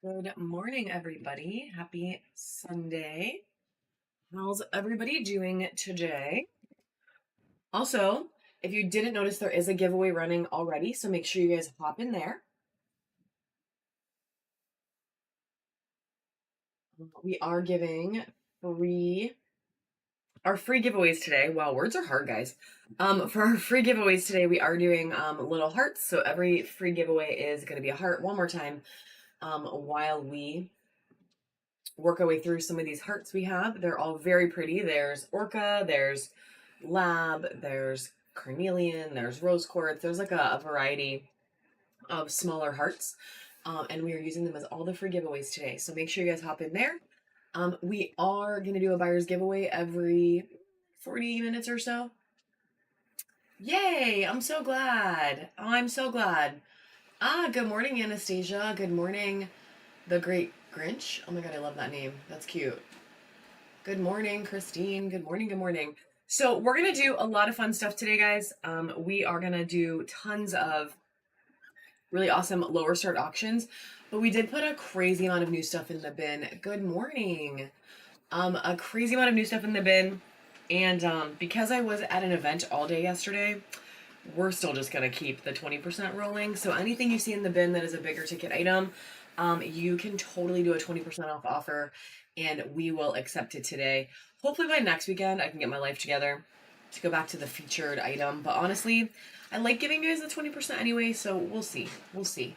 Good morning, everybody. Happy Sunday. How's everybody doing today? Also, if you didn't notice, there is a giveaway running already, so make sure you guys hop in there. We are giving our free giveaways today. Wow, words are hard, guys. For our free giveaways today, we are doing little hearts. So every free giveaway is going to be a heart one more time while we work our way through some of these hearts we have. They're all very pretty. There's Orca, there's Lab, there's Carnelian, there's Rose Quartz. There's like a variety of smaller hearts. And we are using them as all the free giveaways today. So make sure you guys hop in there. We are going to do a buyer's giveaway every 40 minutes or so. Yay! I'm so glad. I'm so glad. Good morning, Anastasia. Good morning, the Great Grinch. Oh my god, I love that name. That's cute. Good morning, Christine. Good morning, good morning. So we're going to do a lot of fun stuff today, guys. We are going to do tons of really awesome lower start auctions, but we did put a crazy amount of new stuff in the bin. Good morning. A crazy amount of new stuff in the bin. And because I was at an event all day yesterday, we're still just going to keep the 20% rolling. So anything you see in the bin that is a bigger ticket item, you can totally do a 20% off offer and we will accept it today. Hopefully by next weekend, I can get my life together to go back to the featured item. But honestly, I like giving you guys the 20% anyway, so we'll see. We'll see.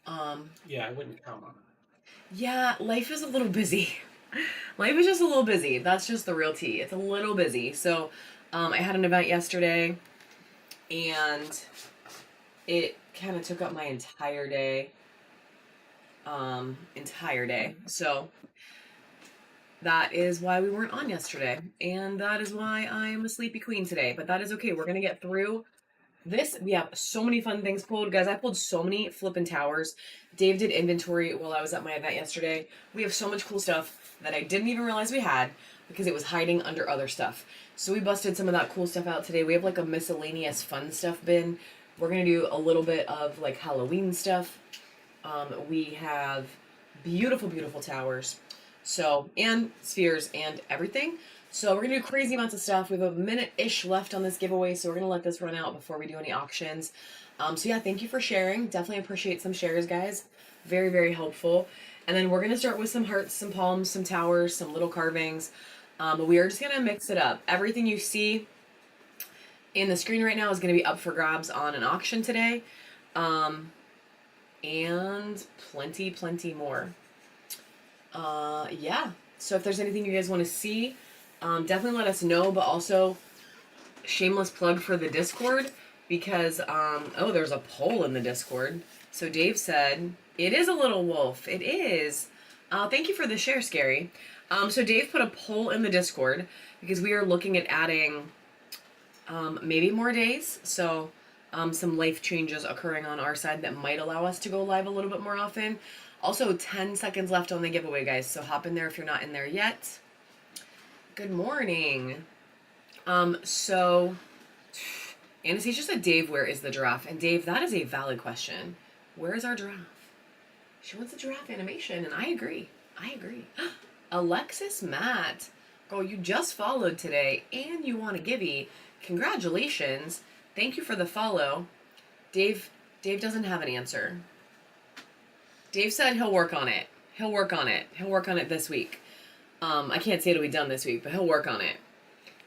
Yeah, I wouldn't count on it. Yeah, life is a little busy. Life is just a little busy. That's just the real tea. It's a little busy. So I had an event yesterday and it kind of took up my entire day. So that is why we weren't on yesterday. And that is why I'm a sleepy queen today. But that is okay. We're going to get through this. We have so many fun things pulled. Guys, I pulled so many flippin' towers. Dave did inventory while I was at my event yesterday. We have so much cool stuff that I didn't even realize we had because it was hiding under other stuff. So we busted some of that cool stuff out today. We have like a miscellaneous fun stuff bin. We're going to do a little bit of like Halloween stuff. We have beautiful, beautiful towers. So, and spheres and everything. So we're gonna do crazy amounts of stuff. We have a minute-ish left on this giveaway, so we're gonna let this run out before we do any auctions. So yeah, thank you for sharing. Definitely appreciate some shares, guys. Very, very helpful. And then we're gonna start with some hearts, some palms, some towers, some little carvings. We are just gonna mix it up. Everything you see in the screen right now is gonna be up for grabs on an auction today. And plenty, plenty more. Yeah. So if there's anything you guys want to see, definitely let us know. But also, shameless plug for the Discord because oh, there's a poll in the Discord. So Dave said it is a little wolf. It is. Thank you for the share, Scary. So Dave put a poll in the Discord because we are looking at adding maybe more days. So some life changes occurring on our side that might allow us to go live a little bit more often. Also, 10 seconds left on the giveaway, guys, so hop in there if you're not in there yet. Good morning. So, Anastasia said, Dave, where is the giraffe? And Dave, that is a valid question. Where is our giraffe? She wants a giraffe animation, and I agree. I agree. Alexis Matt. Girl, you just followed today, and you want a givey. Congratulations. Thank you for the follow. Dave doesn't have an answer. Dave said he'll work on it. He'll work on it. He'll work on it this week. I can't say it'll be done this week, but he'll work on it.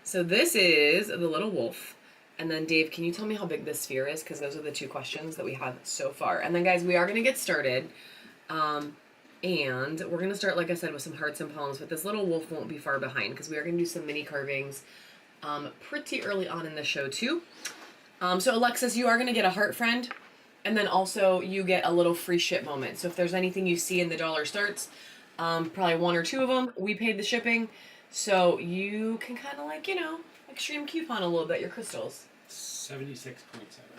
So this is the little wolf. And then Dave, can you tell me how big this sphere is? Because those are the two questions that we have so far. And then guys, we are going to get started. And we're going to start, like I said, with some hearts and palms, but this little wolf won't be far behind because we are going to do some mini carvings pretty early on in the show too. So Alexis, you are going to get a heart friend. And then also you get a little free ship moment. So if there's anything you see in the dollar starts, probably one or two of them, we paid the shipping. So you can kind of like, extreme coupon a little bit your crystals. 76.7.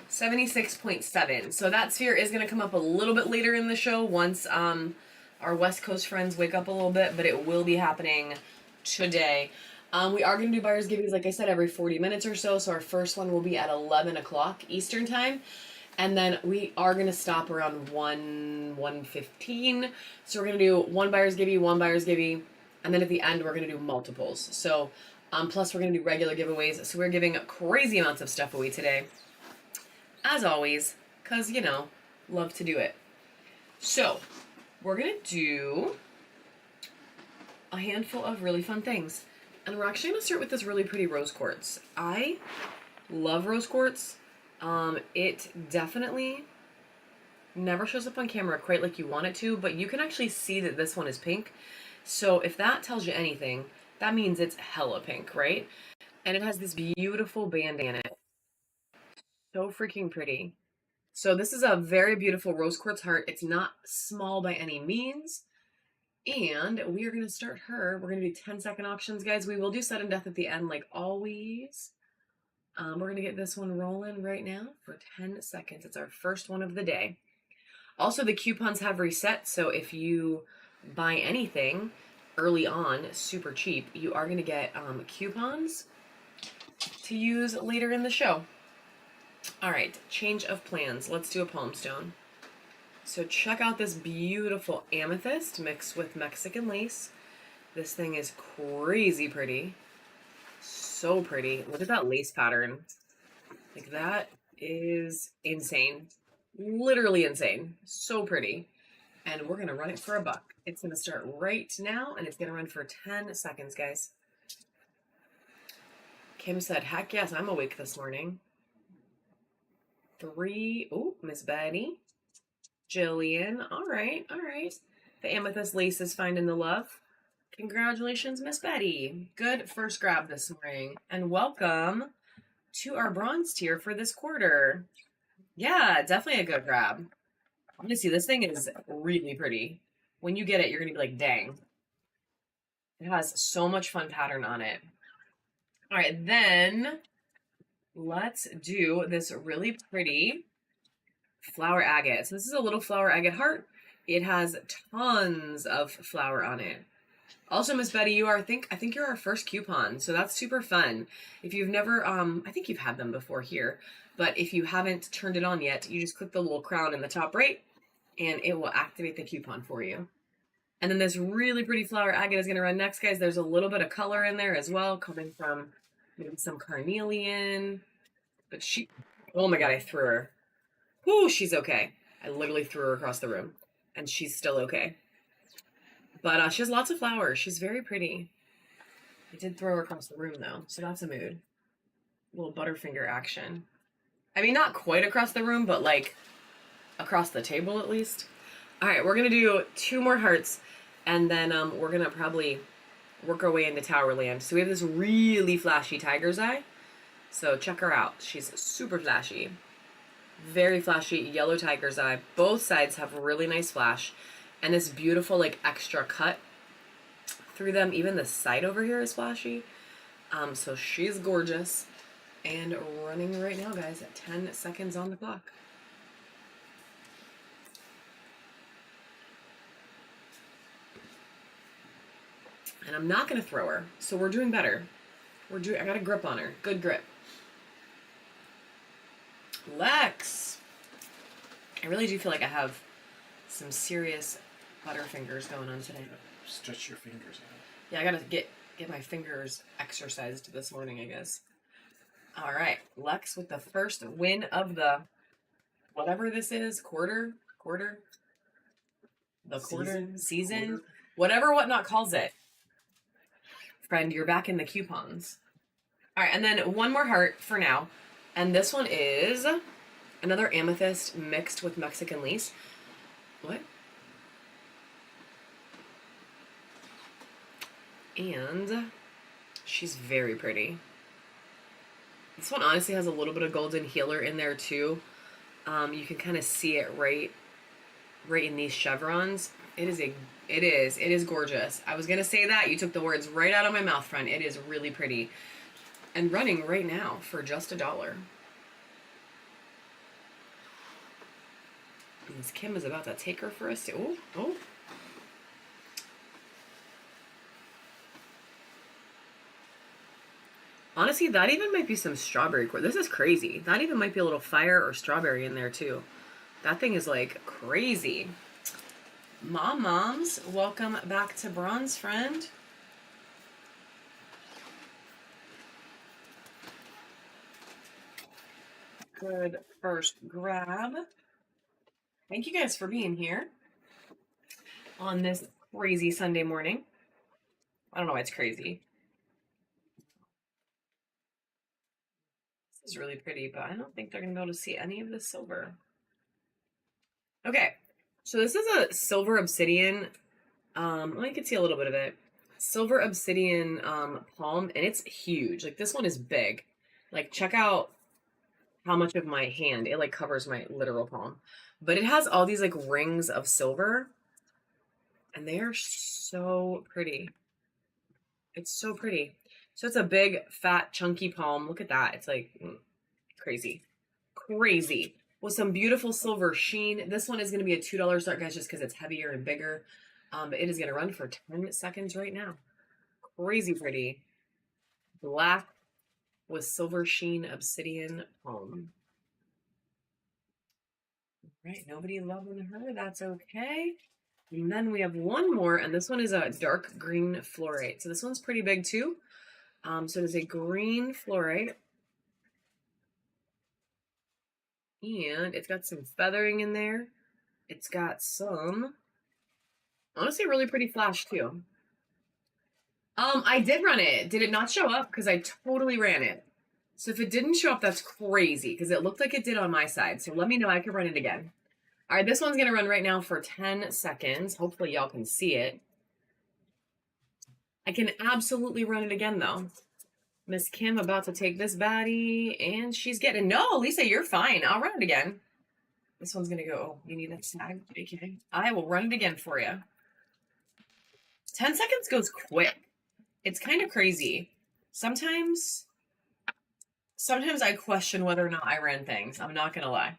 76.7. So that sphere is going to come up a little bit later in the show once our West Coast friends wake up a little bit, but it will be happening today. We are going to do buyer's giveaways, like I said, every 40 minutes or so. So our first one will be at 11 o'clock Eastern time. And then we are going to stop around 1:15. So we're going to do one buyer's gibby, one buyer's gibby. And then at the end, we're going to do multiples. So plus we're going to do regular giveaways. So we're giving crazy amounts of stuff away today. As always, because, you know, love to do it. So we're going to do a handful of really fun things. And we're actually going to start with this really pretty rose quartz. I love rose quartz. It definitely never shows up on camera quite like you want it to, but you can actually see that this one is pink. So if that tells you anything, that means it's hella pink, right? And it has this beautiful band in it. So freaking pretty. So this is a very beautiful rose quartz heart. It's not small by any means. And we are going to start her. We're going to do 10-second auctions, guys. We will do sudden death at the end like always. We're going to get this one rolling right now for 10 seconds. It's our first one of the day. Also, the coupons have reset, so if you buy anything early on, super cheap, you are going to get coupons to use later in the show. All right, change of plans. Let's do a palm stone. So check out this beautiful amethyst mixed with Mexican lace. This thing is crazy pretty. So pretty. Look at that lace pattern. Like, that is insane. Literally insane. So pretty. And we're going to run it for $1. It's going to start right now, and it's going to run for 10 seconds, guys. Kim said, heck yes, I'm awake this morning. 3. Oh, Miss Betty. Jillian. All right, all right. The amethyst lace is finding the love. Congratulations, Miss Betty. Good first grab this morning. And welcome to our bronze tier for this quarter. Yeah, definitely a good grab. Honestly, this thing is really pretty. When you get it, you're going to be like, dang. It has so much fun pattern on it. All right, then let's do this really pretty flower agate. So this is a little flower agate heart. It has tons of flower on it. Also, Miss Betty, you are, I think you're our first coupon, so that's super fun. If you've never, I think you've had them before here, but if you haven't turned it on yet, you just click the little crown in the top right, and it will activate the coupon for you. And then this really pretty flower agate is going to run next, guys. There's a little bit of color in there as well, coming from maybe some carnelian. But she, oh my God, I threw her. Whoo, she's okay. I literally threw her across the room, and she's still okay. But she has lots of flowers. She's very pretty. I did throw her across the room, though, so that's a mood. A little Butterfinger action. I mean, not quite across the room, but, like, across the table, at least. All right, we're going to do 2 more hearts, and then we're going to probably work our way into Towerland. So we have this really flashy tiger's eye. So check her out. She's super flashy. Very flashy yellow tiger's eye. Both sides have really nice flash. And this beautiful, like, extra cut through them. Even the side over here is flashy. So she's gorgeous. And running right now, guys, at 10 seconds on the clock. And I'm not going to throw her. So we're doing better. I got a grip on her. Good grip. Lex. I really do feel like I have some serious Butterfingers going on today. Stretch your fingers out. Yeah, I gotta get my fingers exercised this morning, I guess. All right, Lex with the first win of the whatever this is, quarter, season, whatever Whatnot calls it. Friend, you're back in the coupons. All right, and then one more heart for now, and this one is another amethyst mixed with Mexican lace. What? And she's very pretty. This one honestly has a little bit of golden healer in there too. You can kind of see it right in these chevrons. It is gorgeous. I was gonna say that. You took the words right out of my mouth, friend. It is really pretty. And running right now for just $1. Miss Kim is about to take her for a oh. Honestly, that even might be some strawberry. This is crazy. That even might be a little fire or strawberry in there too. That thing is like crazy. Moms, welcome back to Bronze, friend. Good first grab. Thank you guys for being here on this crazy Sunday morning. I don't know why it's crazy. This is really pretty, but I don't think they're going to be able to see any of the silver. Okay, so this is a silver obsidian. I can see a little bit of it. Silver obsidian palm, and it's huge. Like, this one is big. Like, check out how much of my hand. It, like, covers my literal palm. But it has all these, like, rings of silver. And they are so pretty. It's so pretty. So it's a big, fat, chunky palm. Look at that. It's like crazy. Crazy. With some beautiful silver sheen. This one is going to be a $2 start, guys, just because it's heavier and bigger. But it is going to run for 10 seconds right now. Crazy pretty. Black with silver sheen obsidian palm. All right, nobody loving her. That's okay. And then we have one more, and this one is a dark green fluorite. So this one's pretty big too. So it is a green fluorite. And it's got some feathering in there. It's got some, honestly, really pretty flash too. I did run it. Did it not show up? Because I totally ran it. So if it didn't show up, that's crazy, because it looked like it did on my side. So let me know. I can run it again. All right, this one's going to run right now for 10 seconds. Hopefully y'all can see it. I can absolutely run it again, though. Miss Kim about to take this baddie, and she's getting... No, Lisa, you're fine. I'll run it again. This one's going to go... Oh, you need that snag? Okay. I will run it again for you. 10 seconds goes quick. It's kind of crazy. Sometimes I question whether or not I ran things. I'm not going to lie.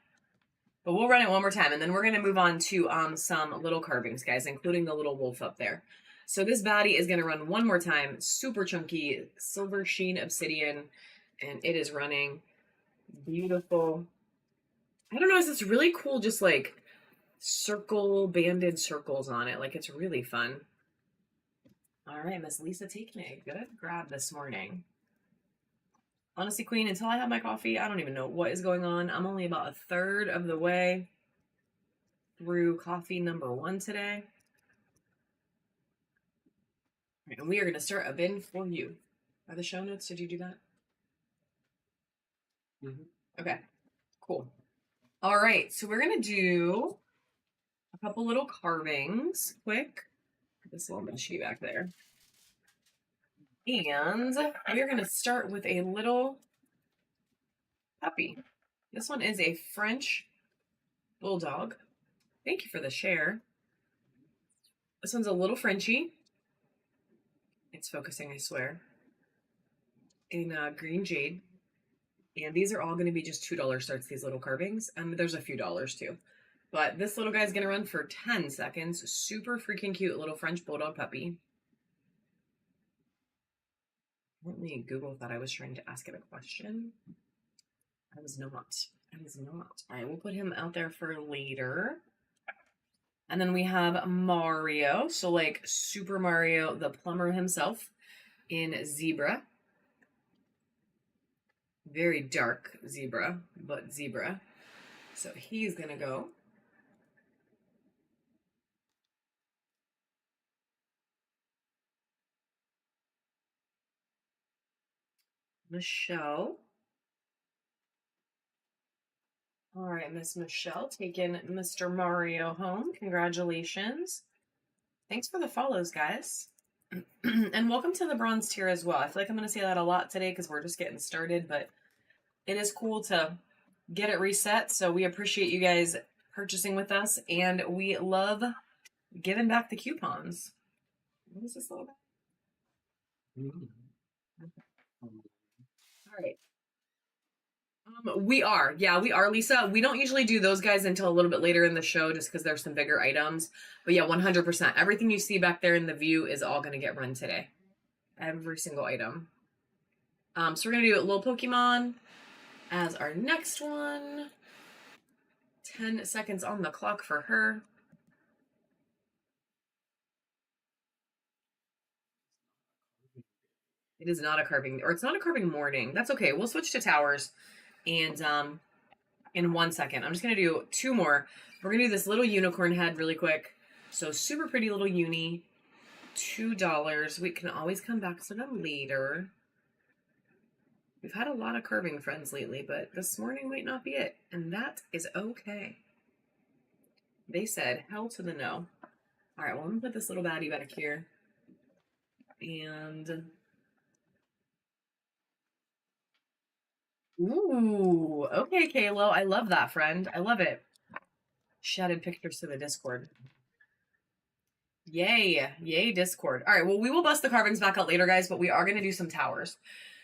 But we'll run it one more time, and then we're going to move on to some little carvings, guys, including the little wolf up there. So this baddie is going to run one more time. Super chunky, silver sheen obsidian, and it is running. Beautiful. I don't know, it's this really cool, just like banded circles on it. Like, it's really fun. All right, Miss Lisa taking a good grab this morning. Honestly, Queen, until I have my coffee, I don't even know what is going on. I'm only about a third of the way through coffee number 1 today. And we are going to start a bin for you. Are the show notes? Did you do that? Mm-hmm. Okay, cool. All right, so we're going to do a couple little carvings quick. Put this little machine back there. And we're going to start with a little puppy. This one is a French bulldog. Thank you for the share. This one's a little Frenchie. It's focusing, I swear. In green jade. And these are all going to be just $2 starts, these little carvings. There's a few dollars too. But this little guy's going to run for 10 seconds. Super freaking cute little French bulldog puppy. Let me Google thought I was trying to ask it a question. I was not. All right, we'll put him out there for later. And then we have Mario. So like Super Mario, the plumber himself, in zebra. Very dark zebra, but zebra. So he's going to go. Michelle. All right, Miss Michelle, taking Mr. Mario home. Congratulations. Thanks for the follows, guys. And welcome to the bronze tier as well. I feel like I'm going to say that a lot today because we're just getting started, but it is cool to get it reset. So we appreciate you guys purchasing with us, and we love giving back the coupons. What is this little bit? All right. We are, Lisa. We don't usually do those guys until a little bit later in the show just because there's some bigger items. But yeah, 100%. Everything you see back there in the view is all going to get run today. Every single item. So we're gonna do a little Pokemon as our next one. 10 seconds on the clock for her. It is not a carving, or it's not a carving morning. That's okay. We'll switch to towers. And in 1 second, I'm just gonna do 2 more. We're gonna do this little unicorn head really quick. So super pretty little uni. $2. We can always come back to them later. We've had a lot of carving friends lately, but this morning might not be it. And that is okay. They said hell to the no. All right, well, I'm gonna put this little baddie back here. And ooh, okay, Kalo. I love that, friend. I love it. She added pictures to the Discord. Yay. Yay, Discord. All right, well, we will bust the carvings back out later, guys, but we are going to do some towers.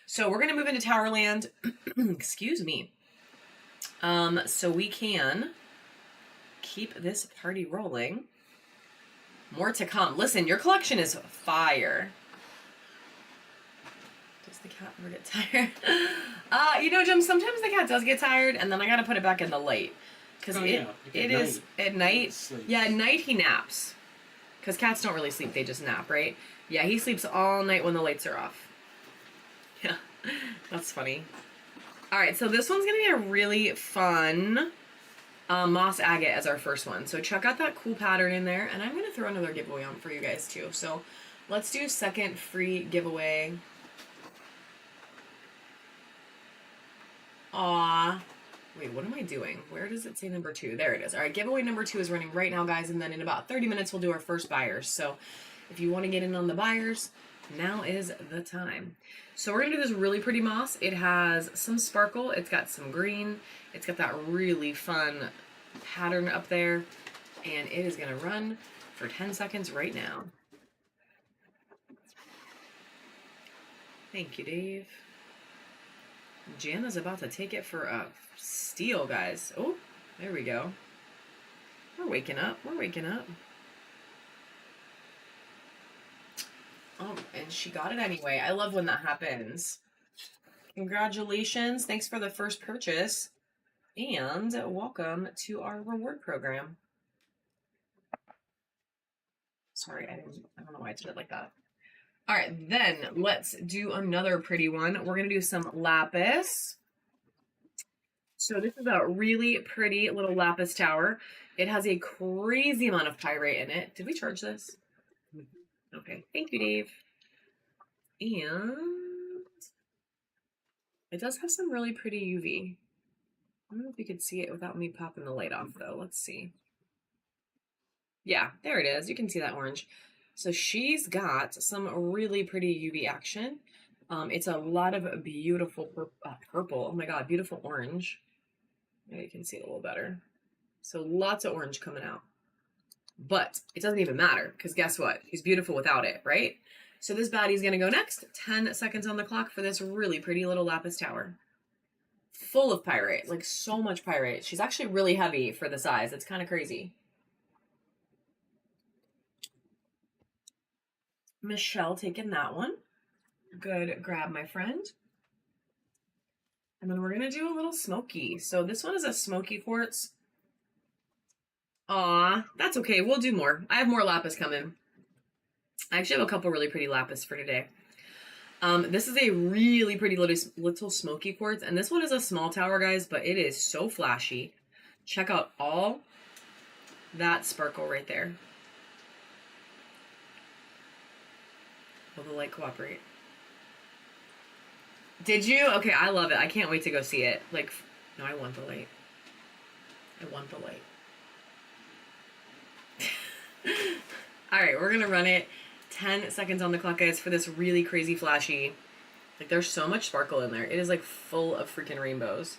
So we're going to move into Towerland. Excuse me. So we can keep this party rolling. More to come. Listen, your collection is fire. Does the cat ever get tired? You know, Jim, sometimes the cat does get tired, and then I got to put it back in the light. Because it is at night. Yeah, at night he naps. Because cats don't really sleep, they just nap, right? Yeah, he sleeps all night when the lights are off. Yeah, that's funny. All right, so this one's going to be a really fun Moss Agate as our first one. So check out that cool pattern in there. And I'm going to throw another giveaway on for you guys, too. So let's do second free giveaway. Aw. Wait, what am I doing? Where does it say number 2? There it is. All right, giveaway number 2 is running right now, guys. And then in about 30 minutes, we'll do our first buyers. So if you want to get in on the buyers, now is the time. So we're going to do this really pretty moss. It has some sparkle. It's got some green. It's got that really fun pattern up there. And it is going to run for 10 seconds right now. Thank you, Dave. Jana's about to take it for a steal, guys. Oh, there we go. We're waking up. We're waking up. Oh, and she got it anyway. I love when that happens. Congratulations. Thanks for the first purchase. And welcome to our reward program. Sorry, I don't know why I did it like that. All right, then let's do another pretty one. We're going to do some lapis. So this is a really pretty little lapis tower. It has a crazy amount of pyrite in it. Did we charge this? Okay, thank you, Dave. And it does have some really pretty UV. I don't know if you could see it without me popping the light off, though. Let's see. Yeah, there it is. You can see that orange. So she's got some really pretty UV action. It's a lot of beautiful purple. Oh my God, beautiful orange. Maybe you can see it a little better. So lots of orange coming out. But it doesn't even matter because guess what? She's beautiful without it, right? So this baddie's going to go next. 10 seconds on the clock for this really pretty little lapis tower. Full of pyrite, like so much pyrite. She's actually really heavy for the size. It's kind of crazy. Michelle taking that one. Good grab, my friend. And then we're going to do a little smoky. So this one is a smoky quartz. Aw, that's okay. We'll do more. I have more lapis coming. I actually have a couple really pretty lapis for today. This is a really pretty little smoky quartz. And this one is a small tower, guys, but it is so flashy. Check out all that sparkle right there. Will the light cooperate? Did you? Okay, I love it. I can't wait to go see it. Like, no, I want the light. I want the light. All right, we're going to run it. 10 seconds on the clock, guys, for this really crazy flashy. Like, there's so much sparkle in there. It is, like, full of freaking rainbows.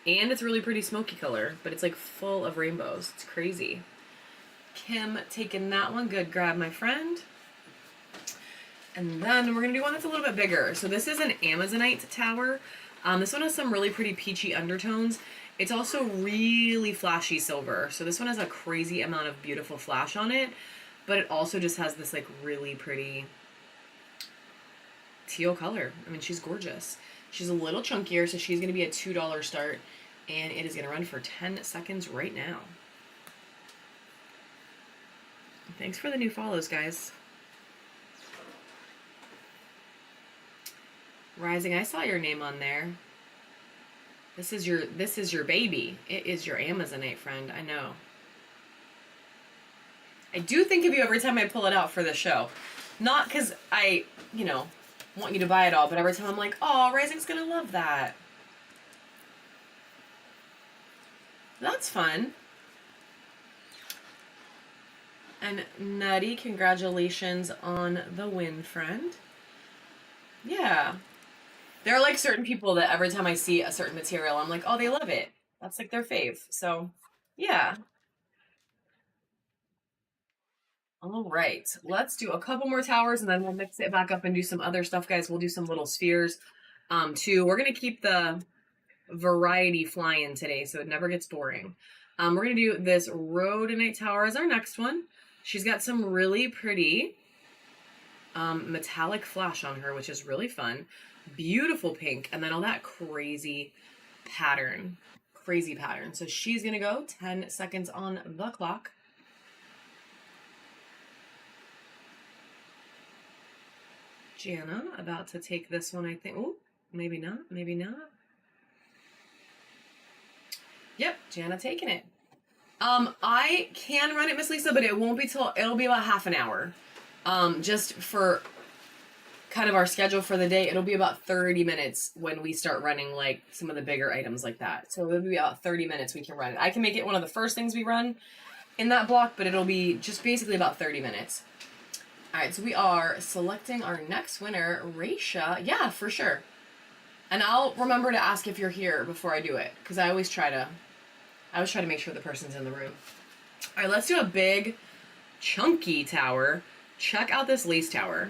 And it's really pretty smoky color, but it's, like, full of rainbows. It's crazy. Kim taking that one. Good grab, my friend. And then we're going to do one that's a little bit bigger. So this is an Amazonite tower. This one has some really pretty peachy undertones. It's also really flashy silver. So this one has a crazy amount of beautiful flash on it. But it also just has this like really pretty teal color. I mean, she's gorgeous. She's a little chunkier, so she's going to be a $2 start, and it is going to run for 10 seconds right now. Thanks for the new follows, guys. Rising, I saw your name on there. This is your baby. It is your Amazonite friend. I know. I do think of you every time I pull it out for the show. Not because I, want you to buy it all, but every time I'm like, oh, Rising's gonna love that. That's fun. And Nutty, congratulations on the win, friend. Yeah. There are like certain people that every time I see a certain material, I'm like, oh, they love it. That's like their fave. So, yeah. All right, let's do a couple more towers and then we'll mix it back up and do some other stuff, guys. We'll do some little spheres too. We're going to keep the variety flying today so it never gets boring. We're going to do this Rhodonite tower as our next one. She's got some really pretty metallic flash on her, which is really fun. Beautiful pink, and then all that crazy pattern. So she's going to go 10 seconds on the clock. Jana about to take this one, I think. Oh, maybe not. Yep, Jana taking it. I can run it, Miss Lisa, but it'll be about half an hour. Just for kind of our schedule for the day, it'll be about 30 minutes when we start running like some of the bigger items like that. So it'll be about 30 minutes we can run it. I can make it one of the first things we run in that block, but it'll be just basically about 30 minutes. All right, so we are selecting our next winner, Raisha. Yeah, for sure. And I'll remember to ask if you're here before I do it, because I always try to make sure the person's in the room. All right, let's do a big, chunky tower. Check out this lace tower.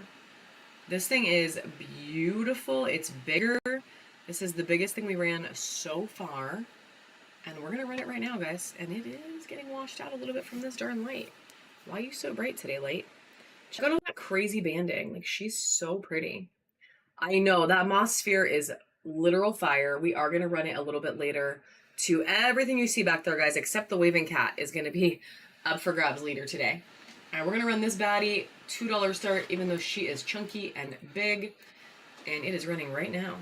This thing is beautiful. It's bigger. This is the biggest thing we ran so far. And we're going to run it right now, guys. And it is getting washed out a little bit from this darn light. Why are you so bright today, light? Check out all that crazy banding. Like, she's so pretty. I know, that moss sphere is literal fire. We are going to run it a little bit later to everything you see back there, guys, except the waving cat is going to be up for grabs later today. All right, we're going to run this baddie, $2 start, even though she is chunky and big, and it is running right now.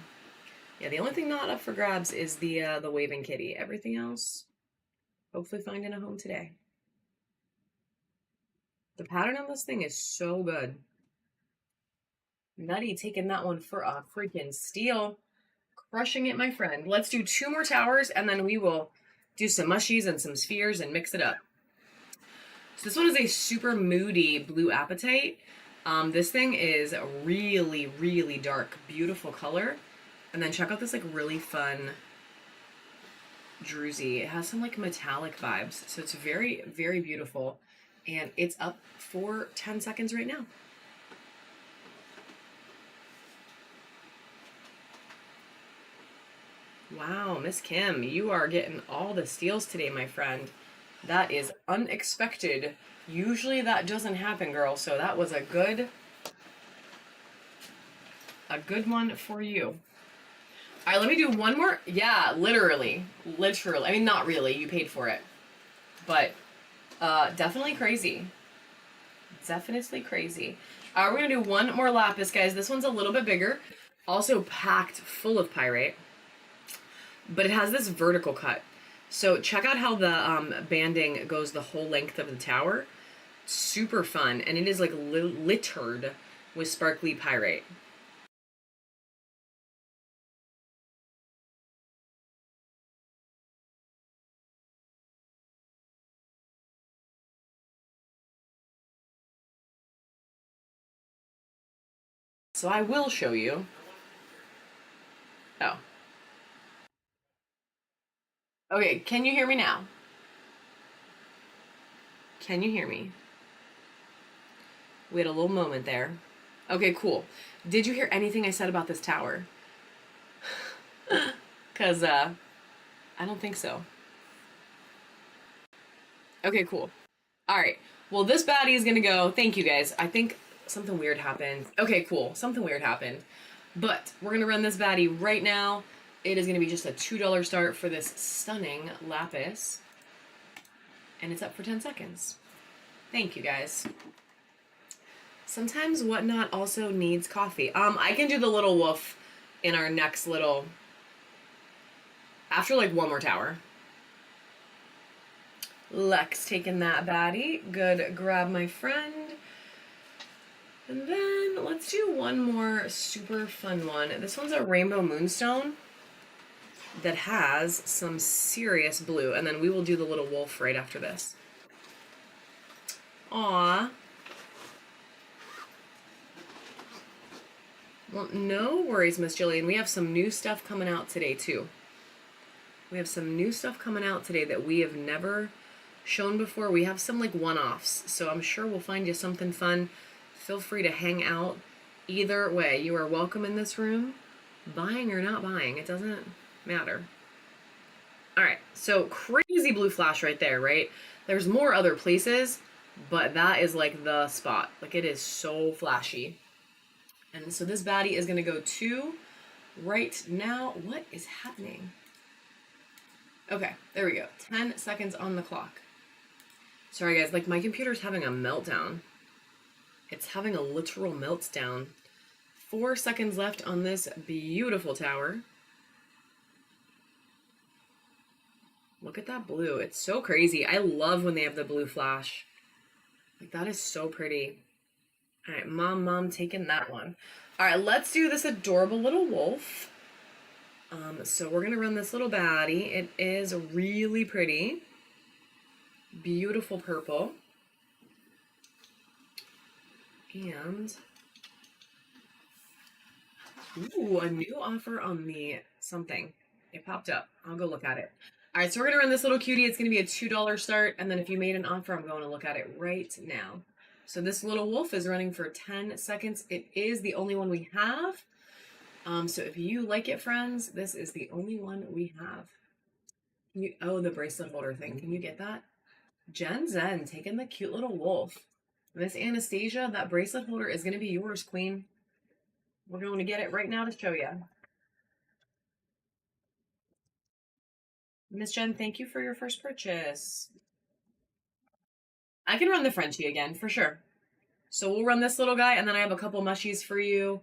Yeah, the only thing not up for grabs is the waving kitty. Everything else, hopefully finding a home today. The pattern on this thing is so good. Nutty taking that one for a freaking steal. Crushing it, my friend. Let's do 2 more towers, and then we will do some mushies and some spheres and mix it up. So this one is a super moody blue apatite. This thing is a really, really dark, beautiful color. And then check out this like really fun druzy. It has some like metallic vibes. So it's very, very beautiful. And it's up for 10 seconds right now. Wow, Miss Kim, you are getting all the steals today, my friend. That is unexpected. Usually that doesn't happen, girl. So that was a good one for you. All right, let me do one more. Yeah, literally. I mean, not really. You paid for it. But definitely crazy. Definitely crazy. We're going to do one more lapis, guys. This one's a little bit bigger. Also packed full of pyrite. But it has this vertical cut. So check out how the banding goes the whole length of the tower. Super fun. And it is like littered with sparkly pyrite. So I will show you. Oh. Okay, can you hear me now? Can you hear me? We had a little moment there. Okay, cool. Did you hear anything I said about this tower? Because, I don't think so. Okay, cool. All right. Well, this baddie is going to go. Thank you, guys. I think something weird happened. Okay, cool. Something weird happened. But we're going to run this baddie right now. It is going to be just a $2 start for this stunning lapis. And it's up for 10 seconds. Thank you, guys. Sometimes Whatnot also needs coffee. I can do the little wolf in our next little... After, like, one more tower. Lex taking that baddie. Good grab, my friend. And then let's do one more super fun one. This one's a Rainbow Moonstone that has some serious blue. And then we will do the little wolf right after this. Aw. Well, no worries, Miss Jillian. We have some new stuff coming out today, too. We have some new stuff coming out today that we have never shown before. We have some, like, one-offs. So I'm sure we'll find you something fun. Feel free to hang out. Either way, you are welcome in this room. Buying or not buying, it doesn't matter. All right, so crazy blue flash right there, right? There's more other places, but that is, like, the spot. Like, it is so flashy. And so this baddie is going to go to right now. What is happening? Okay, there we go. 10 seconds on the clock. Sorry, guys. Like, my computer's having a meltdown. It's having a literal meltdown. 4 seconds left on this beautiful tower. Look at that blue. It's so crazy. I love when they have the blue flash. Like, that is so pretty. All right, mom, taking that one. All right, let's do this adorable little wolf. So we're gonna run this little baddie. It is really pretty. Beautiful purple. And, ooh, a new offer on the something. It popped up. I'll go look at it. All right, so we're gonna run this little cutie. It's gonna be a $2 start. And then if you made an offer, I'm going to look at it right now. So this little wolf is running for 10 seconds. It is the only one we have. So if you like it, friends, this is the only one we have. Oh, the bracelet holder thing. Can you get that? Jen Zen taking the cute little wolf. Miss Anastasia, that bracelet holder is going to be yours, queen. We're going to get it right now to show you. Miss Jen, thank you for your first purchase. I can run the Frenchie again, for sure. So we'll run this little guy, and then I have a couple mushies for you.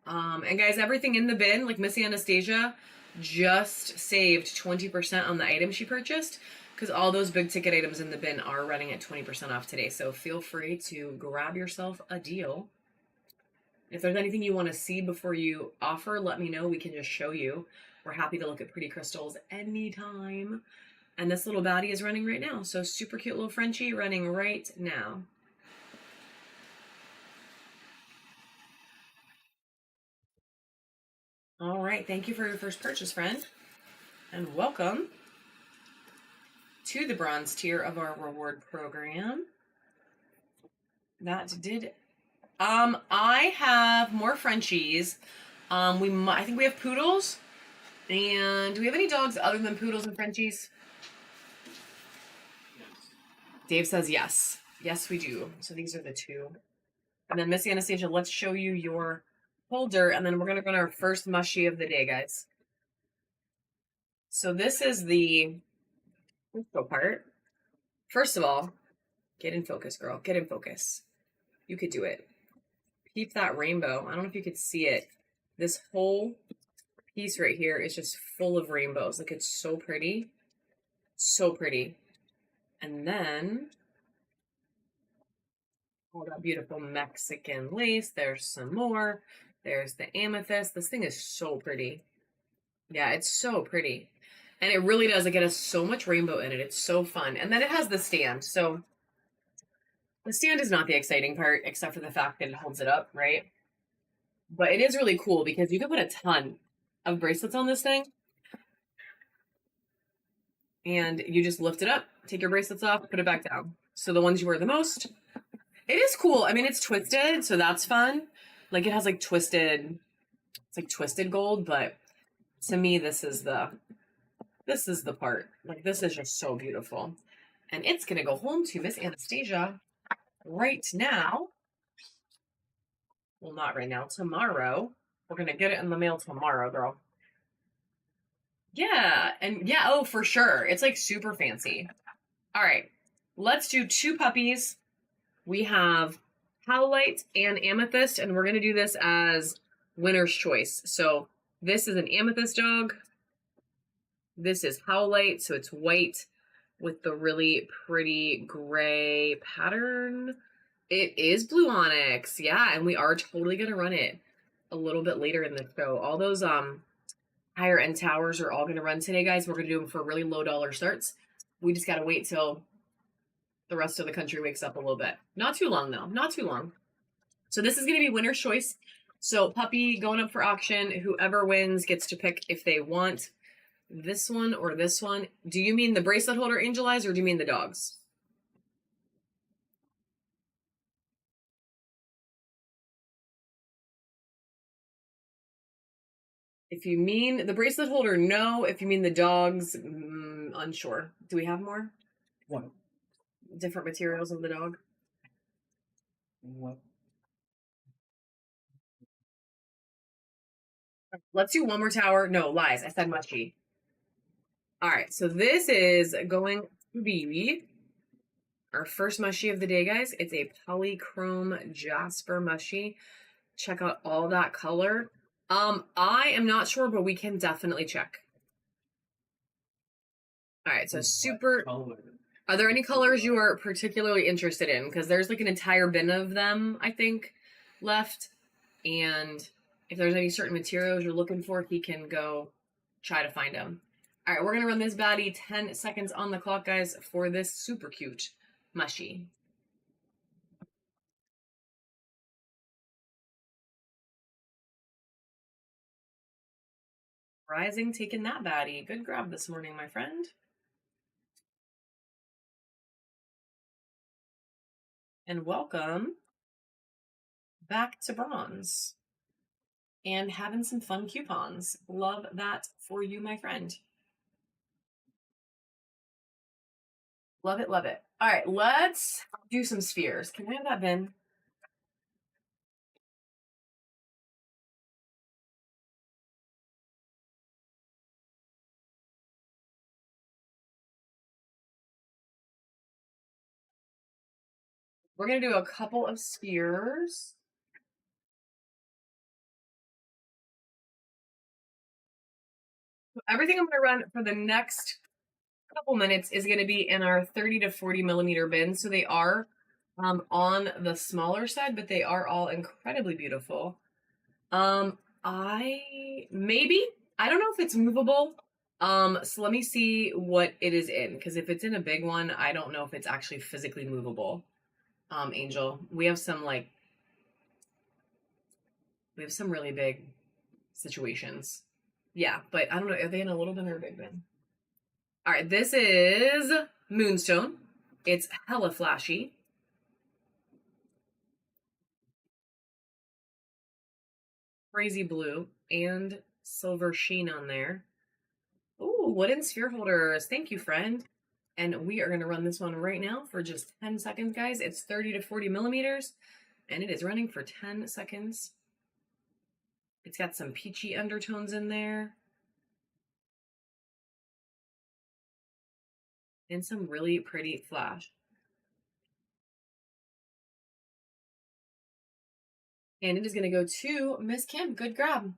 And guys, everything in the bin, like Missy Anastasia, just saved 20% on the item she purchased, because all those big ticket items in the bin are running at 20% off today. So feel free to grab yourself a deal. If there's anything you want to see before you offer, let me know. We can just show you. We're happy to look at pretty crystals anytime. And this little baddie is running right now. So super cute little Frenchie running right now. All right. Thank you for your first purchase, friend. And welcome to the bronze tier of our reward program. That did... I have more Frenchies. I think we have poodles. And do we have any dogs other than poodles and Frenchies? Dave says yes. Yes, we do. So these are the two. And then Missy Anastasia, let's show you your holder, and then we're going to run our first mushy of the day, guys. So this is the crystal part. First of all, get in focus, girl. Get in focus. You could do it. Peep that rainbow. I don't know if you could see it. This whole piece right here is just full of rainbows. Like, it's so pretty. So pretty. And then all that beautiful Mexican lace. There's some more. There's the amethyst. This thing is so pretty. Yeah, it's so pretty. And it really does. Like, it has so much rainbow in it. It's so fun. And then it has the stand. So the stand is not the exciting part, except for the fact that it holds it up, right? But it is really cool because you can put a ton of bracelets on this thing. And you just lift it up, take your bracelets off, put it back down. So the ones you wear the most. It is cool. I mean, it's twisted, so that's fun. Like, it has like twisted, it's like twisted gold, but to me, this is the part. Like, this is just so beautiful. And it's gonna go home to Miss Anastasia right now. Well, not right now, tomorrow. We're gonna get it in the mail tomorrow, girl. Yeah, and yeah, oh, for sure. It's like super fancy. All right, let's do two puppies. We have Howlite and Amethyst, and we're gonna do this as winner's choice. So this is an Amethyst dog. This is Howlite, so it's white with the really pretty gray pattern. It is Blue Onyx, yeah, and we are totally gonna run it a little bit later in the show. All those higher end towers are all gonna run today, guys. We're gonna do them for really low dollar starts. We just gotta wait till the rest of the country wakes up a little bit. Not too long though, not too long. So this is gonna be winner's choice. So puppy going up for auction. Whoever wins gets to pick if they want this one or this one. Do you mean the bracelet holder Angel Eyes or do you mean the dogs? If you mean the bracelet holder, no. If you mean the dogs, unsure. Do we have more? What? Different materials of the dog? What? Let's do one more tower. No, lies. I said mushy. All right, so this is going to be our first mushy of the day, guys. It's a polychrome Jasper mushy. Check out all that color. I am not sure, but we can definitely check. All right, so super. Are there any colors you are particularly interested in? Because there's like an entire bin of them, I think, left. And if there's any certain materials you're looking for, he can go try to find them. All right, we're going to run this baddie 10 seconds on the clock, guys, for this super cute mushy. Rising, taking that baddie. Good grab this morning, my friend. And welcome back to bronze. And having some fun coupons. Love that for you, my friend. Love it, love it. All right, let's do some spheres. Can I have that bin? We're going to do a couple of spheres. Everything I'm going to run for the next couple minutes is going to be in our 30 to 40 millimeter bin. So they are on the smaller side, but they are all incredibly beautiful. I don't know if it's movable. So let me see what it is in, because if it's in a big one, I don't know if it's actually physically movable. Angel, we have some really big situations. Yeah, but I don't know. Are they in a little bin or a big bin? All right, this is Moonstone. It's hella flashy. Crazy blue and silver sheen on there. Ooh, wooden sphere holders. Thank you, friend. And we are going to run this one right now for just 10 seconds, guys. It's 30 to 40 millimeters, and it is running for 10 seconds. It's got some peachy undertones in there. And some really pretty flash. And it is going to go to Miss Kim. Good grab.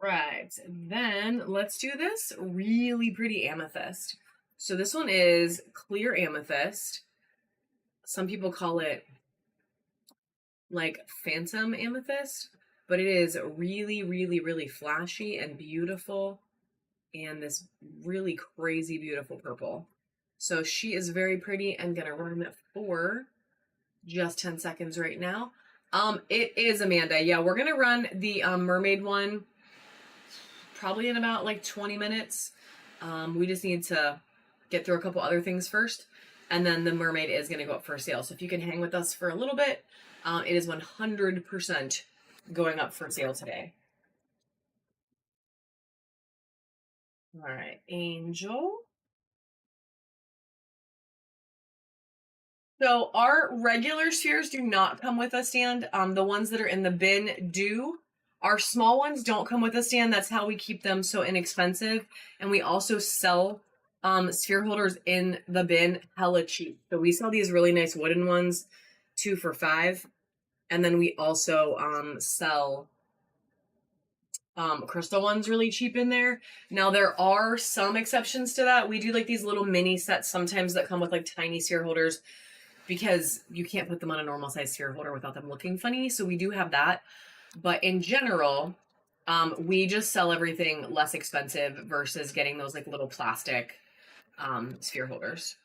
Right. Then let's do this really pretty amethyst. So this one is clear amethyst. Some people call it like phantom amethyst, but it is really, really, really flashy and beautiful. And this really crazy beautiful purple. So she is very pretty and gonna run for just 10 seconds right now. It is Amanda. Yeah, we're gonna run the mermaid one probably in about like 20 minutes. We just need to get through a couple other things first, and then the mermaid is gonna go up for sale. So if you can hang with us for a little bit, it is 100% going up for sale today. All right, Angel. So our regular spheres do not come with a stand. The ones that are in the bin do. Our small ones don't come with a stand. That's how we keep them so inexpensive. And we also sell sphere holders in the bin hella cheap. So we sell these really nice wooden ones, 2 for $5. And then we also sell crystal ones really cheap in there. Now there are some exceptions to that. We do like these little mini sets sometimes that come with like tiny sphere holders because you can't put them on a normal size sphere holder without them looking funny. So we do have that. But in general, we just sell everything less expensive versus getting those like little plastic sphere holders.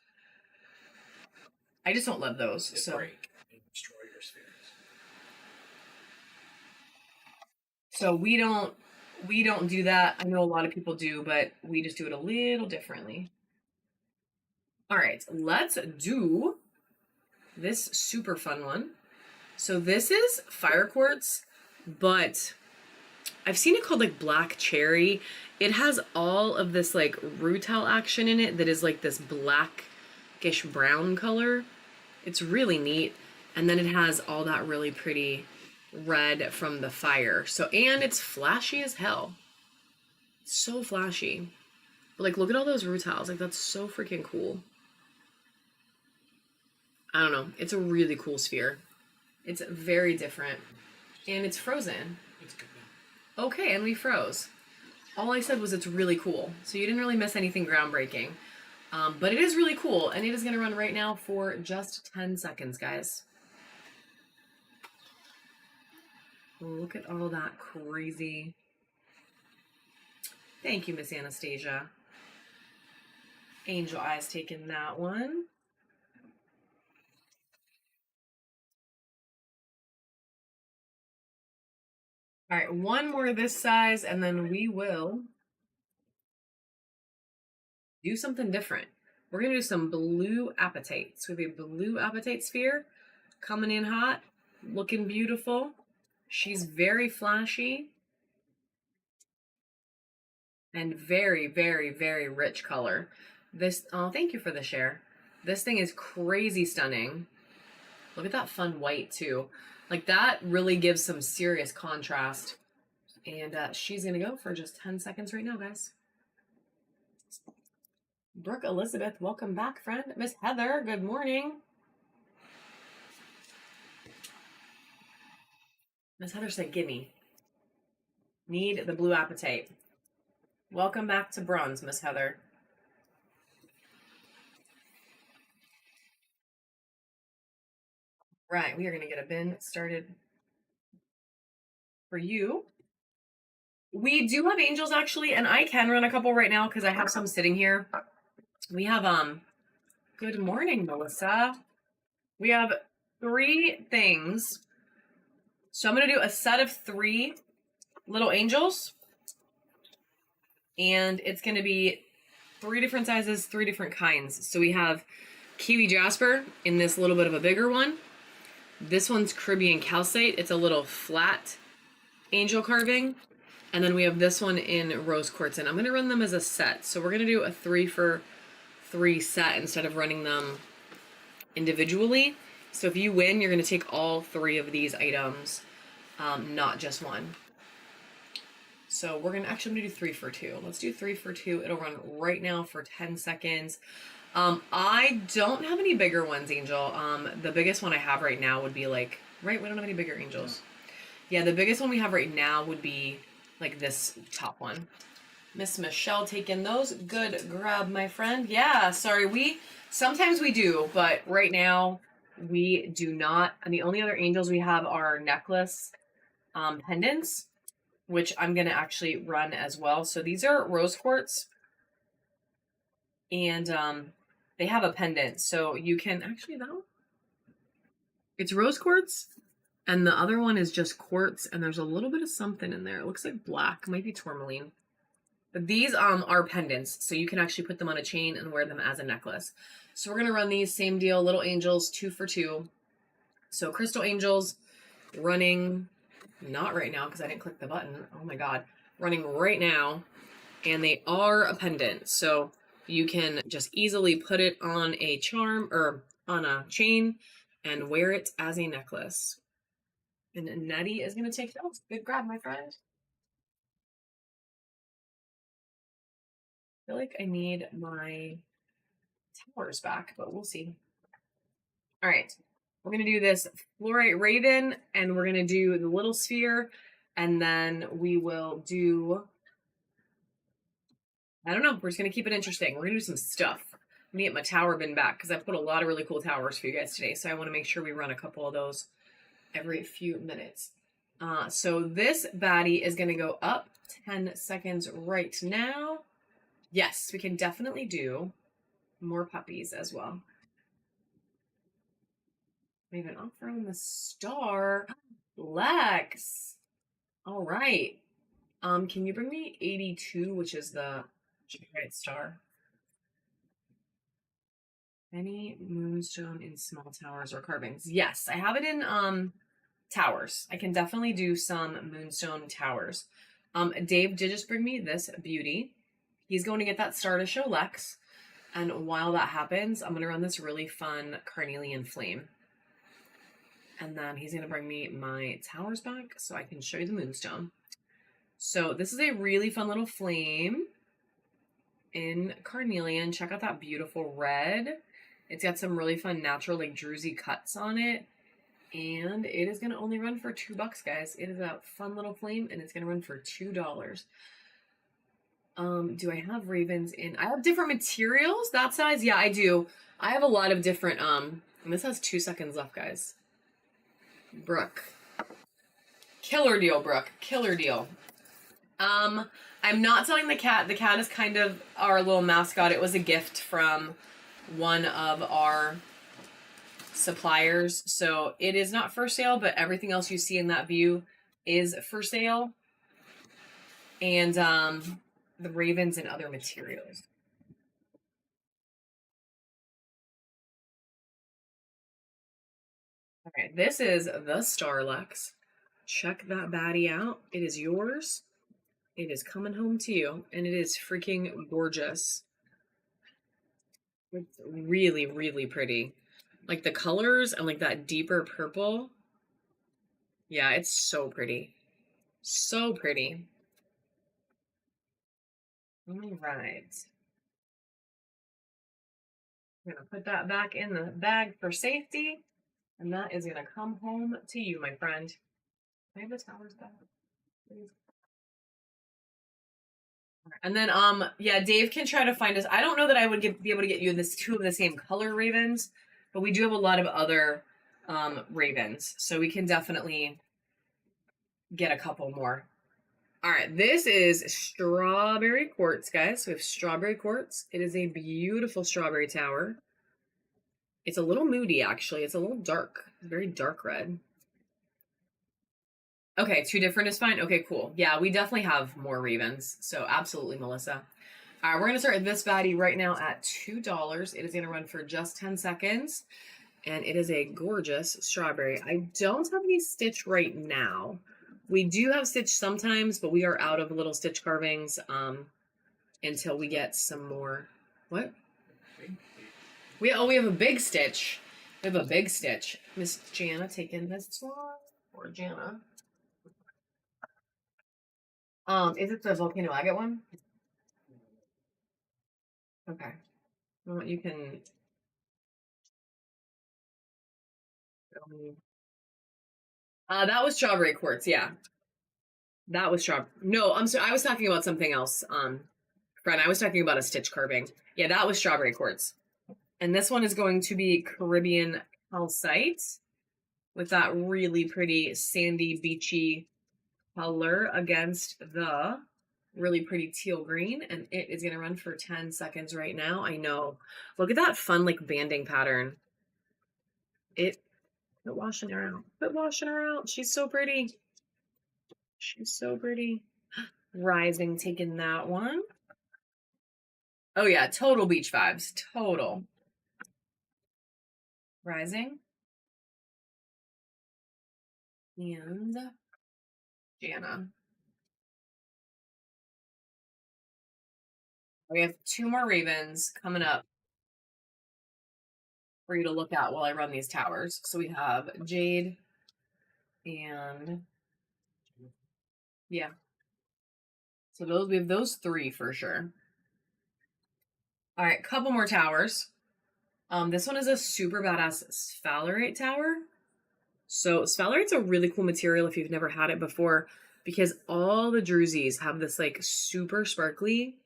I just don't love those. They So break and destroy your spheres. So we don't do that. I know a lot of people do, but we just do it a little differently. All right, let's do this super fun one. So this is fire quartz, but I've seen it called like black cherry. It has all of this like rutile action in it that is like this blackish brown color. It's really neat. And then it has all that really pretty red from the fire. So, and it's flashy as hell. It's so flashy. But like, look at all those rutiles. Like, that's so freaking cool. I don't know. It's a really cool sphere. It's very different. And it's frozen. It's good now. Okay, and we froze. All I said was it's really cool. So you didn't really miss anything groundbreaking. But it is really cool. And it is going to run right now for just 10 seconds, guys. Look at all that crazy. Thank you, Miss Anastasia. Angel Eyes taking that one. All right, one more this size, and then we will do something different. We're going to do some blue apatite. So we have a blue apatite sphere coming in hot, looking beautiful. She's very flashy and very, very, very rich color. This, oh, thank you for the share. This thing is crazy stunning. Look at that fun white too. Like that really gives some serious contrast. And she's gonna go for just 10 seconds right now, guys. Brooke Elizabeth, welcome back, friend. Miss Heather, good morning. Miss Heather said, gimme. Need the blue apatite. Welcome back to bronze, Miss Heather. Right, we are going to get a bin started for you. We do have angels actually, and I can run a couple right now because I have some sitting here. We have, good morning, Melissa. We have 3 things. So I'm going to do a set of 3 little angels. And it's going to be 3 different sizes, 3 different kinds. So we have Kiwi Jasper in this little bit of a bigger one. This one's Caribbean Calcite. It's a little flat angel carving. And then we have this one in Rose Quartz. And I'm going to run them as a set. So we're going to do a 3 for 3 set instead of running them individually. So if you win, you're going to take all 3 of these items, not just one. So we're going to actually do 3 for 2. Let's do 3 for 2. It'll run right now for 10 seconds. I don't have any bigger ones, Angel. The biggest one I have right now would be like, right? We don't have any bigger angels. Yeah, the biggest one we have right now would be like this top one. Miss Michelle taking those. Good grab, my friend. Yeah, sorry. Sometimes we do, but right now we do not. And the only other angels we have are necklace pendants, which I'm going to actually run as well. So these are rose quartz. And they have a pendant. So you can actually, though, it's rose quartz. And the other one is just quartz. And there's a little bit of something in there. It looks like black. It might be tourmaline. But these are pendants. So you can actually put them on a chain and wear them as a necklace. So we're going to run these. Same deal. Little angels, 2 for 2. So crystal angels running. Not right now because I didn't click the button. Oh my God. Running right now. And they are a pendant. So you can just easily put it on a charm or on a chain and wear it as a necklace. And Nettie is going to take it. Oh, good grab, my friend. I feel like I need my towers back, but we'll see. All right. We're going to do this Fluorite Raven, and we're going to do the little sphere, and then we will do, I don't know, we're just going to keep it interesting. We're going to do some stuff. I'm going to get my tower bin back because I put a lot of really cool towers for you guys today, so I want to make sure we run a couple of those every few minutes. So this baddie is going to go up 10 seconds right now. Yes, we can definitely do more puppies as well. We have an offer on the star. Lex. All right. Can you bring me 82, which is the right star? Any moonstone in small towers or carvings? Yes, I have it in towers. I can definitely do some moonstone towers. Dave did just bring me this beauty. He's going to get that star to show Lex. And while that happens, I'm going to run this really fun carnelian flame. And then he's going to bring me my towers back so I can show you the moonstone. So this is a really fun little flame in carnelian. Check out that beautiful red. It's got some really fun natural like druzy cuts on it. And it is going to only run for $2, guys. It is a fun little flame, and it's going to run for $2. Do I have ravens in? I have different materials that size. Yeah, I do. I have a lot of different, and this has 2 seconds left, guys. Brooke. Killer deal, Brooke. Killer deal. I'm not selling the cat. The cat is kind of our little mascot. It was a gift from one of our suppliers. So it is not for sale, but everything else you see in that view is for sale. And the ravens and other materials. Okay, this is the Starlex. Check that baddie out. It is yours. It is coming home to you, and it is freaking gorgeous. It's really, really pretty. Like the colors and like that deeper purple. Yeah, it's so pretty. So pretty. All right. I'm going to put that back in the bag for safety, and that is going to come home to you, my friend. Can I have the towers back, please? And then, yeah, Dave can try to find us. I don't know that I would be able to get you this 2 of the same color ravens, but we do have a lot of other ravens, so we can definitely get a couple more. All right, this is strawberry quartz, guys. We have strawberry quartz. It is a beautiful strawberry tower. It's a little moody, actually. It's a little dark, very dark red. Okay, 2 different is fine. Okay, cool. Yeah, we definitely have more ravens. So absolutely, Melissa. All right, we're going to start this baddie right now at $2. It is going to run for just 10 seconds. And it is a gorgeous strawberry. I don't have any stitch right now. We do have stitch sometimes, but we are out of little stitch carvings until we get some more. What? We have a big stitch. We have a big stitch. Miss Jana taking this one. Or Jana. Is it the volcano agate one? Okay. Well, you can. That was strawberry quartz. Yeah, that was strawberry. No, I'm sorry. I was talking about something else. Friend, I was talking about a stitch carving. Yeah, that was strawberry quartz. And this one is going to be Caribbean calcite with that really pretty sandy, beachy color against the really pretty teal green. And it is going to run for 10 seconds right now. I know. Look at that fun, like, banding pattern. Quit washing her out. Quit washing her out. She's so pretty. She's so pretty. Rising, taking that one. Oh, yeah. Total beach vibes. Total. Rising. And Jana. We have 2 more ravens coming up. for you to look at while I run these towers. So we have Jade and yeah. So those we have those three for sure. All right, couple more towers. This one is a super badass sphalerite tower. So sphalerite's a really cool material if you've never had it before, because all the drusies have this like super sparkly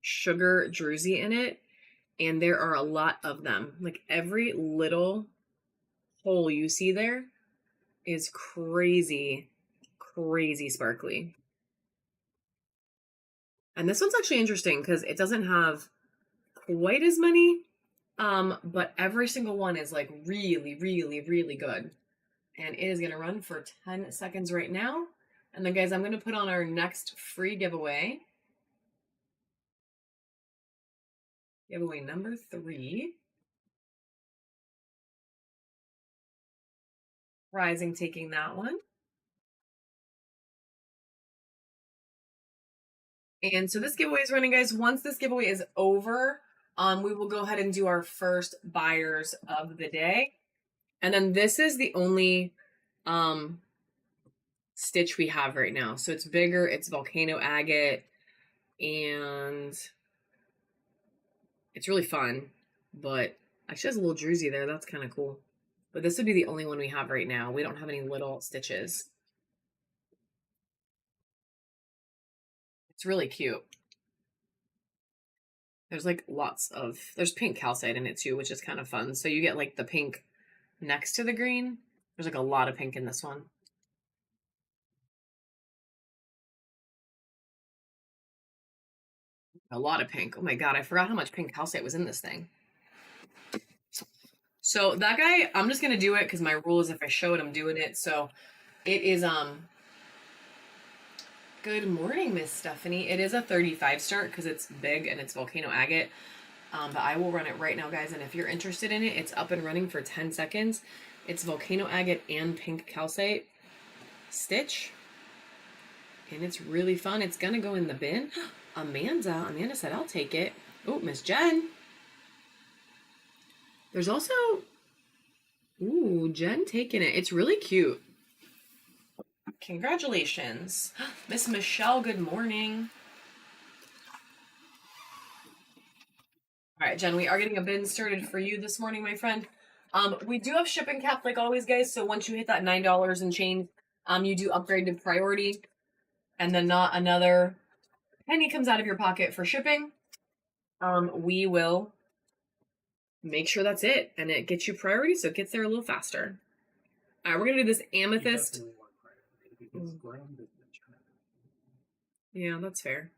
sugar druzy in it, and there are a lot of them. Like every little hole you see there is crazy, crazy sparkly. And this one's actually interesting because it doesn't have quite as many, but every single one is like really, really, really good. And it is going to run for 10 seconds right now. And then, guys, I'm going to put on our next free giveaway. Giveaway number 3. Rising taking that one. And so this giveaway is running, guys. Once this giveaway is over, we will go ahead and do our first buyers of the day. And then this is the only stitch we have right now. So it's bigger, it's volcano agate, and it's really fun, but actually has a little druzy there. That's kind of cool. But this would be the only one we have right now. We don't have any little stitches. It's really cute. There's like there's pink calcite in it too, which is kind of fun. So you get like the pink next to the green. There's like a lot of pink in this one. A lot of pink. Oh my God, I forgot how much pink calcite was in this thing. So that guy, I'm just going to do it because my rule is if I show it, I'm doing it. So it is, good morning, Miss Stephanie. It is a 35 start because it's big and it's volcano agate. But I will run it right now, guys. And if you're interested in it, it's up and running for 10 seconds. It's volcano agate and pink calcite stitch. And it's really fun. It's going to go in the bin. Amanda said, I'll take it. Oh, Miss Jen. There's also, ooh, Jen taking it. It's really cute. Congratulations. Miss Michelle, good morning. All right, Jen, we are getting a bin started for you this morning, my friend. We do have shipping cap like always, guys. So once you hit that $9 and change, you do upgrade to priority, and then not another penny comes out of your pocket for shipping. We will make sure that's it, and it gets you priority, so it gets there a little faster. All right, we're gonna do this amethyst. Yeah, that's fair.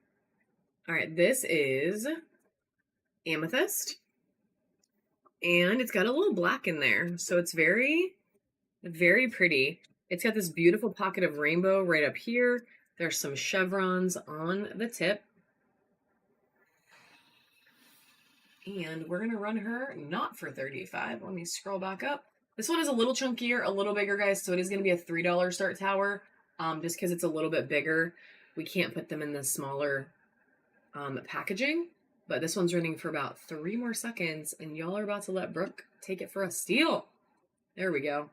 All right, this is amethyst, and it's got a little black in there, so it's very, very pretty. It's got this beautiful pocket of rainbow right up here. There's some chevrons on the tip. And we're going to run her not for 35. Let me scroll back up. This one is a little chunkier, a little bigger, guys. So it is going to be a $3 start tower. Just because it's a little bit bigger. We can't put them in the smaller packaging. But this one's running for about 3 more seconds. And y'all are about to let Brooke take it for a steal. There we go.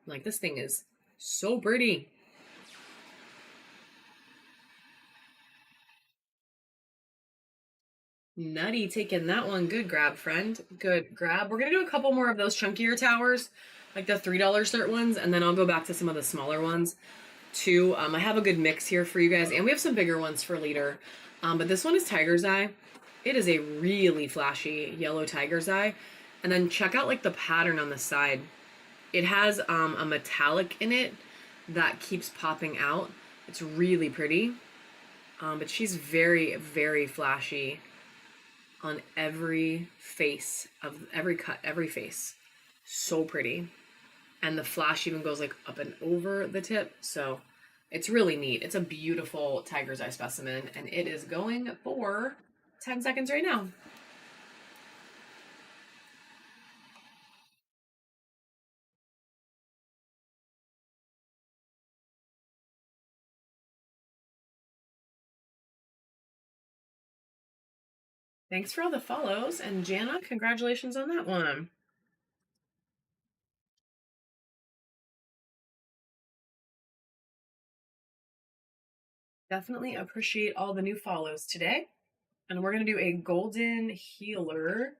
Like, this thing is so pretty. Nutty taking that one. Good grab, friend. Good grab. We're going to do a couple more of those chunkier towers, like the $3 start ones, and then I'll go back to some of the smaller ones too. I have a good mix here for you guys, and we have some bigger ones for later. But this one is Tiger's Eye. It is a really flashy yellow Tiger's Eye. And then check out like the pattern on the side. It has a metallic in it that keeps popping out. It's really pretty. But she's very, very flashy on every face of every cut, every face. So pretty. And the flash even goes like up and over the tip. So it's really neat. It's a beautiful Tiger's Eye specimen, and it is going for 10 seconds right now. Thanks for all the follows, and Jana, congratulations on that one. Definitely appreciate all the new follows today. And we're going to do a golden healer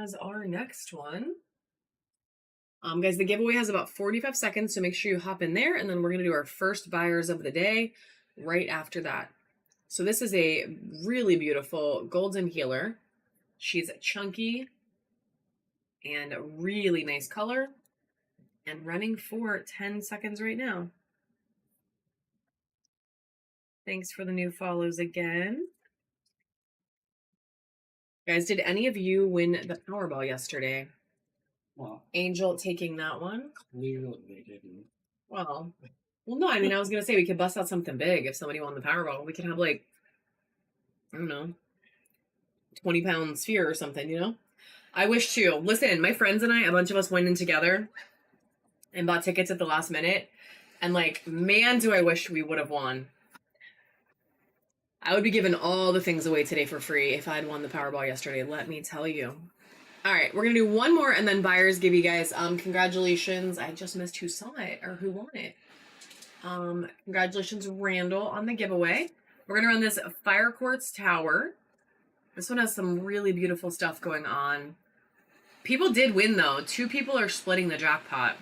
as our next one. Guys, the giveaway has about 45 seconds, so make sure you hop in there, and then we're going to do our first buyers of the day right after that. So this is a really beautiful golden healer. She's chunky and a really nice color, and running for 10 seconds right now. Thanks for the new follows again. Guys, did any of you win the Powerball yesterday? Well, Angel taking that one? clearly they didn't. Well, no, I mean, I was going to say we could bust out something big if somebody won the Powerball. We could have, like, I don't know, 20-pound sphere or something, you know? I wish too. Listen, my friends and I, a bunch of us went in together and bought tickets at the last minute. And, like, man, do I wish we would have won. I would be giving all the things away today for free if I had won the Powerball yesterday, let me tell you. All right, we're going to do one more and then buyers give you guys congratulations. I just missed who saw it or who won it. Congratulations, Randall, on the giveaway. We're going to run this Fire Quartz Tower. This one has some really beautiful stuff going on. People did win, though. 2 people are splitting the jackpot,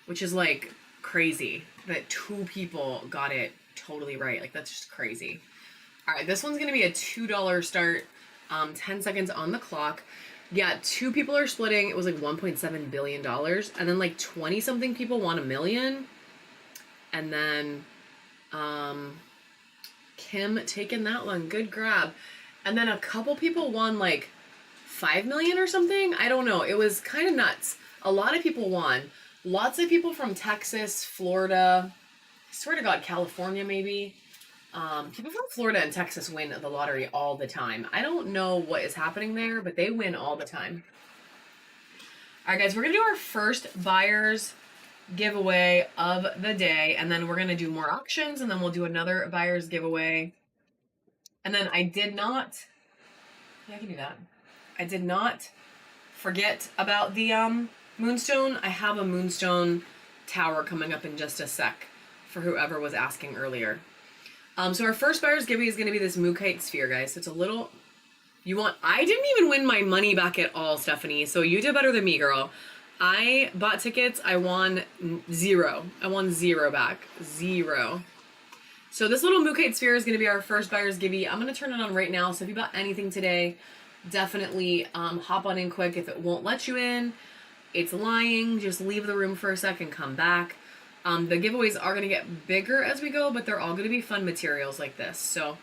which is, like, crazy that 2 people got it totally right. Like, that's just crazy. All right, this one's going to be a $2 start. 10 seconds on the clock. Yeah, 2 people are splitting. It was like $1.7 billion. And then like 20 something people won $1 million. And then Kim taking that one. Good grab. And then a couple people won like 5 million or something. I don't know. It was kind of nuts. A lot of people won. Lots of people from Texas, Florida, I swear to God, California maybe. People from Florida and Texas win the lottery all the time. I don't know what is happening there, but they win all the time. All right, guys, we're going to do our first buyers giveaway of the day, and then we're going to do more auctions, and then we'll do another buyers giveaway. And then I did not, yeah, I can do that. I did not forget about the Moonstone. I have a Moonstone tower coming up in just a sec for whoever was asking earlier. So our first buyer's giveaway is going to be this Mookaite sphere, guys. So it's a little, I didn't even win my money back at all, Stephanie. So you did better than me, girl. I bought tickets. I won 0. I won 0 back. 0. So this little Mookaite sphere is going to be our first buyer's giveaway. I'm going to turn it on right now. So if you bought anything today, definitely hop on in quick. If it won't let you in, it's lying. Just leave the room for a second, come back. The giveaways are going to get bigger as we go, but they're all going to be fun materials like this. So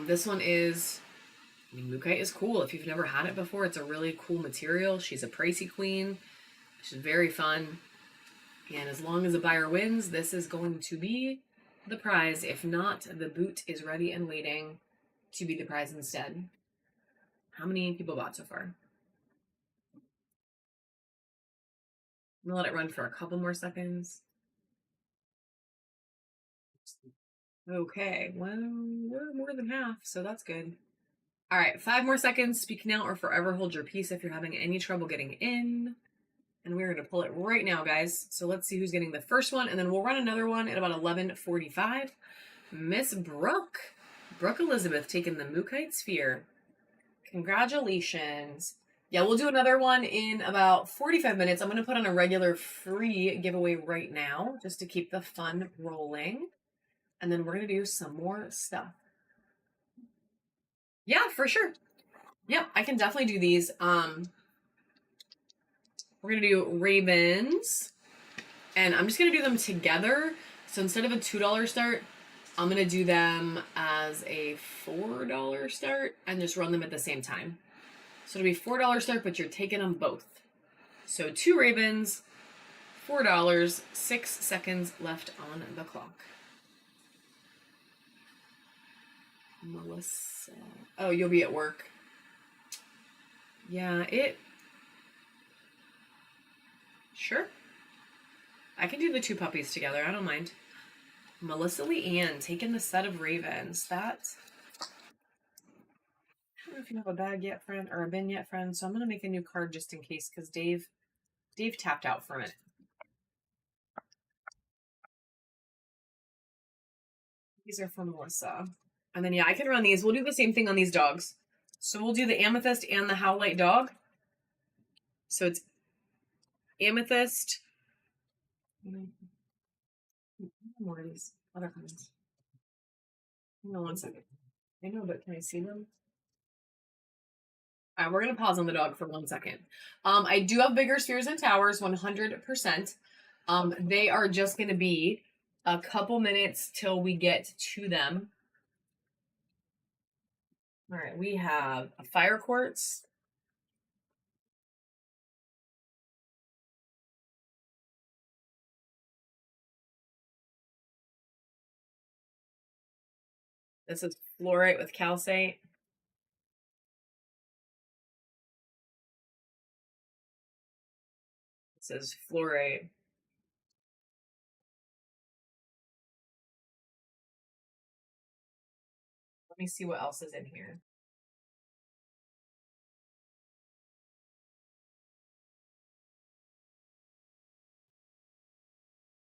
this one is, I mean, Mookaite is cool. If you've never had it before, it's a really cool material. She's a pricey queen. She's very fun. And as long as a buyer wins, this is going to be the prize. If not, the boot is ready and waiting to be the prize instead. How many people bought so far? I'm going to let it run for a couple more seconds. Okay, well, we're more than half, so that's good. All right, 5 more seconds. Speak now or forever hold your peace if you're having any trouble getting in. And we're going to pull it right now, guys. So let's see who's getting the first one, and then we'll run another one at about 11:45. Miss Brooke. Brooke Elizabeth taking the Mookaite sphere. Congratulations. Yeah, we'll do another one in about 45 minutes. I'm going to put on a regular free giveaway right now just to keep the fun rolling. And then we're going to do some more stuff. Yeah, for sure. Yep, I can definitely do these. We're going to do Ravens. And I'm just going to do them together. So instead of a $2 start, I'm going to do them as a $4 start and just run them at the same time. So it'll be $4 start, but you're taking them both. So 2 Ravens, $4, 6 seconds left on the clock. Melissa. Oh, you'll be at work. Yeah, Sure. I can do the 2 puppies together. I don't mind. Melissa Leanne taking the set of Ravens. I don't know if you have a bag yet, friend, or a bin yet, friend. So I'm going to make a new card just in case because Dave tapped out for a minute. These are from Melissa. And then, yeah, I can run these. We'll do the same thing on these dogs. So we'll do the Amethyst and the Howlite dog. So it's Amethyst. More of these other kinds. Hang on one second. I know, but can I see them? All right, we're going to pause on the dog for 1 second. I do have bigger spheres and towers, 100%. They are just going to be a couple minutes till we get to them. All right, we have a fire quartz. This is fluorite with calcite. This is fluorite. Let me see what else is in here.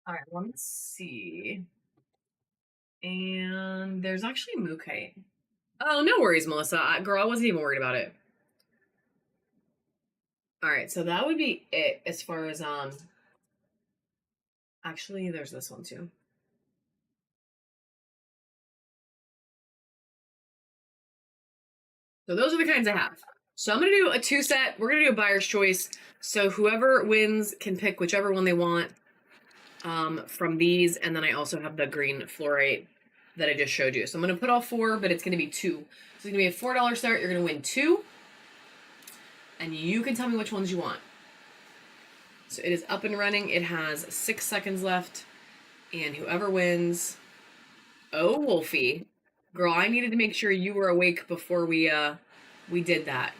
All right, let's see. And there's actually Mookite. Oh, no worries, Melissa. Girl, I wasn't even worried about it. All right, so that would be it as far as actually there's this one too. So those are the kinds I have. So I'm going to do a 2-set. We're going to do a buyer's choice. So whoever wins can pick whichever one they want from these. And then I also have the green fluorite that I just showed you. So I'm going to put all 4, but it's going to be 2. So it's going to be a $4 start. You're going to win 2. And you can tell me which ones you want. So it is up and running. It has 6 seconds left. And whoever wins... Oh, Wolfie. Girl, I needed to make sure you were awake before we did that.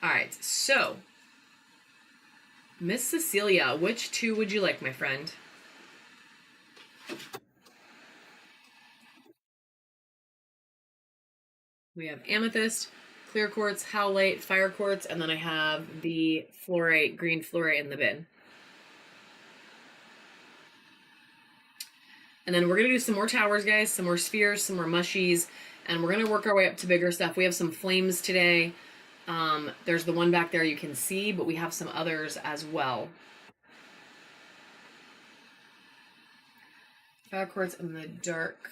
All right, so Miss Cecilia, which 2 would you like, my friend? We have Amethyst, Clear Quartz, Howlite, Fire Quartz, and then I have the fluorite, green fluorite in the bin. And then we're going to do some more towers, guys, some more spheres, some more mushies, and we're going to work our way up to bigger stuff. We have some flames today. There's the one back there you can see, but we have some others as well. Fire quartz in the dark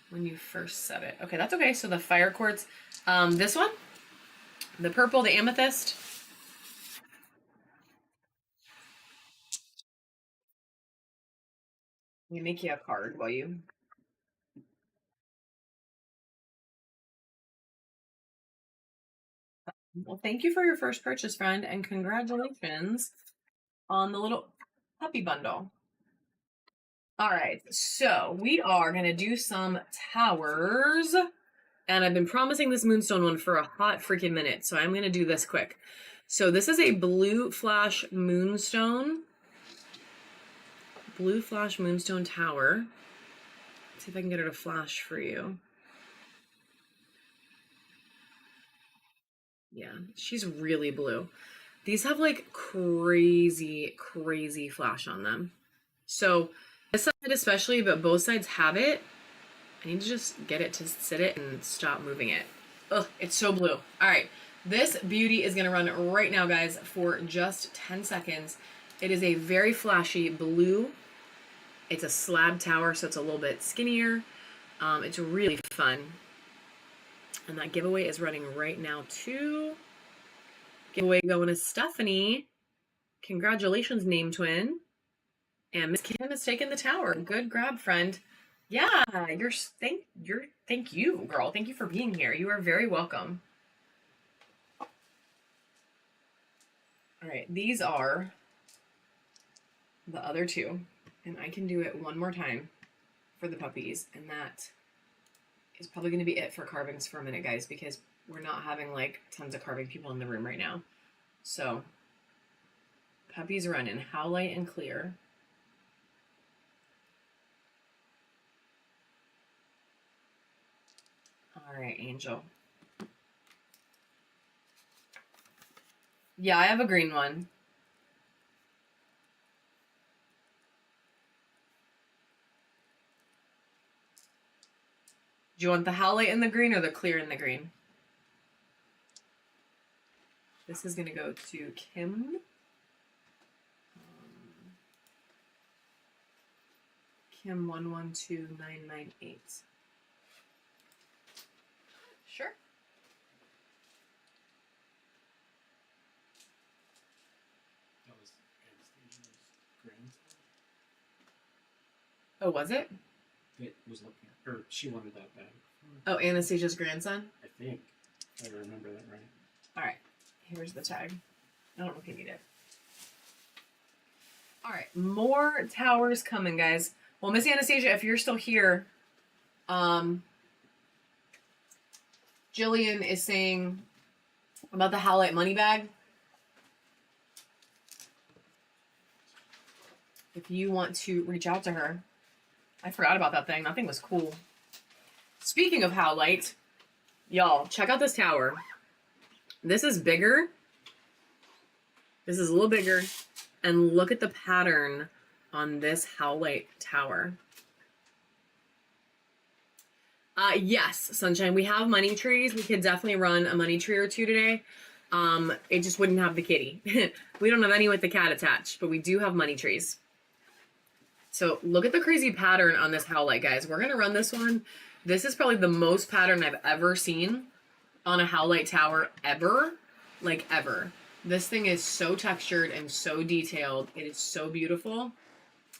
when you first set it. Okay, that's okay. So the fire quartz, this one, the purple, the amethyst. Let me make you a card while you... Well, thank you for your first purchase, friend, and congratulations on the little puppy bundle. All right, so we are going to do some towers, and I've been promising this moonstone one for a hot freaking minute, so I'm going to do this quick. So this is a blue flash moonstone. Blue flash moonstone tower. Let's see if I can get her to flash for you. Yeah, she's really blue. These have like crazy, crazy flash on them. So this side especially, but both sides have it. I need to just get it to sit it and stop moving it. Ugh, it's so blue. All right, this beauty is gonna run right now, guys, for just 10 seconds. It is a very flashy blue. It's a slab tower, so it's a little bit skinnier. It's really fun. And that giveaway is running right now too. Giveaway going to Stephanie. Congratulations, name twin. And Miss Kim has taken the tower. Good grab, friend. Yeah, thank you, girl. Thank you for being here. You are very welcome. All right, these are the other 2. And I can do it one more time for the puppies. And that is probably going to be it for carvings for a minute, guys, because we're not having like tons of carving people in the room right now. So puppies running Howlite and Clear. All right, Angel. Yeah, I have a green one. Do you want the howlite in the green or the clear in the green? This is going to go to Kim. Kim 112998. Sure. That was Anastasia's grandson Oh, was it? that was looking at, or she wanted that bag. Oh, Anastasia's grandson? I think. If I remember that right. All right. Here's the tag. I don't know if you need it. All right. More towers coming, guys. Well, Miss Anastasia, if you're still here, Jillian is saying about the Howlite money bag. If you want to reach out to her. I forgot about that thing. That thing was cool. Speaking of Howlite, y'all, check out this tower. This is bigger. This is a little bigger. And look at the pattern on this Howlite tower. Yes, Sunshine, we have money trees. We could definitely run a money tree or two today. It just wouldn't have the kitty. We don't have any with the cat attached, but we do have money trees. So look at the crazy pattern on this Howlite, guys. We're going to run this one. This is probably the most pattern I've ever seen on a Howlite tower ever. Like ever. This thing is so textured and so detailed. It is so beautiful.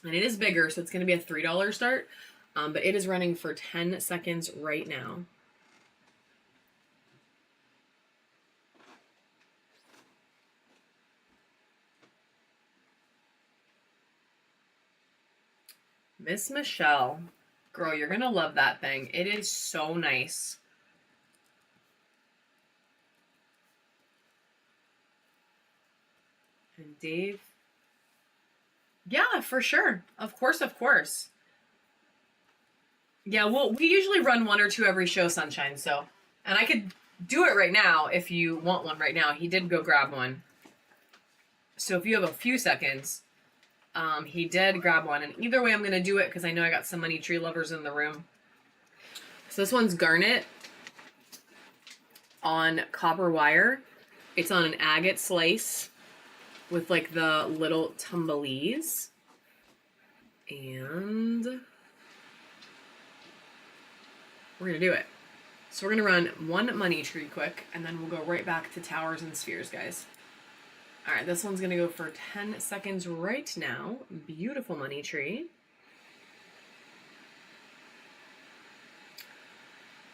And it is bigger, so it's going to be a $3 start. But it is running for 10 seconds right now. Miss Michelle. Girl, you're going to love that thing. It is so nice. And Dave. Yeah, for sure. Of course, of course. Yeah, well, we usually run one or two every show, Sunshine, so. And I could do it right now if you want one right now. He did go grab one. So if you have a few seconds, he did grab one. And either way, I'm going to do it because I know I got some money tree lovers in the room. So this one's garnet on copper wire. It's on an agate slice with like the little tumblies. And we're going to do it. So we're going to run one money tree quick, and then we'll go right back to towers and spheres, guys. All right, this one's going to go for 10 seconds right now. Beautiful money tree.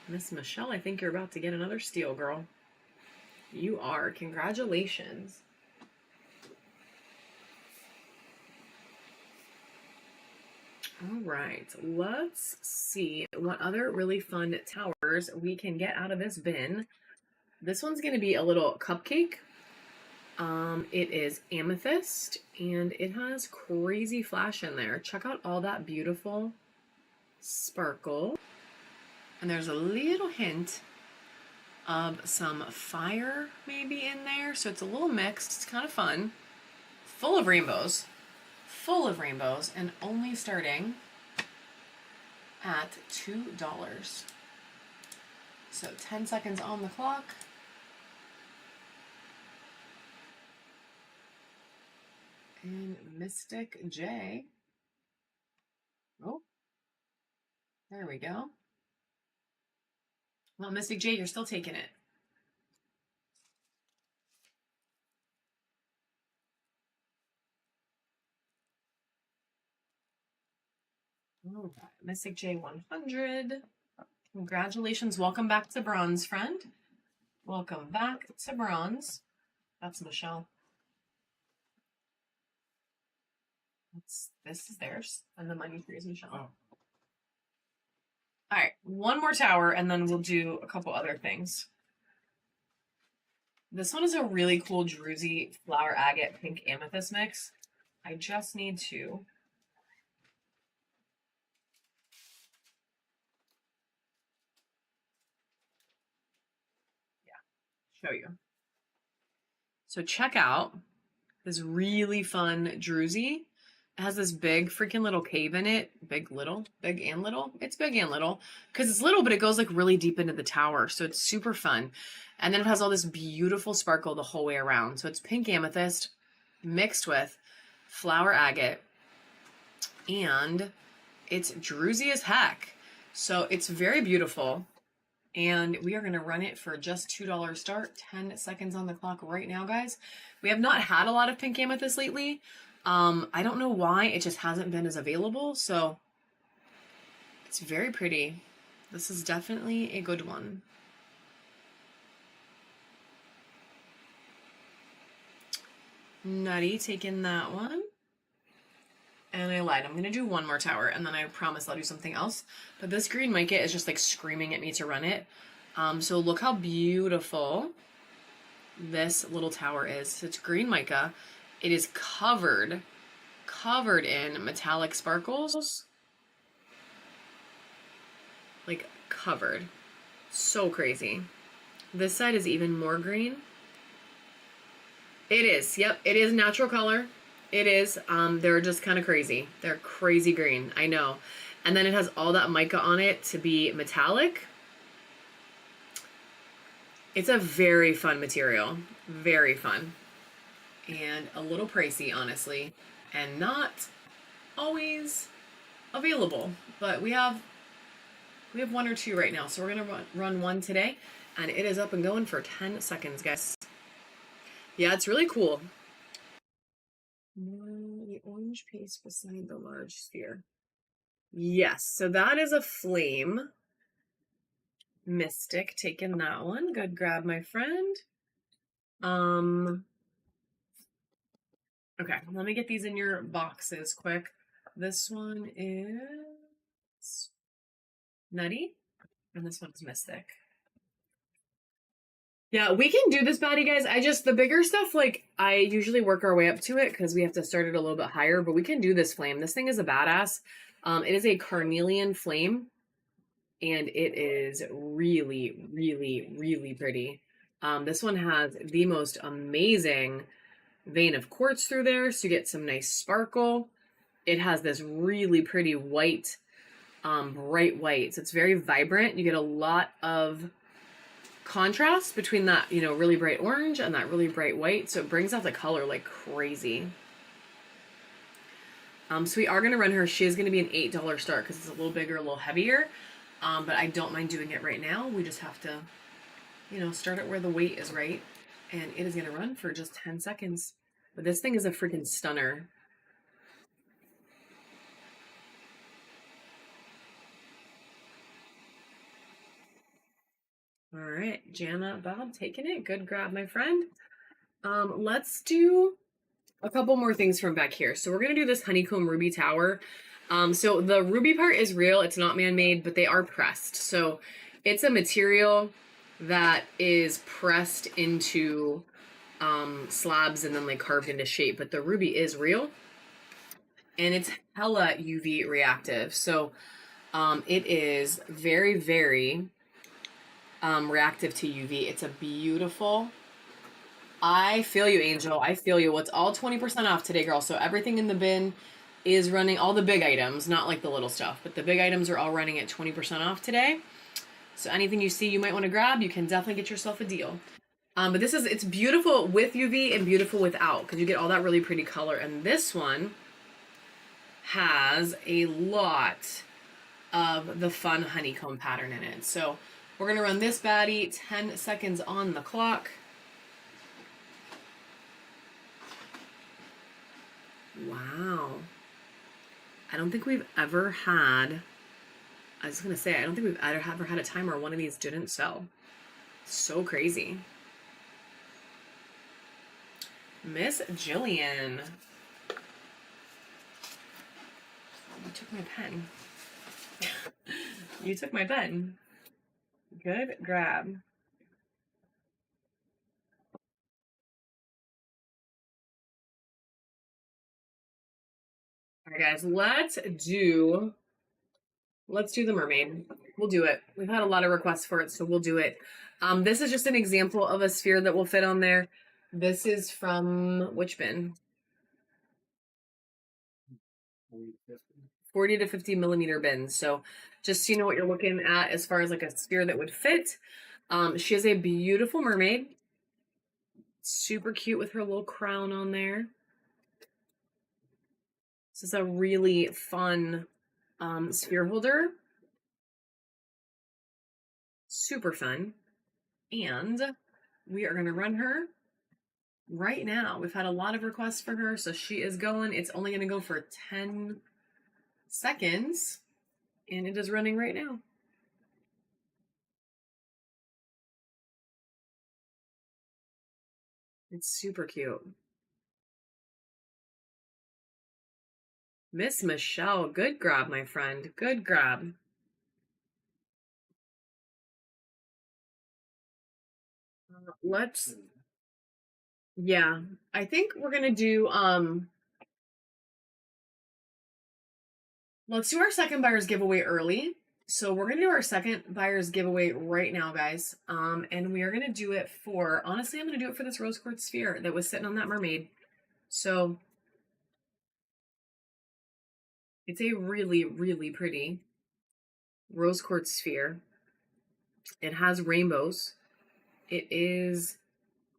Miss Michelle, I think you're about to get another steal, girl. You are. Congratulations. All right, let's see what other really fun towers we can get out of this bin. This one's going to be a little cupcake. It is amethyst, and it has crazy flash in there. Check out all that beautiful sparkle. And there's a little hint of some fire maybe in there. So it's a little mixed. It's kind of fun. Full of rainbows. Full of rainbows, and only starting at $2. So 10 seconds on the clock. And Mystic J. Oh, there we go. Well, Mystic J, you're still taking it. All right, Mystic J 100. Congratulations. Welcome back to bronze, friend. Welcome back to bronze. That's Michelle. This is theirs, and the money tree is Michelle. Oh. All right, one more tower, and then we'll do a couple other things. This one is a really cool Druzy flower agate pink amethyst mix. I just need to show you. So check out this really fun Druzy. It has this big freaking little cave in it. Big and little. It's big and little because it's little, but it goes like really deep into the tower. So it's super fun. And then it has all this beautiful sparkle the whole way around. So it's pink amethyst mixed with flower agate, and it's druzy as heck. So it's very beautiful. And we are going to run it for just $2 start. 10 seconds on the clock right now, guys. We have not had a lot of pink amethyst lately. I don't know why. It just hasn't been as available. So it's very pretty. This is definitely a good one. Nutty taking that one. And I lied. I'm going to do one more tower, and then I promise I'll do something else. But this green mica is just like screaming at me to run it. So look how beautiful this little tower is. It's green mica. It is covered in metallic sparkles. Like covered. So crazy. This side is even more green. It is. Yep. It is natural color. It is. They're just kind of crazy. They're crazy green. I know. And then it has all that mica on it to be metallic. It's a very fun material. Very fun. And a little pricey, honestly. And not always available. But we have one or two right now. So we're going to run one today. And it is up and going for 10 seconds, guys. Yeah, it's really cool. The orange paste beside the large sphere. Yes, so that is a flame. Mystic taking that one. Good grab, my friend. Okay, let me get these in your boxes quick. This one is Nutty, and this one's Mystic. Yeah, we can do this, baddie, guys. The bigger stuff, like, I usually work our way up to it because we have to start it a little bit higher, but we can do this flame. This thing is a badass. It is a carnelian flame, and it is really, really, really pretty. This one has the most amazing vein of quartz through there, so you get some nice sparkle. It has this really pretty white, bright white, so it's very vibrant. You get a lot of contrast between that, really bright orange and that really bright white, so it brings out the color like crazy. So we are going to run her. She is going to be an $8 start because it's a little bigger, a little heavier, but I don't mind doing it right now. We just have to, start it where the weight is right, and it is going to run for just 10 seconds. But this thing is a freaking stunner. All right, Jana, Bob, taking it. Good grab, my friend. Let's do a couple more things from back here. So we're going to do this honeycomb ruby tower. So the ruby part is real. It's not man-made, but they are pressed. So it's a material that is pressed into slabs and then like carved into shape. But the ruby is real. And it's hella UV reactive. So it is very, very reactive to UV. It's a beautiful... I feel you, Angel. I feel you. What's all 20% off today, girl? So everything in the bin is running, all the big items, not like the little stuff, but the big items are all running at 20% off today. So anything you see you might want to grab, you can definitely get yourself a deal. But it's beautiful with UV and beautiful without, because you get all that really pretty color. And this one has a lot of the fun honeycomb pattern in it. So we're going to run this baddie, 10 seconds on the clock. Wow. I don't think we've ever had, I was going to say, I don't think we've ever had a time where one of these didn't sell. So crazy. Miss Jillian. You took my pen. You took my pen. Good grab. All right, guys, let's do the mermaid. We'll do it. We've had a lot of requests for it, so we'll do it. This is just an example of a sphere that will fit on there. This is from which bin? 40 to 50 millimeter bins. So just so you know what you're looking at as far as like a sphere that would fit. She is a beautiful mermaid. Super cute with her little crown on there. This is a really fun sphere holder. Super fun. And we are going to run her right now. We've had a lot of requests for her, so she is going. It's only going to go for 10 seconds, and it is running right now. It's super cute. Miss Michelle, good grab, my friend. Good grab. Yeah, I think we're gonna do, let's do our second buyer's giveaway early. So we're gonna do our second buyer's giveaway right now, guys. And we are gonna do it for, honestly, I'm gonna do it for this rose quartz sphere that was sitting on that mermaid. So it's a really, really pretty rose quartz sphere. It has rainbows. It is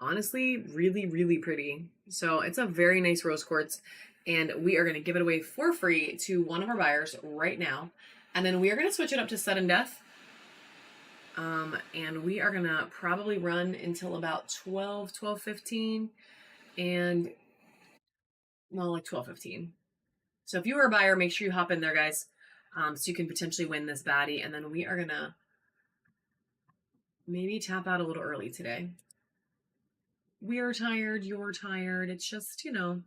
honestly really, really pretty. So it's a very nice rose quartz, and we are going to give it away for free to one of our buyers right now. And then we are going to switch it up to sudden death. And we are going to probably run until about 12:15, and well, like 12:15. So if you are a buyer, make sure you hop in there, guys, so you can potentially win this baddie. And then we are going to maybe tap out a little early today. We're tired, you're tired. It's just, you know.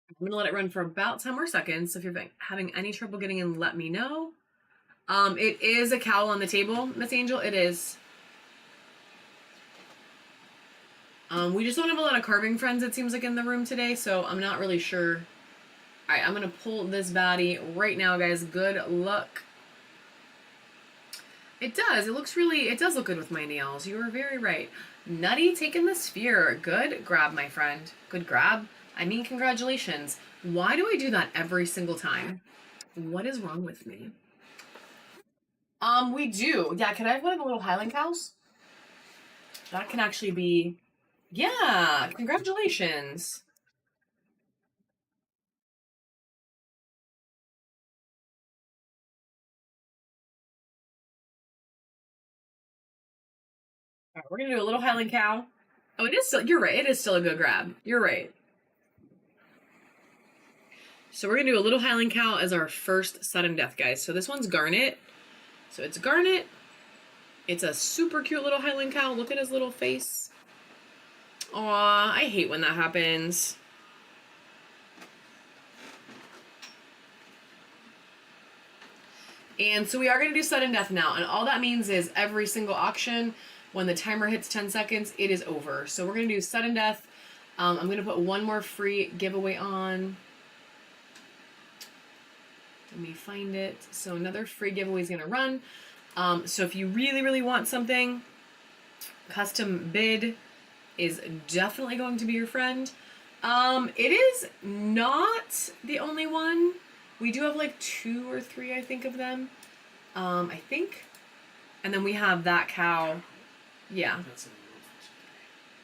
I'm going to let it run for about 10 more seconds. So if you're having any trouble getting in, let me know. It is a cowl on the table, Miss Angel. It is. We just don't have a lot of carving friends, it seems like, in the room today, so I'm not really sure. All right, I'm going to pull this baddie right now, guys. Good luck. It does. It does look good with my nails. You were very right. Nutty taking the sphere. Good grab, my friend. Good grab. I mean, congratulations. Why do I do that every single time? What is wrong with me? We do. Yeah, can I have one of the little Highland cows? That can actually be... Yeah, congratulations. All right, we're going to do a little Highland cow. Oh, it is still... You're right. It is still a good grab. You're right. So we're going to do a little Highland cow as our first sudden death, guys. So this one's garnet. So it's garnet. It's a super cute little Highland cow. Look at his little face. Aw, I hate when that happens. And so we are going to do sudden death now. And all that means is every single auction, when the timer hits 10 seconds, it is over. So we're going to do sudden death. I'm going to put one more free giveaway on. Let me find it. So another free giveaway is going to run. So if you really, really want something, custom bid is definitely going to be your friend. It is not the only one. We do have like 2 or 3, I think, of them. I think. And then we have that cow. Yeah.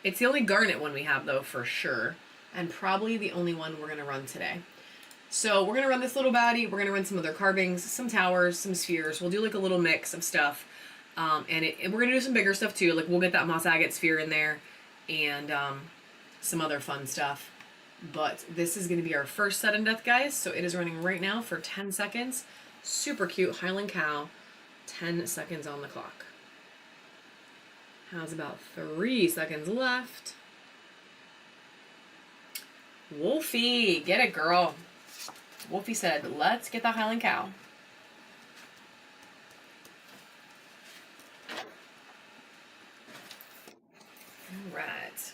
It's the only garnet one we have, though, for sure. And probably the only one we're going to run today. So we're going to run this little baddie. We're going to run some other carvings, some towers, some spheres. We'll do like a little mix of stuff. And we're going to do some bigger stuff, too. Like we'll get that moss agate sphere in there and some other fun stuff. But this is going to be our first sudden death, guys. So it is running right now for 10 seconds. Super cute Highland cow. 10 seconds on the clock. Has about 3 seconds left. Wolfie, get it, girl. Wolfie said, let's get the Highland cow. All right.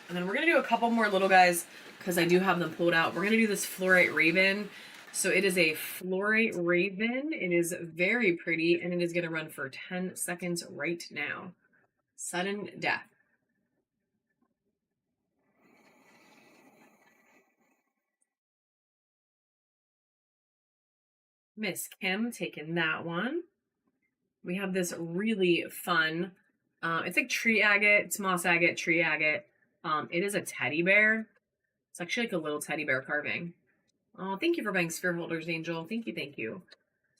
And then we're going to do a couple more little guys because I do have them pulled out. We're going to do this Fluorite Raven. So it is a Fluorite Raven. It is very pretty, and it is going to run for 10 seconds right now. Sudden death. Miss Kim taking that one. We have this really fun, it's like tree agate, it's moss agate, tree agate. It is a teddy bear. It's actually like a little teddy bear carving. Oh, thank you for buying sphere holders, Angel. Thank you, thank you.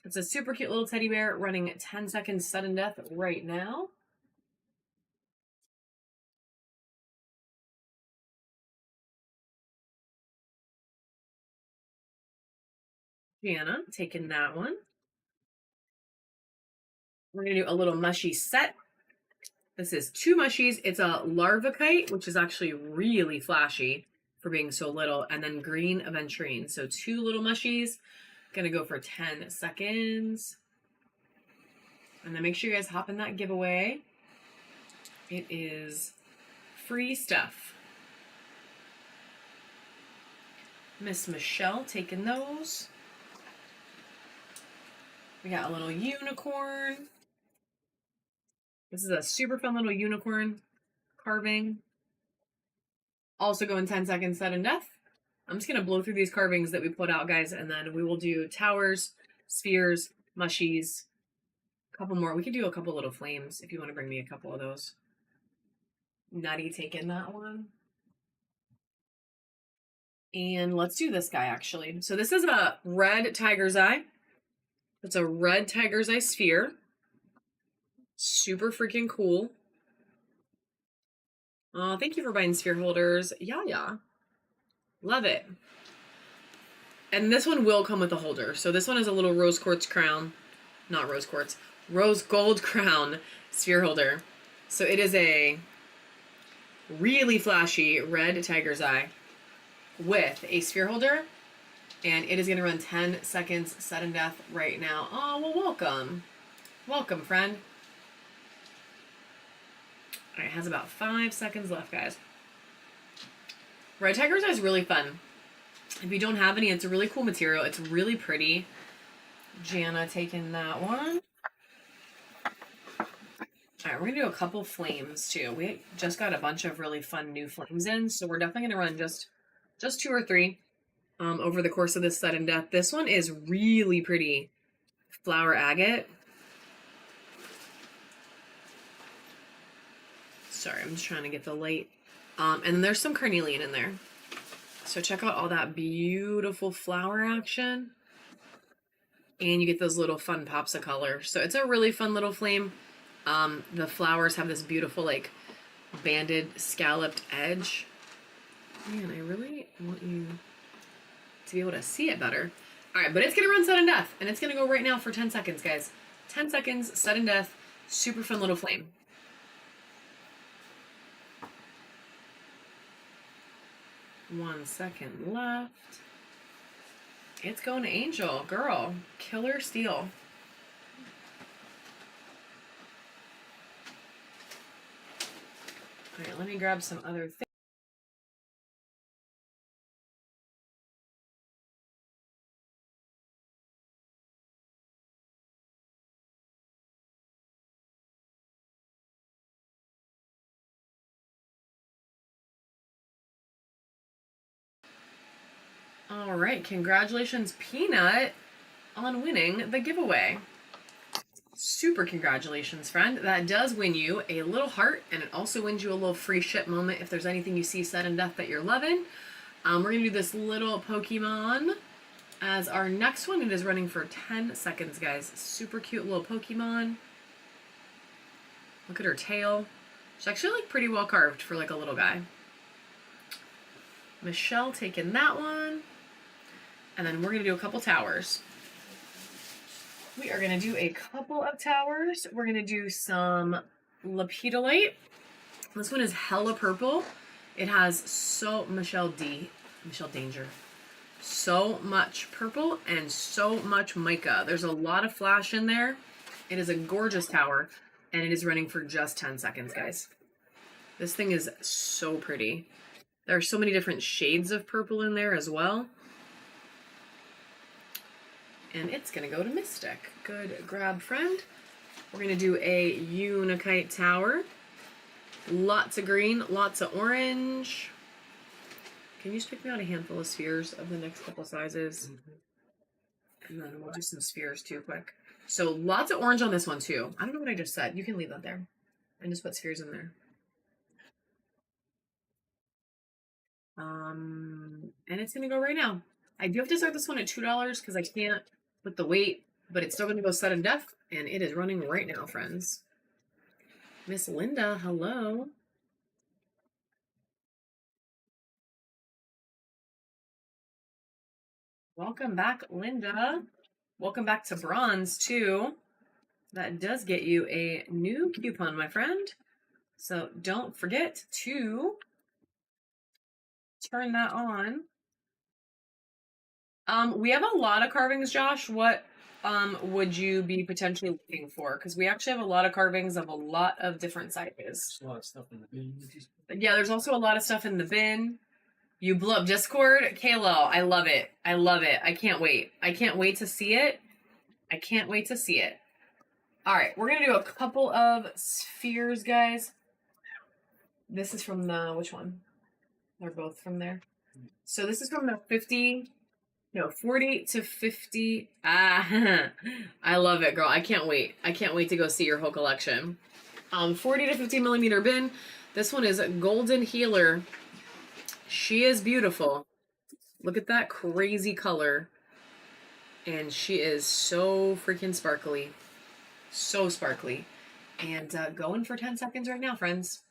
It's a super cute little teddy bear running 10 seconds sudden death right now. Gianna taking that one. We're going to do a little mushy set. This is 2 mushies. It's a Larvakite, which is actually really flashy for being so little, and then green aventurine. So 2 little mushies. Gonna go for 10 seconds. And then make sure you guys hop in that giveaway. It is free stuff. Miss Michelle taking those. We got a little unicorn. This is a super fun little unicorn carving. Also going 10 seconds sudden death. I'm just going to blow through these carvings that we put out, guys, and then we will do towers, spheres, mushies, a couple more. We could do a couple little flames if you want to bring me a couple of those. Nutty taking that one. And let's do this guy, actually. So this is a red tiger's eye. It's a red tiger's eye sphere. Super freaking cool. Oh, thank you for buying sphere holders. Yeah. Love it. And this one will come with a holder. So this one is a little rose quartz crown. Not rose quartz. Rose gold crown sphere holder. So it is a really flashy red tiger's eye with a sphere holder. And it is going to run 10 seconds sudden death right now. Oh, well, welcome. Welcome, friend. All right, it has about 5 seconds left, guys. Red tiger's eye is really fun. If you don't have any, it's a really cool material. It's really pretty. Jana taking that one. All right, we're going to do a couple flames, too. We just got a bunch of really fun new flames in, so we're definitely going to run just 2 or 3 over the course of this sudden death. This one is really pretty. Flower agate. Sorry, I'm just trying to get the light. And then there's some carnelian in there. So check out all that beautiful flower action. And you get those little fun pops of color. So it's a really fun little flame. The flowers have this beautiful, like, banded, scalloped edge. Man, I really want you to be able to see it better. All right, but it's going to run sudden death. And it's going to go right now for 10 seconds, guys. 10 seconds, sudden death. Super fun little flame. One second left. It's going to Angel. Girl. Killer Steel. All right, let me grab some other things. All right, congratulations, Peanut, on winning the giveaway. Super congratulations, friend. That does win you a little heart, and it also wins you a little free ship moment if there's anything you see sudden death that you're loving. We're going to do this little Pokemon as our next one. It is running for 10 seconds, guys. Super cute little Pokemon. Look at her tail. She's actually, like, pretty well carved for, like, a little guy. Michelle taking that one. And then we're going to do a couple towers. We are going to do a couple of towers. We're going to do some Lepidolite. This one is hella purple. It has Michelle Danger. So much purple and so much mica. There's a lot of flash in there. It is a gorgeous tower. And it is running for just 10 seconds, guys. This thing is so pretty. There are so many different shades of purple in there as well. And it's going to go to Mystic. Good grab, friend. We're going to do a Unikite tower. Lots of green, lots of orange. Can you just pick me out a handful of spheres of the next couple sizes? And then we'll do some spheres too quick. So lots of orange on this one too. I don't know what I just said. You can leave that there. And just put spheres in there. And it's gonna go right now. I do have to start this one at $2 because I can't with the weight, but it's still gonna go sudden death, and it is running right now, friends. Miss Linda, hello. Welcome back, Linda. Welcome back to bronze too. That does get you a new coupon, my friend. So don't forget to turn that on. We have a lot of carvings, Josh. What would you be potentially looking for? Because we actually have a lot of carvings of a lot of different sizes. There's a lot of stuff in the bin. Yeah, there's also a lot of stuff in the bin. You blew up Discord. Kalo, I love it. I love it. I can't wait. I can't wait to see it. I can't wait to see it. All right, we're going to do a couple of spheres, guys. This is from the, which one? They're both from there. So this is from the 40 to 50. Ah, I love it, girl. I can't wait. I can't wait to go see your whole collection. 40 to 50 millimeter bin. This one is Golden Healer. She is beautiful. Look at that crazy color. And she is so freaking sparkly. So sparkly. And going for 10 seconds right now, friends.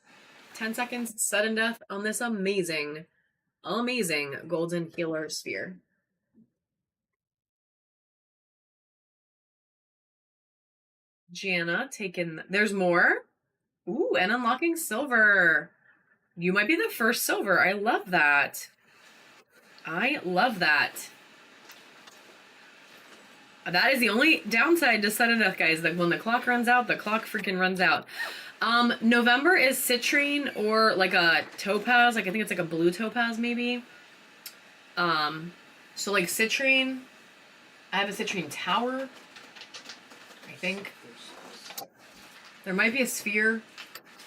10 seconds, sudden death on this amazing, amazing Golden Healer sphere. Jana taking, there's more. Ooh, and unlocking silver. You might be the first silver. I love that. I love that. That is the only downside to sudden death, guys. That when the clock runs out, the clock freaking runs out. November is citrine or like a topaz. Like I think it's like a blue topaz maybe. So like citrine. I have a citrine tower. I think. There might be a sphere.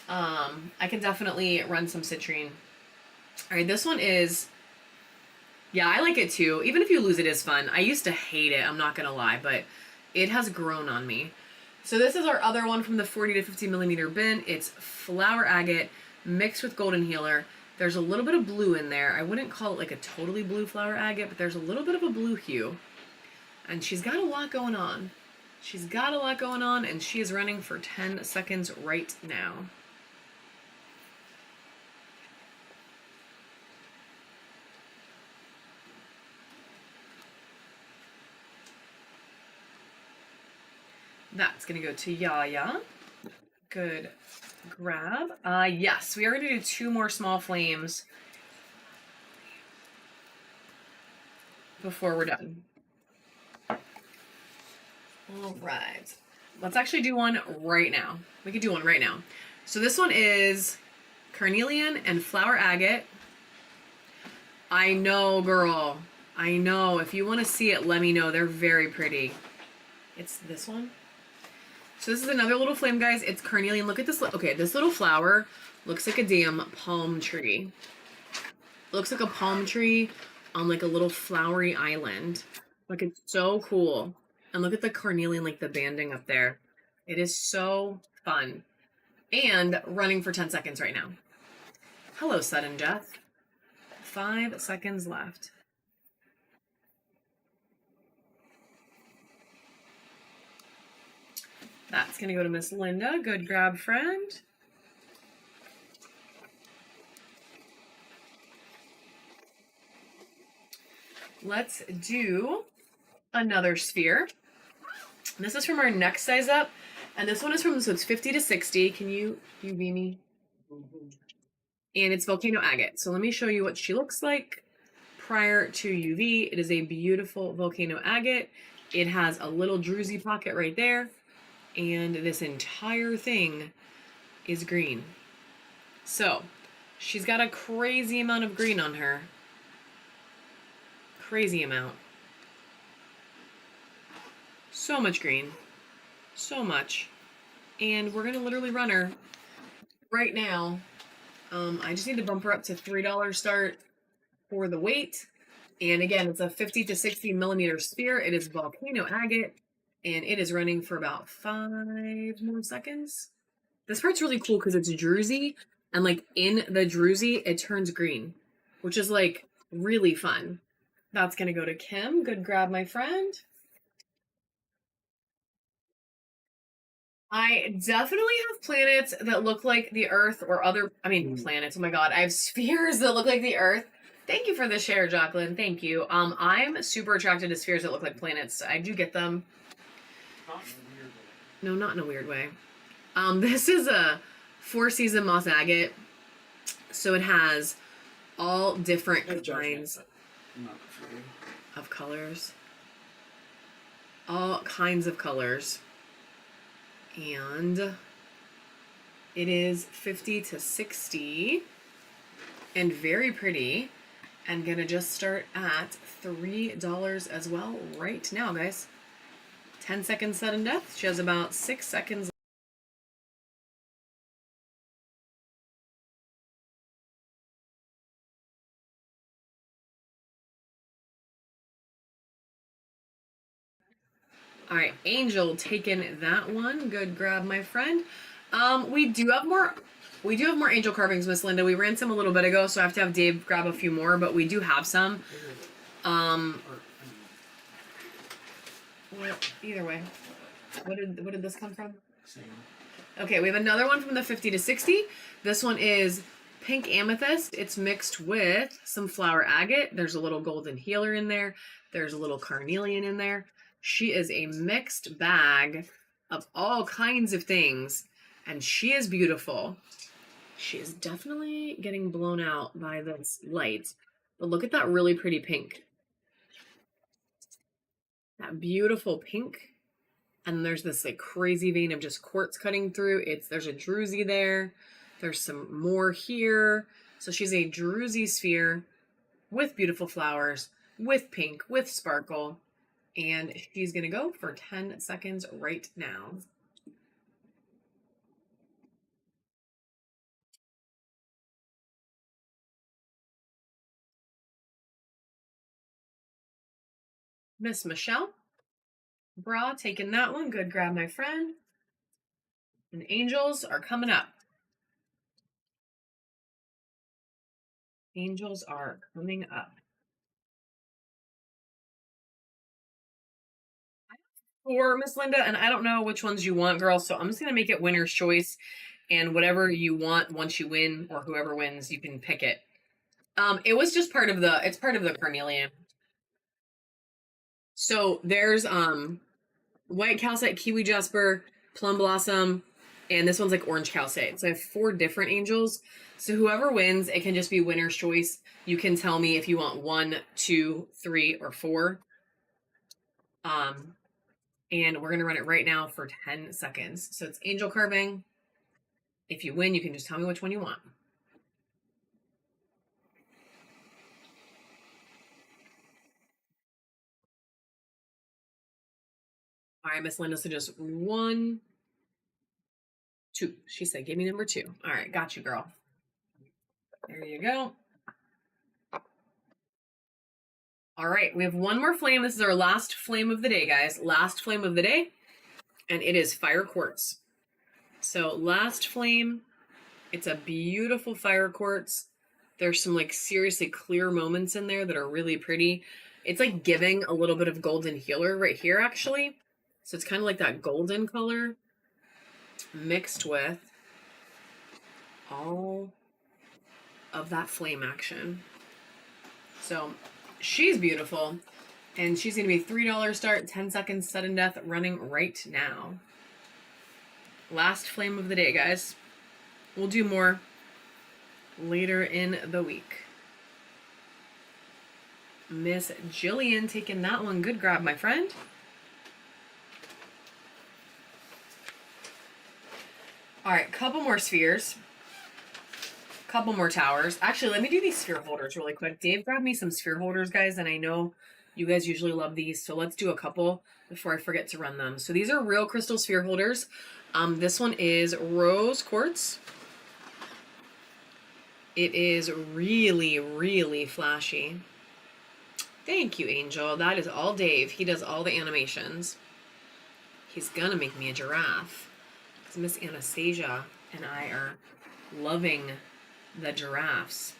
I can definitely run some citrine. All right, this one is, yeah, I like it too. Even if you lose, it is fun. I used to hate it, I'm not gonna lie, but it has grown on me. So this is our other one from the 40 to 50 millimeter bin. It's Flower Agate mixed with Golden Healer. There's a little bit of blue in there. I wouldn't call it like a totally blue Flower Agate, but there's a little bit of a blue hue. And she's got a lot going on. She's got a lot going on, and she is running for 10 seconds right now. That's going to go to Yaya. Good grab. Yes, we are going to do 2 more small flames before we're done. All right. Let's actually do one right now. We could do one right now. So this one is Carnelian and Flower Agate. I know, girl. I know. If you want to see it, let me know. They're very pretty. It's this one. So this is another little flame, guys. It's Carnelian. Look at this. Okay, this little flower looks like a damn palm tree. Looks like a palm tree on like a little flowery island. Like it's so cool. And look at the carnelian, like the banding up there. It is so fun. And running for 10 seconds right now. Hello, sudden death. 5 seconds left. That's going to go to Miss Linda. Good grab, friend. Let's do another sphere. This is from our next size up. And this one is from, so it's 50 to 60. Can you UV me? And it's Volcano Agate. So let me show you what she looks like prior to UV. It is a beautiful Volcano Agate. It has a little druzy pocket right there. And this entire thing is green. So she's got a crazy amount of green on her. Crazy amount. So much green. So much. And we're going to literally run her right now. I just need to bump her up to $3 start for the weight. And again, it's a 50 to 60 millimeter sphere. It is volcano agate, and it is running for about 5 more seconds. This part's really cool because it's druzy, and like in the druzy, it turns green, which is like really fun. That's gonna go to Kim. Good grab, my friend. I definitely have planets that look like the Earth or planets. Oh my God. I have spheres that look like the Earth. Thank you for the share, Jacqueline. Thank you. I'm super attracted to spheres that look like planets. I do get them. Not in a weird way. No, not in a weird way. This is a 4-season moss agate. So it has all different No judgment, kinds but not for you. of colors. All kinds of colors. And it is 50 to 60 and very pretty, and gonna just start at $3 as well right now, guys. 10 seconds sudden death. She has about 6 seconds. All right, Angel taking that one. Good grab, my friend. We do have more angel carvings, Miss Linda. We ran some a little bit ago, so I have to have Dave grab a few more, but we do have some. Well, either way. What did this come from? Same. Okay, we have another one from the 50 to 60. This one is pink amethyst. It's mixed with some flower agate. There's a little golden healer in there. There's a little carnelian in there. She is a mixed bag of all kinds of things, and she is beautiful. She is definitely getting blown out by this light, but look at that really pretty pink. That beautiful pink. And there's this like crazy vein of just quartz cutting through. There's a druzy there. There's some more here. So she's a druzy sphere with beautiful flowers, with pink, with sparkle. And she's gonna go for 10 seconds right now. Miss Michelle Bra taking that one. Good grab, my friend. And angels are coming up. Angels are coming up. For Miss Linda, and I don't know which ones you want, girl, so I'm just gonna make it winner's choice, and whatever you want once you win, or whoever wins, you can pick it. It was just part of the carnelian. So there's white calcite, kiwi jasper, plum blossom, and this one's like orange calcite. So I have 4 different angels. So whoever wins, it can just be winner's choice. You can tell me if you want 1, 2, 3, or 4. And we're gonna run it right now for 10 seconds. So it's angel carving. If you win, you can just tell me which one you want. All right, Miss Linda, so just 1, 2. She said, give me number 2. All right, got you, girl. There you go. All right, we have one more flame. This is our last flame of the day, guys. Last flame of the day, and it is fire quartz. So last flame, it's a beautiful fire quartz. There's some like seriously clear moments in there that are really pretty. It's like giving a little bit of golden healer right here, actually. So it's kind of like that golden color mixed with all of that flame action. So she's beautiful, and she's going to be $3 start, 10 seconds sudden death, running right now. Last flame of the day, guys. We'll do more later in the week. Miss Jillian taking that one. Good grab, my friend. All right, couple more spheres. Couple more towers. Actually, let me do these sphere holders really quick. Dave grabbed me some sphere holders, guys, and I know you guys usually love these, so let's do a couple before I forget to run them. So these are real crystal sphere holders. This one is rose quartz. It is really, really flashy. Thank you, Angel. That is all Dave. He does all the animations. He's gonna make me a giraffe. Because Miss Anastasia and I are loving the giraffes.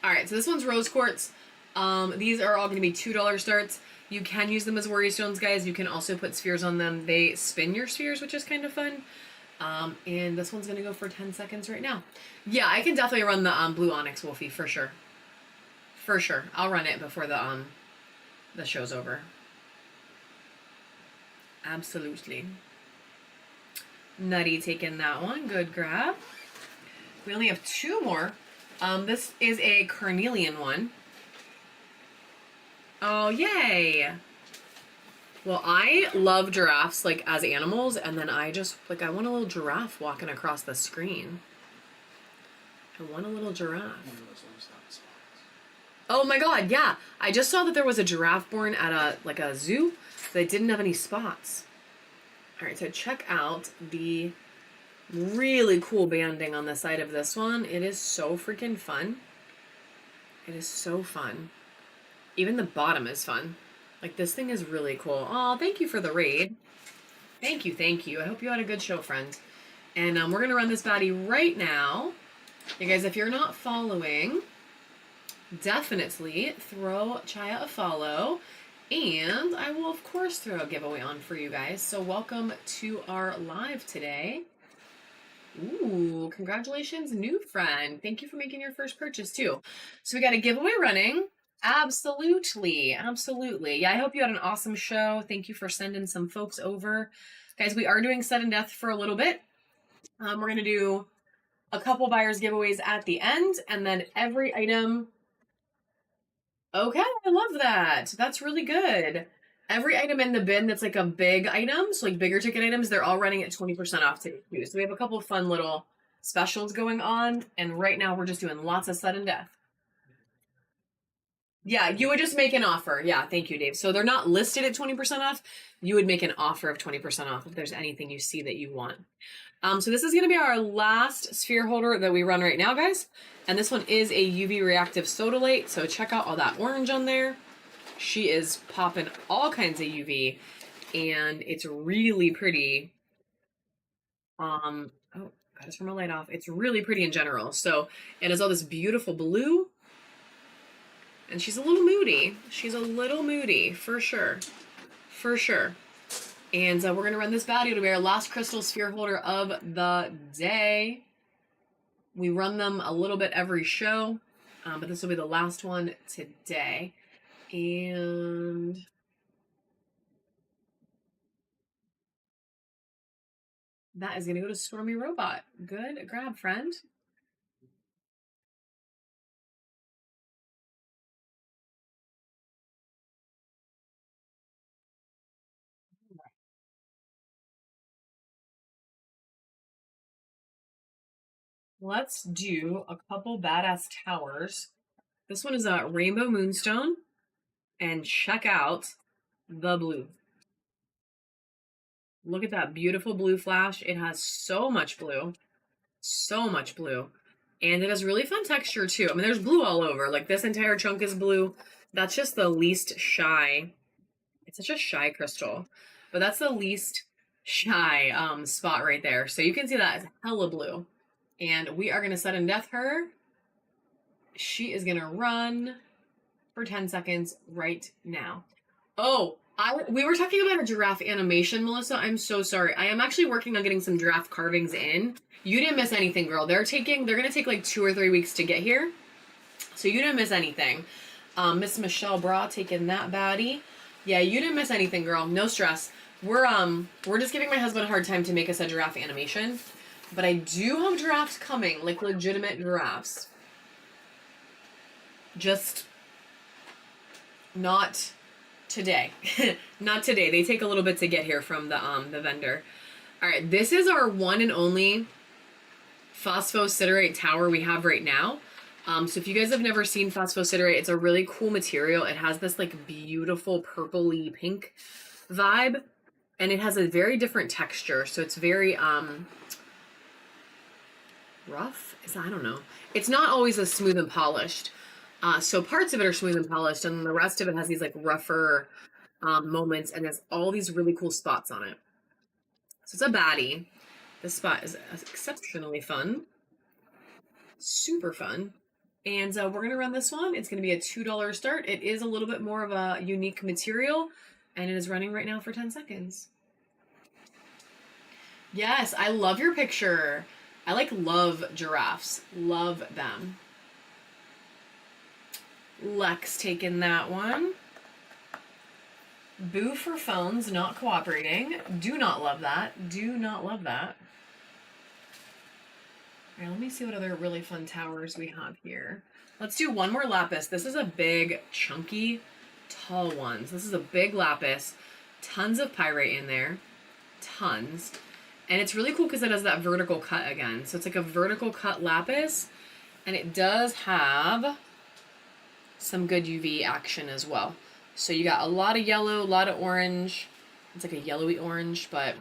Alright, so this one's rose quartz. These are all going to be $2 starts. You can use them as worry stones, guys. You can also put spheres on them. They spin your spheres, which is kind of fun. And this one's going to go for 10 seconds right now. Yeah, I can definitely run the blue onyx Wolfie for sure. For sure. I'll run it before the show's over. Absolutely. Nutty taking that one. Good grab. We only have 2 more. This is a carnelian one. Oh, yay. Well, I love giraffes, like, as animals, and then I just, like, I want a little giraffe walking across the screen. I want a little giraffe. Oh my god, yeah. I just saw that there was a giraffe born at a zoo that didn't have any spots. Alright, so check out the really cool banding on the side of this one. It is so freaking fun. It is so fun. Even the bottom is fun. Like, this thing is really cool. Oh, thank you for the raid. Thank you, thank you. I hope you had a good show, friend. And we're going to run this baddie right now. You guys, if you're not following, definitely throw Chaya a follow. And I will, of course, throw a giveaway on for you guys. So welcome to our live today. Ooh, congratulations, new friend. Thank you for making your first purchase, too. So we got a giveaway running. Absolutely. Absolutely. Yeah, I hope you had an awesome show. Thank you for sending some folks over. Guys, we are doing sudden death for a little bit. We're going to do a couple buyers giveaways at the end, and then every item. Okay, I love that. That's really good. Every item in the bin that's like a big item, so like bigger ticket items, they're all running at 20% off today too. So we have a couple of fun little specials going on, and right now we're just doing lots of sudden death. Yeah, you would just make an offer. Yeah, thank you, Dave. So they're not listed at 20% off. You would make an offer of 20% off if there's anything you see that you want. So this is going to be our last sphere holder that we run right now, guys. And this one is a UV reactive sodalite. So check out all that orange on there. She is popping all kinds of UV, and it's really pretty. Oh, got to turn my light off. It's really pretty in general. So it has all this beautiful blue. And she's a little moody. She's a little moody, for sure. For sure. And we're going to run this baddie. It'll be our last crystal sphere holder of the day. We run them a little bit every show, but this will be the last one today. And that is going to go to Stormy Robot. Good grab, friend. Let's do a couple badass towers. This one is a Rainbow Moonstone. And check out the blue. Look at that beautiful blue flash. It has so much blue. So much blue. And it has really fun texture too. I mean, there's blue all over. Like, this entire chunk is blue. That's just the least shy. It's such a shy crystal. But that's the least shy spot right there. So you can see that it's hella blue. And we are going to sudden death her. She is going to run for 10 seconds right now. Oh, we were talking about a giraffe animation, Melissa. I'm so sorry. I am actually working on getting some giraffe carvings in. You didn't miss anything, girl. They're going to take like 2 or 3 weeks to get here. So you didn't miss anything. Miss Michelle Bra taking that baddie. Yeah, you didn't miss anything, girl. No stress. We're just giving my husband a hard time to make us a giraffe animation. But I do have giraffes coming, like legitimate giraffes. Just not today. Not today. They take a little bit to get here from the vendor. All right, this is our one and only phosphosiderate tower we have right now. So if you guys have never seen phosphosiderate, it's a really cool material. It has this like beautiful purpley pink vibe, and it has a very different texture. So it's very rough. I don't know. It's not always as smooth and polished. So parts of it are smooth and polished, and the rest of it has these like rougher moments, and has all these really cool spots on it. So it's a baddie. This spot is exceptionally fun. Super fun. And we're going to run this one. It's going to be a $2 start. It is a little bit more of a unique material, and it is running right now for 10 seconds. Yes, I love your picture. I love giraffes. Love them. Lex taking that one. Boo for phones not cooperating. Do not love that. Do not love that. All right, let me see what other really fun towers we have here. Let's do one more lapis. This is a big, chunky, tall one. So this is a big lapis. Tons of pyrite in there. Tons. And it's really cool because it has that vertical cut again. So it's like a vertical cut lapis. And it does have some good UV action as well. So you got a lot of yellow, a lot of orange. It's like a yellowy orange, but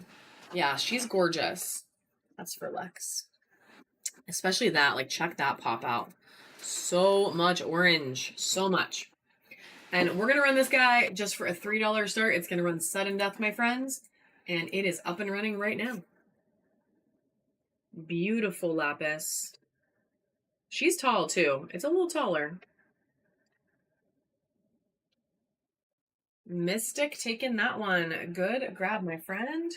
yeah, she's gorgeous. That's for Lex. Especially that, like, check that pop out. So much orange. So much. And we're going to run this guy just for a $3 start. It's going to run sudden death, my friends. And it is up and running right now. Beautiful lapis. She's tall, too. It's a little taller. Mystic taking that one. Good grab, my friend.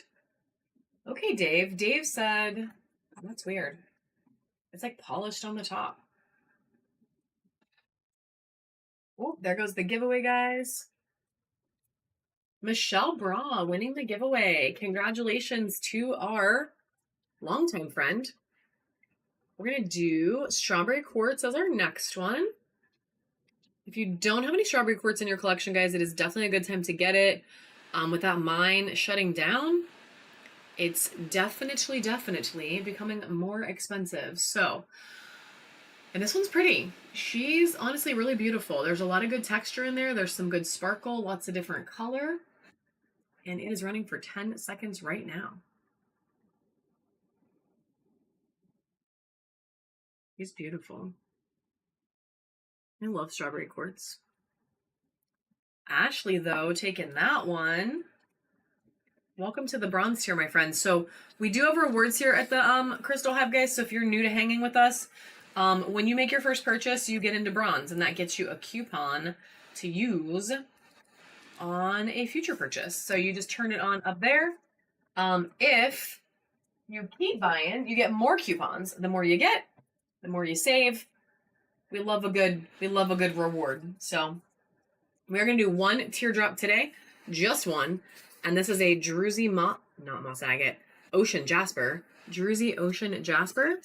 Okay, Dave. Dave said, oh, that's weird. It's like polished on the top. Oh, there goes the giveaway, guys. Michelle Bra winning the giveaway. Congratulations to our longtime friend. We're going to do Strawberry Quartz as our next one. If you don't have any Strawberry Quartz in your collection, guys, it is definitely a good time to get it. With that mine shutting down, it's definitely becoming more expensive. So, and this one's pretty. She's honestly really beautiful. There's a lot of good texture in there. There's some good sparkle, lots of different color. And it is running for 10 seconds right now. He's beautiful. I love Strawberry Quartz. Ashley, though, taking that one. Welcome to the bronze tier, my friends. So we do have rewards here at the Crystal Hub, guys. So if you're new to hanging with us, when you make your first purchase, you get into bronze, and that gets you a coupon to use on a future purchase. So you just turn it on up there. If you keep buying, you get more coupons. The more you get, the more you save. We love a good reward. So we're gonna do one teardrop today, just one. And this is a Druzy not moss agate, ocean jasper. Druzy ocean jasper.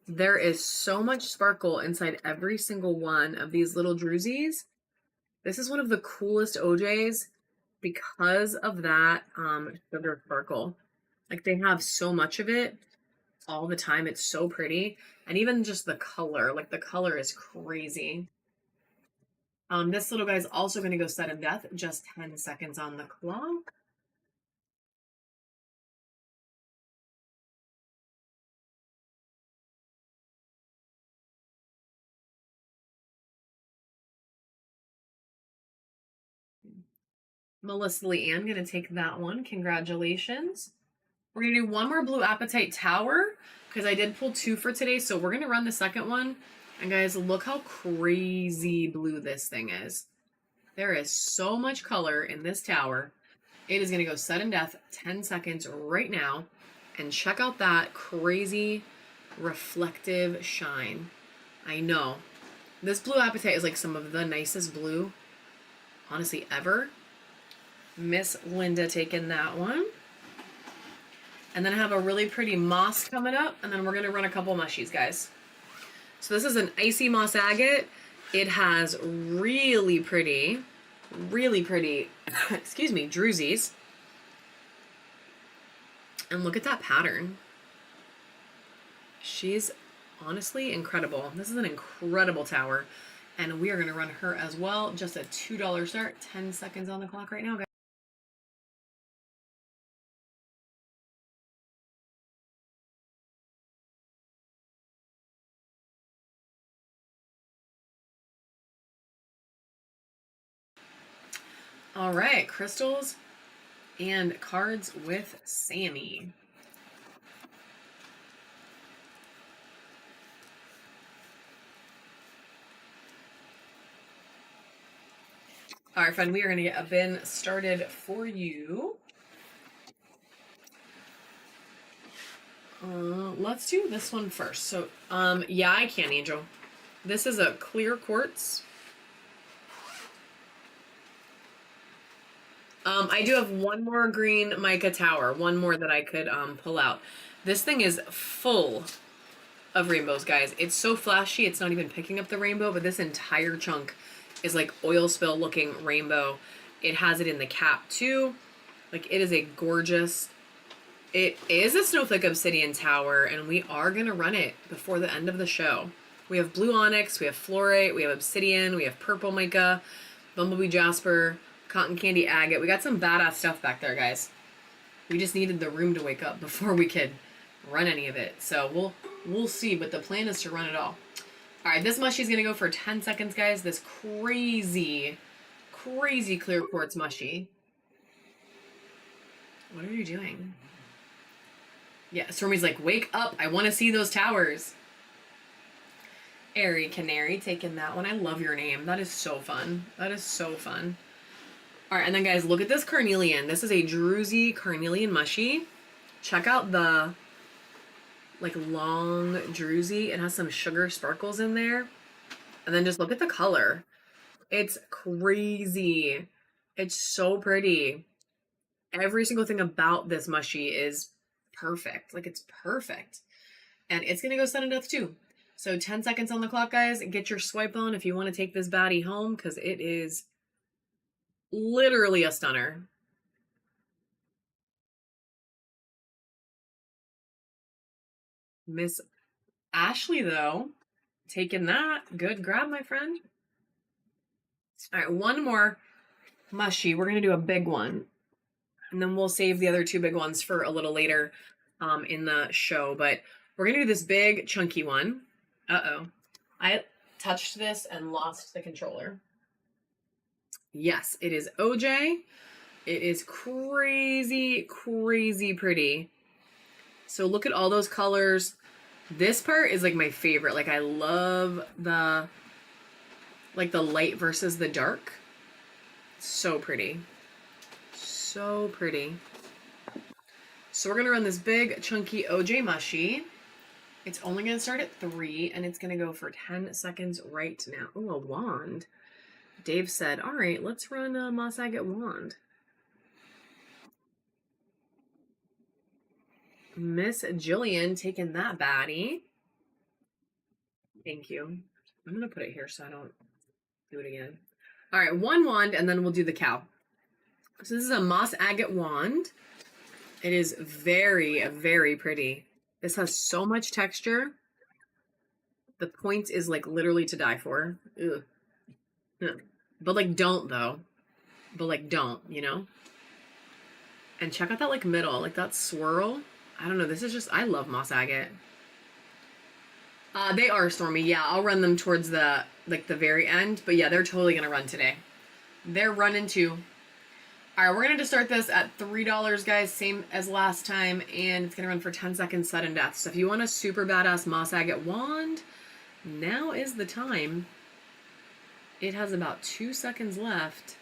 There is so much sparkle inside every single one of these little Druzys. This is one of the coolest OJs because of that sugar sparkle. Like, they have so much of it all the time. It's so pretty. And even just the color, like, the color is crazy. This little guy is also going to go sudden death. Just 10 seconds on the clock. Melissa Leanne going to take that one. Congratulations. We're going to do one more Blue Apatite Tower because I did pull 2 for today. So we're going to run the second one. And guys, look how crazy blue this thing is. There is so much color in this tower. It is going to go sudden death 10 seconds right now. And check out that crazy reflective shine. I know. This Blue Apatite is like some of the nicest blue, honestly, ever. Miss Linda taking that one. And then I have a really pretty moss coming up. And then we're going to run a couple mushies, guys. So this is an icy moss agate. It has really pretty, excuse me, Druzys. And look at that pattern. She's honestly incredible. This is an incredible tower. And we are going to run her as well. Just a $2 start. 10 seconds on the clock right now, guys. All right, crystals and cards with Sammy. All right, friend, we are going to get a bin started for you. Let's do this one first. So, yeah, I can, Angel. This is a clear quartz. I do have one more green mica tower, one more that I could pull out. This thing is full of rainbows, guys. It's so flashy, it's not even picking up the rainbow, but this entire chunk is like oil spill looking rainbow. It has it in the cap too. Like, it is a gorgeous, it is a snowflake obsidian tower, and we are gonna run it before the end of the show. We have blue onyx, we have fluorite, we have obsidian, we have purple mica, bumblebee jasper, cotton candy agate. We got some badass stuff back there, guys. We just needed the room to wake up before we could run any of it. So we'll see, but the plan is to run it all. All right, this mushy is gonna go for 10 seconds, guys. This crazy clear quartz mushy. What are you doing? Yeah, Stormy's like, wake up. I want to see those towers. Airy Canary taking that one. I love your name. That is so fun. That is so fun. All right, and then guys, look at this carnelian. This is a Druzy carnelian mushy. Check out the like long Druzy. It has some sugar sparkles in there. And then just look at the color. It's crazy. It's so pretty. Every single thing about this mushy is perfect. Like, it's perfect. And it's going to go sudden death too. So 10 seconds on the clock, guys. Get your swipe on if you want to take this baddie home, because it is literally a stunner. Miss Ashley, though, taking that. Good grab, my friend. All right, one more mushy. We're going to do a big one. And then we'll save the other two big ones for a little later in the show. But we're going to do this big, chunky one. Uh-oh. I touched this and lost the controller. Yes, it is OJ. It is crazy pretty. So look at all those colors. This part is like my favorite. Like, I love the light versus the dark. So pretty. So pretty. So we're going to run this big, chunky OJ mushy. It's only going to start at 3, and it's going to go for 10 seconds right now. Oh, a wand. Dave said, all right, let's run a Moss Agate wand. Miss Jillian taking that baddie. Thank you. I'm going to put it here so I don't do it again. All right, one wand, and then we'll do the cow. So this is a Moss Agate wand. It is very, very pretty. This has so much texture. The point is like literally to die for. Ugh. Yeah. But like, don't though. But like, don't, you know? And check out that like middle, like that swirl. I don't know. This is just, I love Moss Agate. They are Stormy. Yeah, I'll run them towards the, like the very end. But yeah, they're totally going to run today. They're running too. All right, we're going to just start this at $3, guys, same as last time, and it's going to run for 10 seconds, sudden death. So if you want a super badass Moss Agate wand, now is the time. It has about 2 seconds left,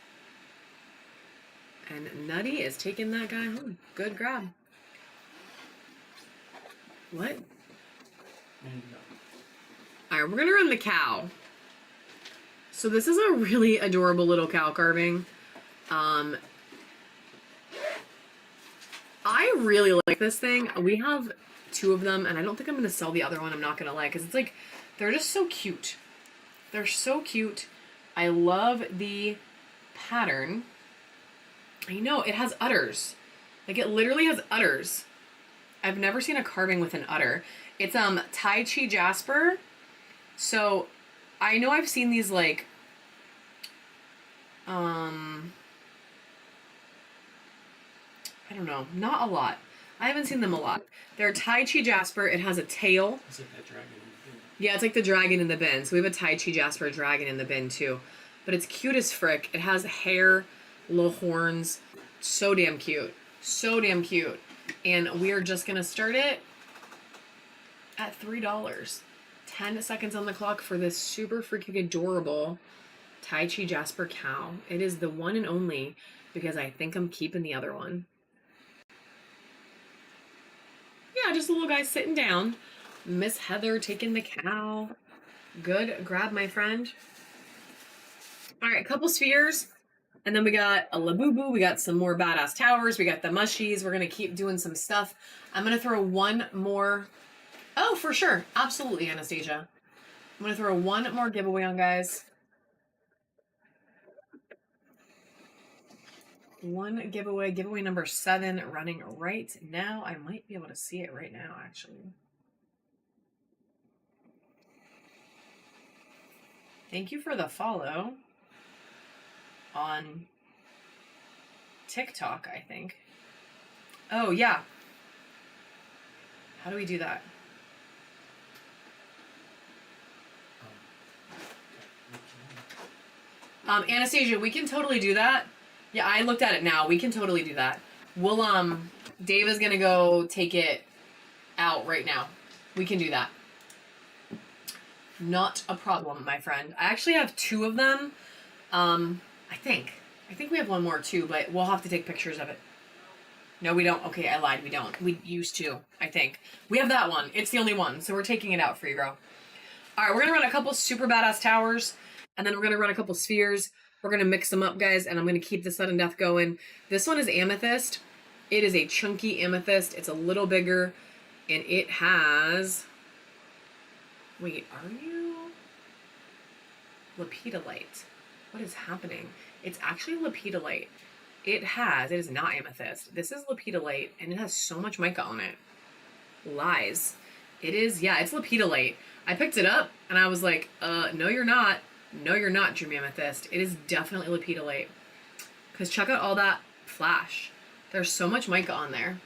and Nutty is taking that guy home. Good grab. What? All right, we're going to run the cow. So this is a really adorable little cow carving. I really like this thing. We have 2 of them, and I don't think I'm going to sell the other one. I'm not going to lie, because it's like, they're just so cute. They're so cute. I love the pattern. I know, it has udders. Like, it literally has udders. I've never seen a carving with an udder. It's Tai Chi Jasper. So, I know I've seen these, like, I don't know, not a lot. I haven't seen them a lot. They're Tai Chi Jasper. It has a tail. It's like that dragon in the bin. Yeah, it's like the dragon in the bin. So we have a Tai Chi Jasper dragon in the bin too. But it's cute as frick. It has hair little horns. So damn cute. So damn cute. And we are just going to start it at $3. 10 seconds on the clock for this super freaking adorable Tai Chi Jasper cow. It is the one and only because I think I'm keeping the other one. Yeah, just a little guy sitting down. Miss Heather taking the cow. Good grab, my friend. All right, a couple spheres. And then we got a Labubu. We got some more badass towers. We got the mushies. We're going to keep doing some stuff. I'm going to throw one more. Oh, for sure. Absolutely, Anastasia. I'm going to throw one more giveaway on, guys. One giveaway. Giveaway number 7 running right now. I might be able to see it right now, actually. Thank you for the follow on TikTok, I think. Oh, yeah. How do we do that? Anastasia, we can totally do that. Yeah, I looked at it now. We can totally do that. We'll, Dave is gonna go take it out right now. We can do that. Not a problem, my friend. I actually have 2 of them. I think we have one more too, but we'll have to take pictures of it. No, we don't. Okay, I lied. We don't. We used to, I think. We have that one. It's the only one, so we're taking it out for you, girl. All right, we're going to run a couple super badass towers, and then we're going to run a couple spheres. We're going to mix them up, guys, and I'm going to keep the sudden death going. This one is amethyst. It is a chunky amethyst. It's a little bigger, and it has... Wait, are you? Lepidolite. What is happening? It's actually lepidolite. It is not amethyst. This is lepidolite, and it has so much mica on it. Lies. It is, yeah, it's lepidolite. I picked it up, and I was like, no, you're not. No, you're not, Dream Amethyst. It is definitely lepidolite. Because check out all that flash. There's so much mica on there.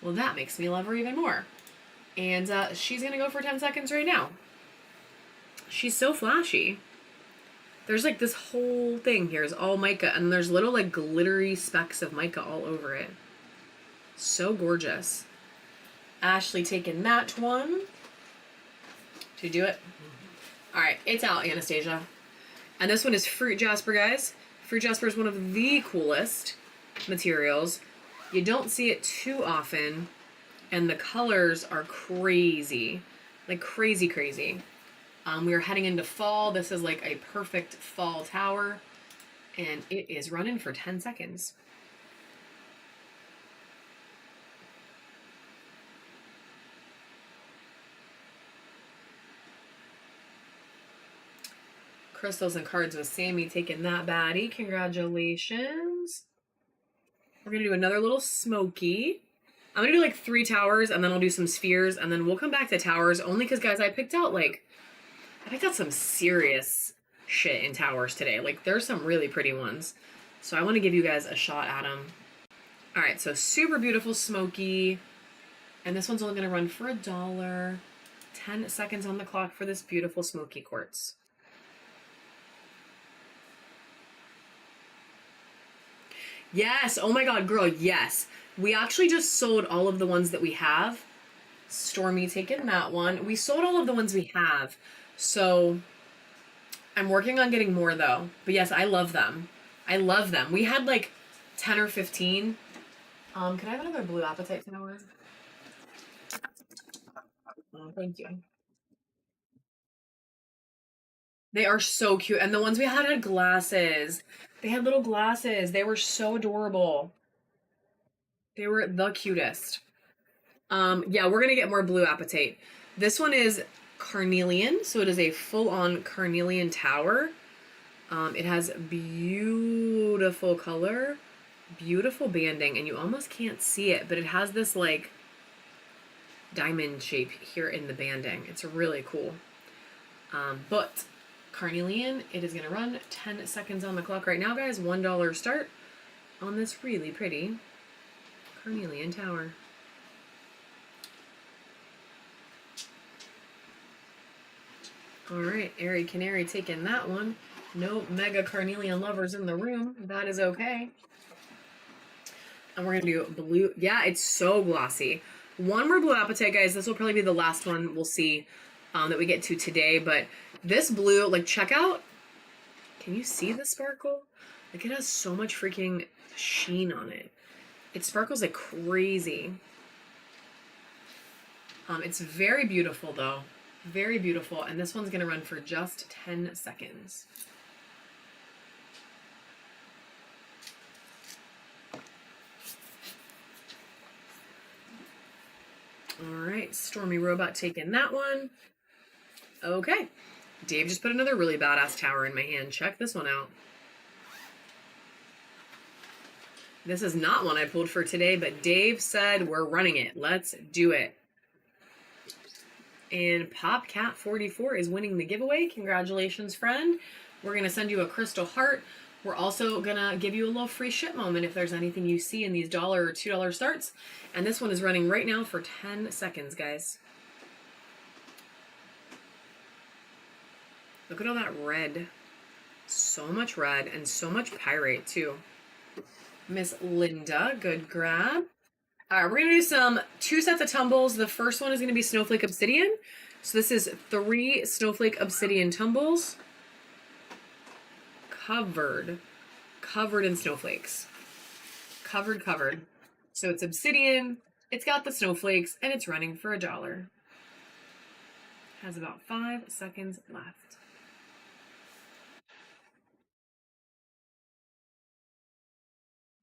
Well, that makes me love her even more. And she's going to go for 10 seconds right now. She's so flashy. There's like this whole thing here is all mica, and there's little like glittery specks of mica all over it. So gorgeous. Ashley taking that one to do it. All right, it's out, Anastasia. And this one is Fruit Jasper, guys. Fruit Jasper is one of the coolest materials. You don't see it too often, and the colors are crazy. Like crazy, crazy. We are heading into fall. This is like a perfect fall tower, and it is running for 10 seconds. Crystals and cards with Sammy taking that baddie. Congratulations. We're going to do another little smoky. I'm going to do like 3 towers, and then I'll do some spheres, and then we'll come back to towers only because, guys, I picked out some serious shit in towers today. Like, there's some really pretty ones. So I want to give you guys a shot at them. All right, so super beautiful smoky. And this one's only going to run for $1. 10 seconds on the clock for this beautiful smoky quartz. Yes. Oh my God, girl. Yes. We actually just sold all of the ones that we have. Stormy taking that one. We sold all of the ones we have. So I'm working on getting more though. But yes, I love them. I love them. We had like 10 or 15. Can I have another blue apatite tower? Oh, thank you. They are so cute. And the ones we had glasses. They had little glasses. They were so adorable. They were the cutest. Yeah, we're going to get more blue apatite. This one is carnelian. So it is a full-on carnelian tower. It has beautiful color, beautiful banding, and you almost can't see it, but it has this like diamond shape here in the banding. It's really cool. But carnelian, it is going to run 10 seconds on the clock right now, guys. $1 start on this really pretty carnelian tower. All right, Airy Canary taking that one. No mega carnelian lovers in the room. That is okay. And we're going to do blue. Yeah, it's so glossy. One more blue apatite, guys. This will probably be the last one we'll see that we get to today. But this blue, like, check out. Can you see the sparkle? Like, it has so much freaking sheen on it. It sparkles like crazy. It's very beautiful, though. Very beautiful. And this one's going to run for just 10 seconds. All right, Stormy Robot taking that one. Okay. Dave just put another really badass tower in my hand. Check this one out. This is not one I pulled for today, but Dave said we're running it. Let's do it. And PopCat44 is winning the giveaway. Congratulations, friend. We're going to send you a crystal heart. We're also going to give you a little free ship moment if there's anything you see in these $1 or $2 starts. And this one is running right now for 10 seconds, guys. Look at all that red. So much red and so much pyrite, too. Miss Linda, good grab. All right, we're going to do two sets of tumbles. The first one is going to be Snowflake Obsidian. So this is 3 Snowflake Obsidian tumbles. Covered in snowflakes. Covered. So it's obsidian, it's got the snowflakes, and it's running for $1. Has about 5 seconds left.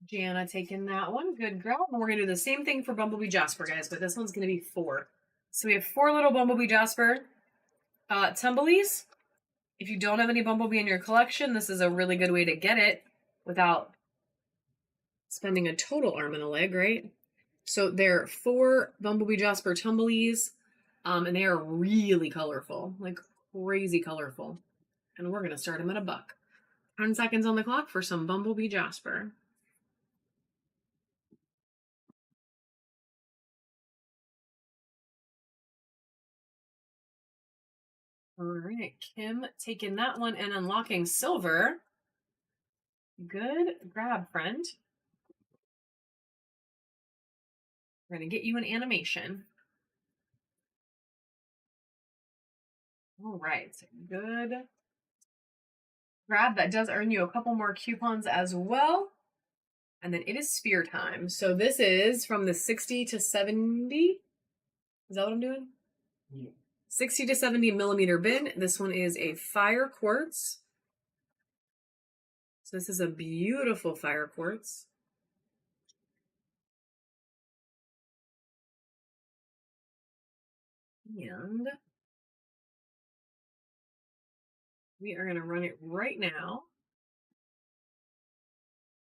Jana taking that one. Good girl. And we're going to do the same thing for Bumblebee Jasper, guys, but this one's going to be 4. So we have 4 little Bumblebee Jasper tumblies. If you don't have any Bumblebee in your collection, this is a really good way to get it without spending a total arm and a leg, right? So they're 4 Bumblebee Jasper tumblies, and they are really colorful, like crazy colorful. And we're going to start them at $1. 10 seconds on the clock for some Bumblebee Jasper. All right, Kim taking that one and unlocking silver. Good grab, friend. We're going to get you an animation. All right, good grab. That does earn you a couple more coupons as well. And then it is sphere time. So this is from the 60 to 70. Is that what I'm doing? Yeah. 60 to 70 millimeter bin. This one is a fire quartz. So this is a beautiful fire quartz. And we are going to run it right now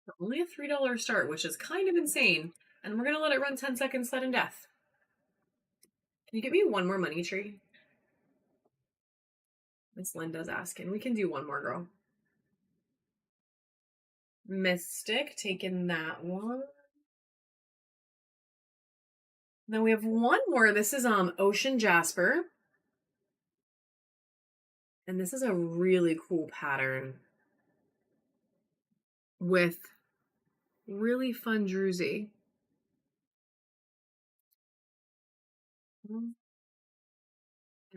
for only a $3 start, which is kind of insane. And we're going to let it run 10 seconds, sudden death. Can you get me one more money tree? Miss Linda's asking. We can do one more, girl. Mystic, taking that one. Then we have one more. This is Ocean Jasper. And this is a really cool pattern with really fun druzy.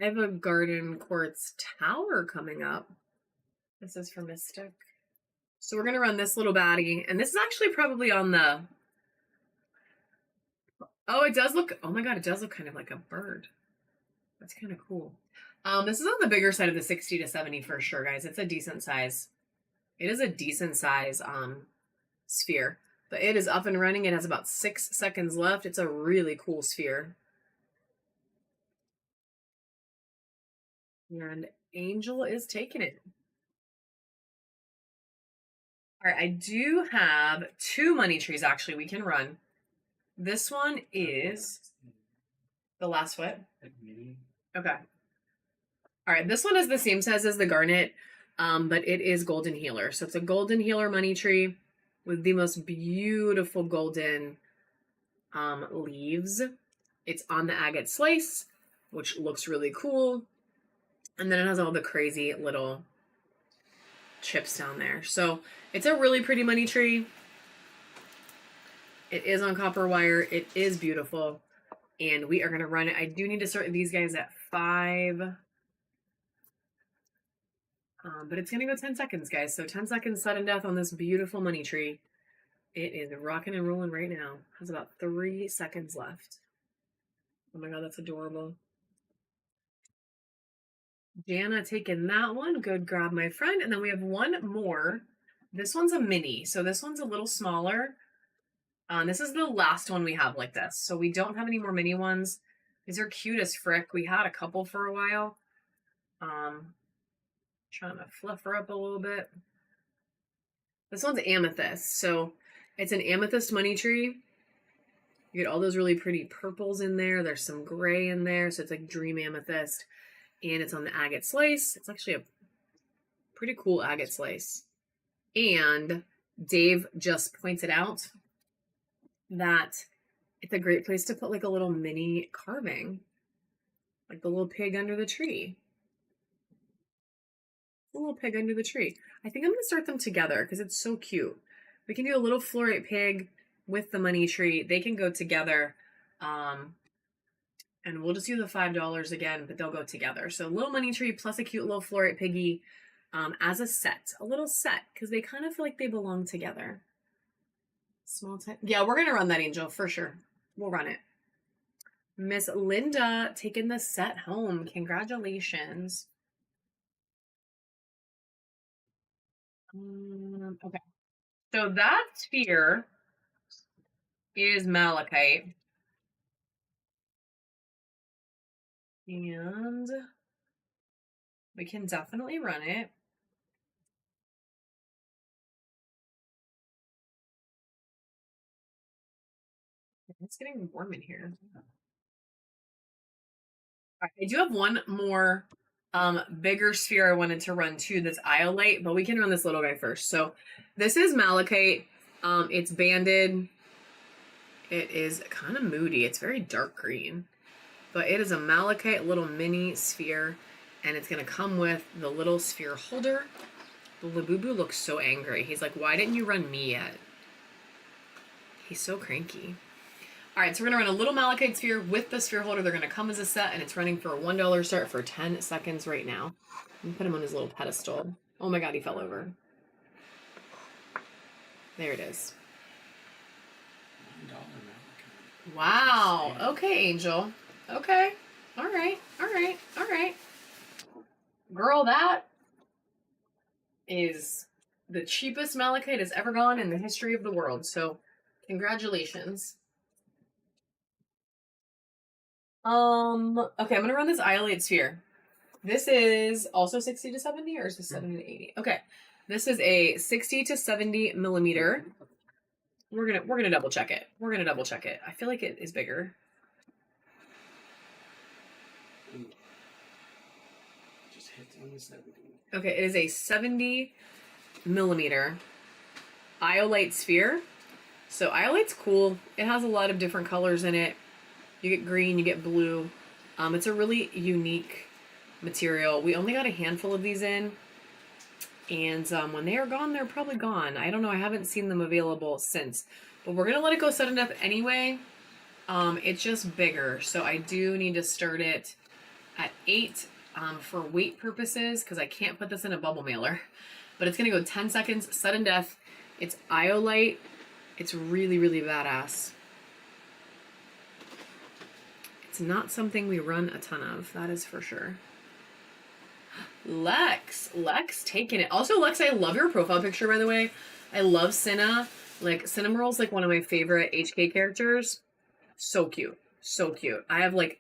I have a garden quartz tower coming up. This is for Mystic. So we're going to run this little baddie. And this is actually probably on the... Oh, it does look... Oh my god, it does look kind of like a bird. That's kind of cool. This is on the bigger side of the 60 to 70 for sure, guys. It's a decent size. It is a decent size sphere. But it is up and running. It has about 6 seconds left. It's a really cool sphere. And Angel is taking it. All right, I do have 2 money trees, actually, we can run. This one is the last what? Okay. All right, this one is the same size as the garnet, but it is golden healer. So it's a golden healer money tree with the most beautiful golden leaves. It's on the agate slice, which looks really cool. And then it has all the crazy little chips down there. So it's a really pretty money tree. It is on copper wire. It is beautiful. And we are going to run it. I do need to start these guys at 5. But it's going to go 10 seconds, guys. So 10 seconds sudden death on this beautiful money tree. It is rocking and rolling right now. Has about 3 seconds left. Oh my God, that's adorable. Jana taking that one. Good grab, my friend. And then we have one more. This one's a mini. So this one's a little smaller. This is the last one we have like this. So we don't have any more mini ones. These are cute as frick. We had a couple for a while. Trying to fluff her up a little bit. This one's amethyst. So it's an amethyst money tree. You get all those really pretty purples in there. There's some gray in there. So it's like dream amethyst. And it's on the agate slice. It's actually a pretty cool agate slice. And Dave just pointed out that it's a great place to put like a little mini carving. Like the little pig under the tree. The little pig under the tree. I think I'm going to start them together because it's so cute. We can do a little fluorite pig with the money tree. They can go together. And we'll just do the $5 again, but they'll go together. So little money tree plus a cute little fluorite piggy as a set. A little set because they kind of feel like they belong together. Small time. Yeah, we're going to run that, Angel, for sure. We'll run it. Miss Linda taking the set home. Congratulations. Okay. So that sphere is malachite. And we can definitely run it. It's getting warm in here. Right, I do have one more bigger sphere I wanted to run too that's iolite, but we can run this little guy first. So this is malachite. It's banded. It is kind of moody. It's very dark green. But it is a malachite little mini sphere, and it's going to come with the little sphere holder. The Labubu looks so angry. He's like, why didn't you run me yet? He's so cranky. All right, so we're going to run a little malachite sphere with the sphere holder. They're going to come as a set, and it's running for a $1 start for 10 seconds right now. I'm put him on his little pedestal. Oh my God, he fell over. There it is. $9 Wow. Okay, Angel. Okay. All right. All right. All right. Girl, that is the cheapest malachite has ever gone in the history of the world. So, congratulations. Okay, I'm going to run this iolite sphere. This is also 60 to 70 or is this 70 to 80? Okay. This is a 60 to 70 millimeter. We're going to double check it. We're going to double check it. I feel like it is bigger. Just hit on the 70. Okay, it is a 70 millimeter iolite sphere. So iolite's cool. It has a lot of different colors in it. You get green, you get blue. It's a really unique material. We only got a handful of these in. And when they are gone, they're probably gone. I don't know. I haven't seen them available since. But we're going to let it go sudden death anyway. It's just bigger. So I do need to start it at 8 for weight purposes because I can't put this in a bubble mailer. But it's going to go 10 seconds, sudden death. It's iolite. It's really, really badass. It's not something we run a ton of. That is for sure. Lex taking it. Also, Lex, I love your profile picture, by the way. I love Cinna. Like, Cinnamoroll's like one of my favorite HK characters. So cute. So cute. I have like,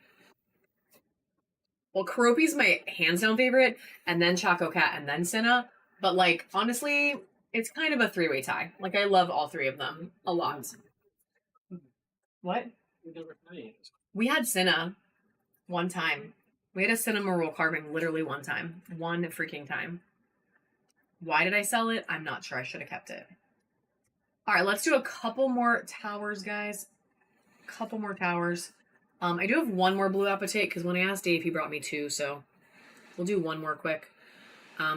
well, Keroppi's my hands down favorite, and then Choco Cat, and then Cinna. But like, honestly, it's kind of a 3-way tie. Like, I love all 3 of them a lot. What? We had Cinna one time. We had a Cinnamoroll carving literally one time. One freaking time. Why did I sell it? I'm not sure. I should have kept it. All right, let's do a couple more towers, guys. Couple more towers. I do have one more blue apatite because when I asked Dave, he brought me 2, so we'll do one more quick.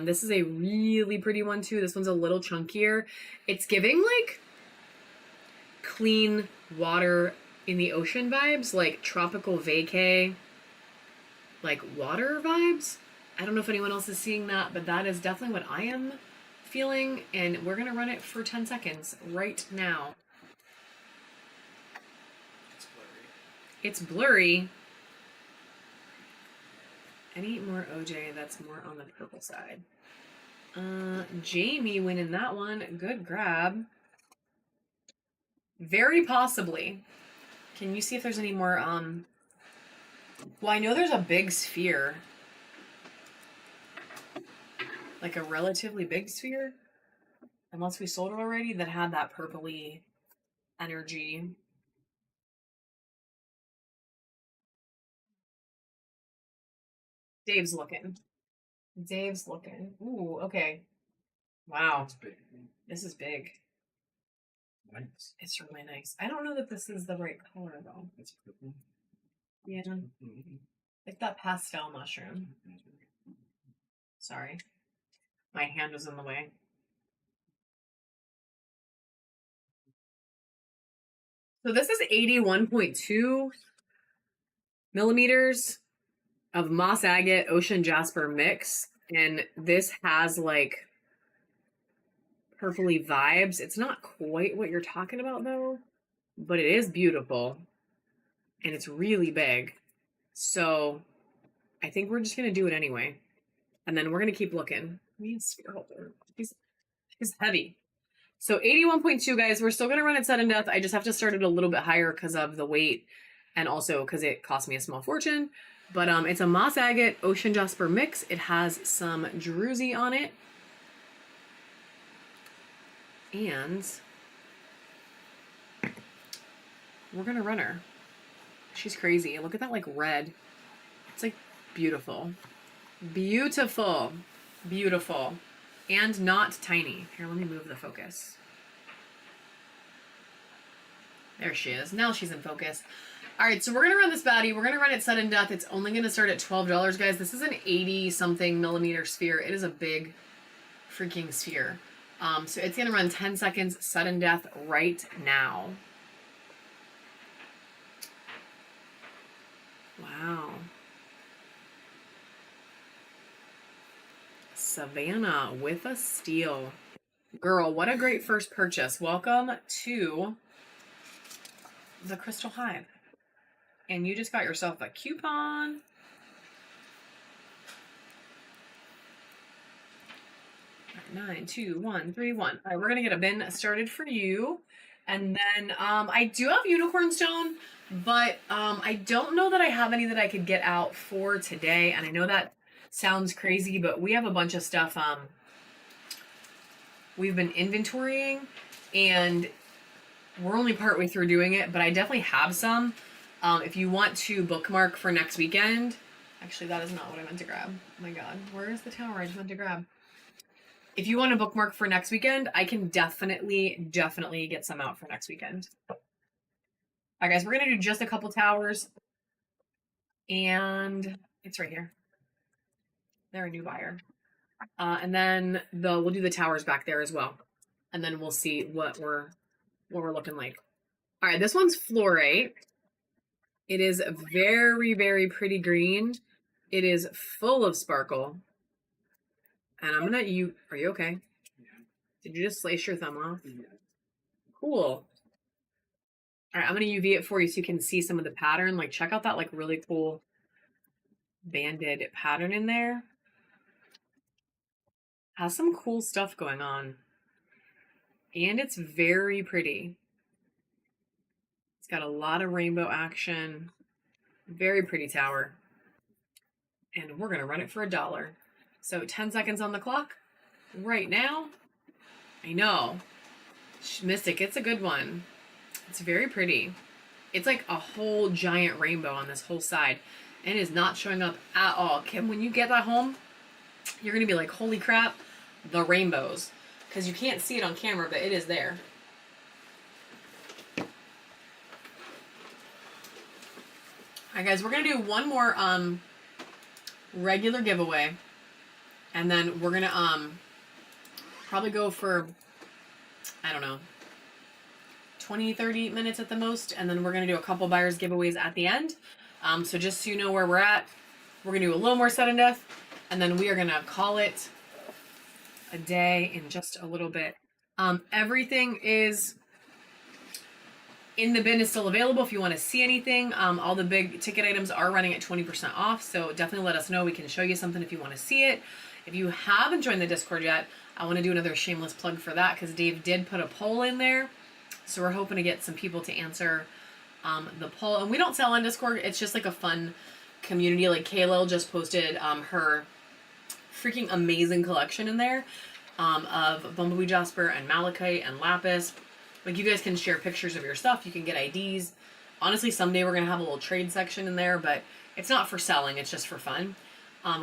This is a really pretty one too. This one's a little chunkier. It's giving like clean water in the ocean vibes, like tropical vacay, like water vibes. I don't know if anyone else is seeing that, but that is definitely what I am feeling. And we're going to run it for 10 seconds right now. It's blurry. It's blurry. Any more OJ that's more on the purple side? Jamie winning that one. Good grab. Very possibly. Can you see if there's any more, well, I know there's a big sphere. Like a relatively big sphere. Unless we sold it already, that had that purpley energy. Dave's looking. Dave's looking. Ooh, okay. Wow. It's big. This is big. Nice. It's really nice. I don't know that this is the right color though. It's purple. Yeah. Like that pastel mushroom. Sorry. My hand was in the way. So this is 81.2 millimeters of moss agate ocean jasper mix. And this has like purpley vibes. It's not quite what you're talking about though, but it is beautiful. And it's really big. So I think we're just going to do it anyway. And then we're going to keep looking. I mean, sphere holder. He's heavy. So 81.2, guys. We're still going to run it sudden death. I just have to start it a little bit higher because of the weight and also because it cost me a small fortune. But it's a moss agate ocean jasper mix. It has some druzy on it. And we're going to run her. She's crazy. Look at that like red. It's like beautiful. Beautiful. Beautiful. And not tiny. Here, let me move the focus. There she is. Now she's in focus. All right, so we're going to run this baddie. We're going to run it sudden death. It's only going to start at $12, guys. This is an 80-something millimeter sphere. It is a big freaking sphere. So it's going to run 10 seconds sudden death right now. Wow. Savannah with a steal. Girl, what a great first purchase. Welcome to the Crystal Hive. And you just got yourself a coupon. All right, 9, 2, 1, 3, 1. All right, we're going to get a bin started for you. And then I do have unicorn stone, but I don't know that I have any that I could get out for today. And I know that sounds crazy, but we have a bunch of stuff we've been inventorying, and we're only partway through doing it, but I definitely have some. If you want to bookmark for next weekend, actually that is not what I meant to grab. Oh my god, where is the tower I just meant to grab? If you want to bookmark for next weekend, I can definitely get some out for next weekend. All right, guys, we're going to do just a couple towers. And it's right here. They're a new buyer. And then we'll do the towers back there as well. And then we'll see what we're looking like. All right, this one's fluorite. It is very, very pretty green. It is full of sparkle. And I'm gonna, are you okay? Yeah. Did you just slice your thumb off? Yeah. Cool. All right, I'm gonna UV it for you so you can see some of the pattern. Like, check out that like really cool banded pattern in there. Has some cool stuff going on. And it's very pretty. It's got a lot of rainbow action. Very pretty tower. And we're gonna run it for $1. So 10 seconds on the clock right now. I know. Mystic, it's a good one. It's very pretty. It's like a whole giant rainbow on this whole side. And it is not showing up at all. Kim, when you get that home, you're going to be like, holy crap, the rainbows. Because you can't see it on camera, but it is there. All right, guys, we're going to do one more regular giveaway. And then we're gonna probably go for, I don't know, 20, 30 minutes at the most, and then we're gonna do a couple buyers giveaways at the end. So just so you know where we're at, we're gonna do a little more sudden death, and then we are gonna call it a day in just a little bit. Everything is in the bin is still available if you want to see anything. All the big ticket items are running at 20% off, so definitely let us know. We can show you something if you want to see it. If you haven't joined the Discord yet, I want to do another shameless plug for that because Dave did put a poll in there. So we're hoping to get some people to answer the poll. And we don't sell on Discord. It's just like a fun community. Like Kaylil just posted her freaking amazing collection in there of Bumblebee Jasper and Malachite and Lapis. Like you guys can share pictures of your stuff. You can get IDs. Honestly, someday we're going to have a little trade section in there, but it's not for selling. It's just for fun.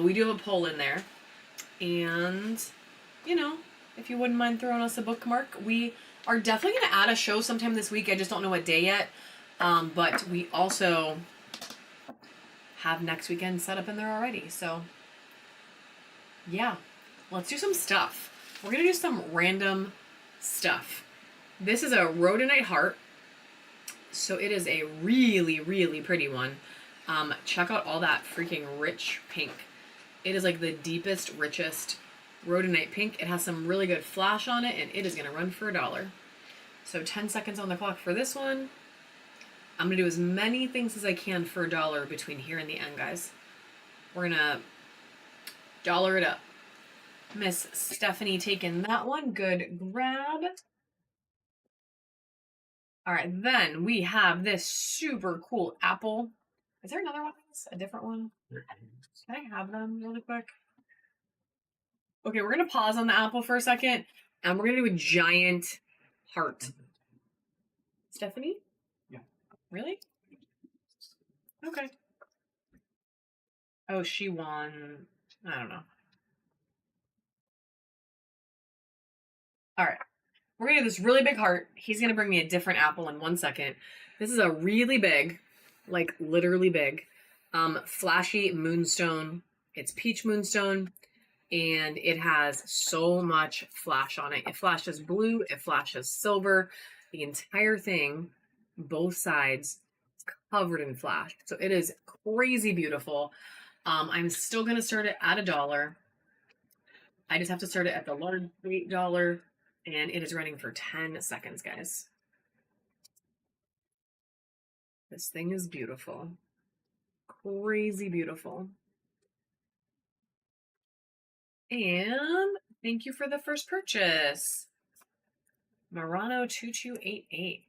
We do have a poll in there. And, you know, if you wouldn't mind throwing us a bookmark, we are definitely going to add a show sometime this week. I just don't know what day yet. But we also have next weekend set up in there already. So, yeah, let's do some stuff. We're going to do some random stuff. This is a rhodonite heart. So it is a really, really pretty one. Check out all that freaking rich pink. It is like the deepest, richest rhodonite pink. It has some really good flash on it, and it is going to run for $1. So 10 seconds on the clock for this one. I'm going to do as many things as I can for $1 between here and the end, guys. We're going to dollar it up. Miss Stephanie taking that one. Good grab. All right, then we have this super cool apple. Is there another one? A different one? Can I have them really quick? Okay, we're going to pause on the apple for a second, and we're going to do a giant heart. Stephanie? Yeah. Really? Okay. Oh, she won. I don't know. All right. We're going to do this really big heart. He's going to bring me a different apple in 1 second. This is a really big, like literally big, flashy moonstone. It's peach moonstone, and it has so much flash on it. It flashes blue. It flashes silver. The entire thing, both sides, covered in flash. So it is crazy beautiful. I'm still going to start it at $1. I just have to start it at the large $8, and it is running for 10 seconds, guys. This thing is beautiful. Crazy beautiful. And thank you for the first purchase. Murano 2288.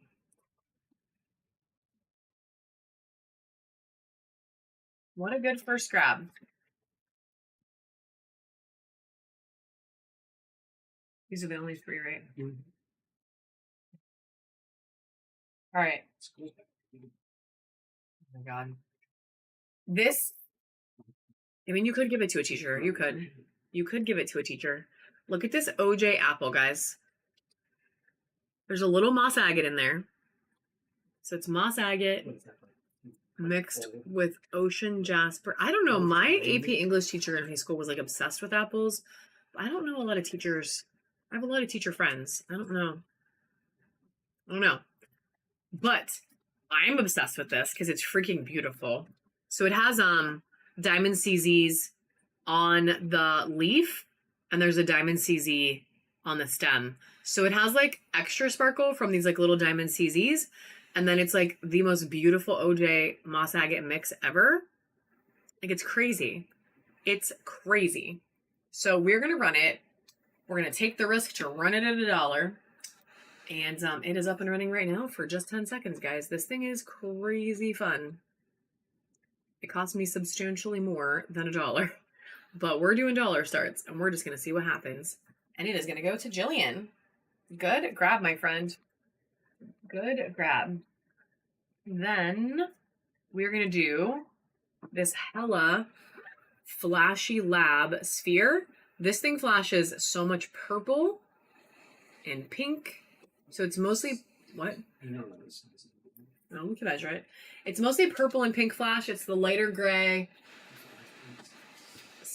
What a good first grab. These are the only three, right? Mm-hmm. All right. Cool. Oh my God. This, I mean, you could give it to a teacher. You could. You could give it to a teacher. Look at this OJ apple, guys. There's a little moss agate in there. So it's moss agate mixed with ocean jasper. I don't know. My AP English teacher in high school was like obsessed with apples. I don't know a lot of teachers. I have a lot of teacher friends. I don't know. But I'm obsessed with this because it's freaking beautiful. So it has diamond CZs on the leaf, and there's a diamond CZ on the stem. So it has like extra sparkle from these like little diamond CZs, and then it's like the most beautiful OJ moss agate mix ever. Like it's crazy. It's crazy. So we're gonna run it. We're gonna take the risk to run it at $1. And it is up and running right now for just 10 seconds, guys. This thing is crazy fun. It cost me substantially more than $1. But we're doing dollar starts, and we're just going to see what happens. And it is going to go to Jillian. Good grab, my friend. Good grab. Then we're going to do this hella flashy lab sphere. This thing flashes so much purple and pink. So it's mostly, what? Oh, we can measure it. It's mostly purple and pink flash. It's the lighter gray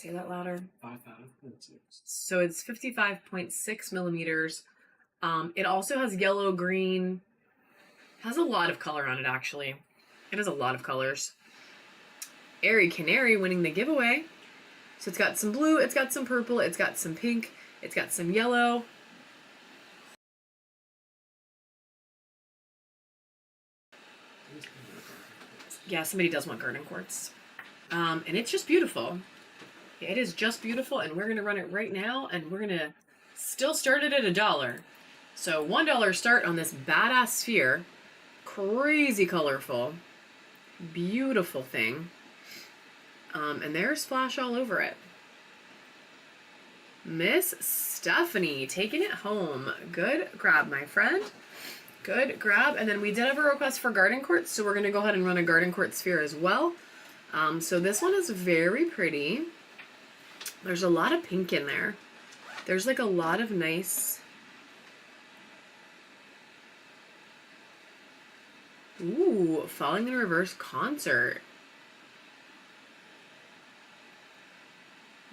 Say that louder. 55.6. So it's 55.6 millimeters. It also has yellow, green, has a lot of color on it, actually. It has a lot of colors. Airy Canary winning the giveaway. So it's got some blue, it's got some purple, it's got some pink, it's got some yellow. Yeah, somebody does want garden quartz. And it's just beautiful. It is just beautiful, and we're going to run it right now, and we're going to still start it at $1. So $1 start on this badass sphere. Crazy colorful. Beautiful thing. And there's flash all over it. Miss Stephanie taking it home. Good grab, my friend. Good grab. And then we did have a request for garden quartz, so we're going to go ahead and run a garden quartz sphere as well. So this one is very pretty. There's a lot of pink in there. There's like a lot of nice... Ooh, Falling in Reverse concert.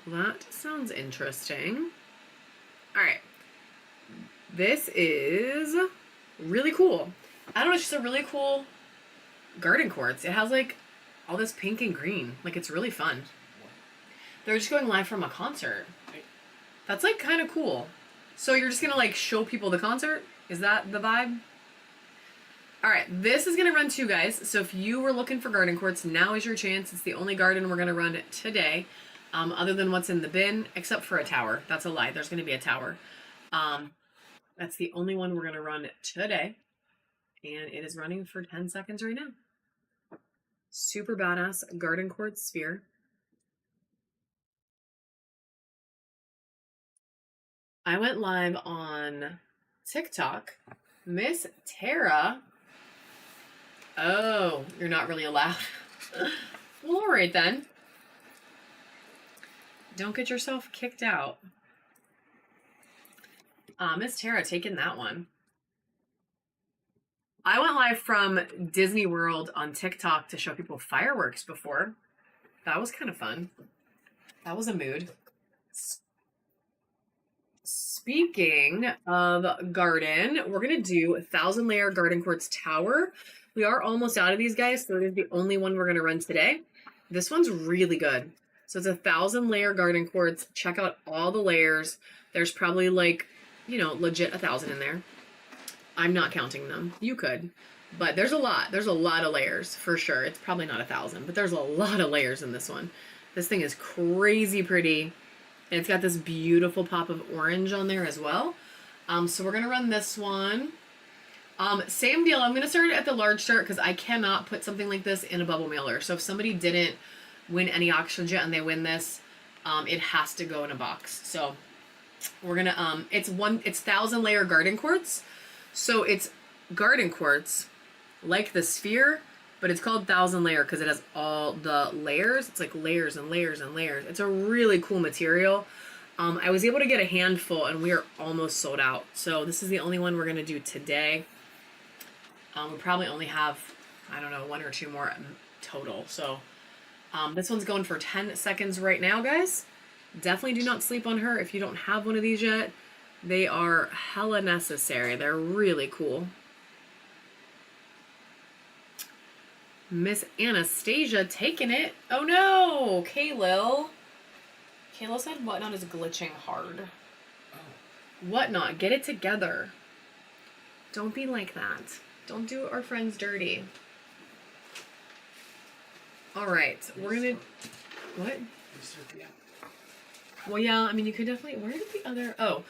That sounds interesting. All right. This is really cool. I don't know, it's just a really cool garden quartz. It has like all this pink and green. Like, it's really fun. They're just going live from a concert. That's like kind of cool. So you're just gonna like show people the concert? Is that the vibe? All right, this is gonna run 2 guys. So if you were looking for garden quartz, now is your chance. It's the only garden we're gonna run today, other than what's in the bin, except for a tower. That's a lie. There's gonna be a tower. That's the only one we're gonna run today, and it is running for 10 seconds right now. Super badass garden quartz sphere. I went live on TikTok. Miss Tara. Oh, you're not really allowed. Well, all right then. Don't get yourself kicked out. Miss Tara taking that one. I went live from Disney World on TikTok to show people fireworks before. That was kind of fun. That was a mood. Speaking of garden, we're going to do 1,000 layer garden quartz tower. We are almost out of these guys, so it is the only one we're going to run today. This one's really good. So it's 1,000 layer garden quartz. Check out all the layers. There's probably like, you know, legit 1,000 in there. I'm not counting them. You could, but there's a lot. There's a lot of layers for sure. It's probably not 1,000, but there's a lot of layers in this one. This thing is crazy pretty. And it's got this beautiful pop of orange on there as well. So we're going to run this one. Same deal. I'm going to start at the large start because I cannot put something like this in a bubble mailer. So if somebody didn't win any auctions yet and they win this, it has to go in a box. So we're going to, it's 1,000 layer garden quartz. So it's garden quartz like the sphere, but it's called 1,000 layer because it has all the layers. It's like layers and layers and layers. It's a really cool material. I was able to get a handful and we are almost sold out. So this is the only one we're going to do today. We probably only have, I don't know, 1 or 2 more total. So this one's going for 10 seconds right now, guys. Definitely do not sleep on her if you don't have one of these yet. They are hella necessary. They're really cool. Miss Anastasia taking it. Oh no, Kaylil. Kaylil said Whatnot is glitching hard. Oh. Whatnot, get it together. Don't be like that. Don't do our friends dirty. All right, we're gonna. What? Well, yeah, I mean, you could definitely. Where did the other? Oh,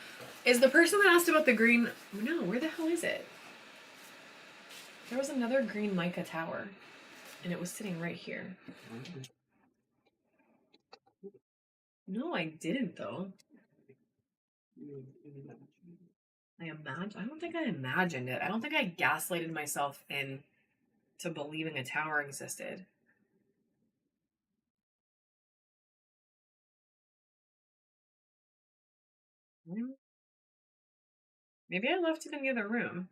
is the person that asked about the green? No, where the hell is it? There was another green mica tower. And it was sitting right here. No, I didn't though. I don't think I imagined it. I don't think I gaslighted myself into believing a tower existed. Maybe I left it in the other room.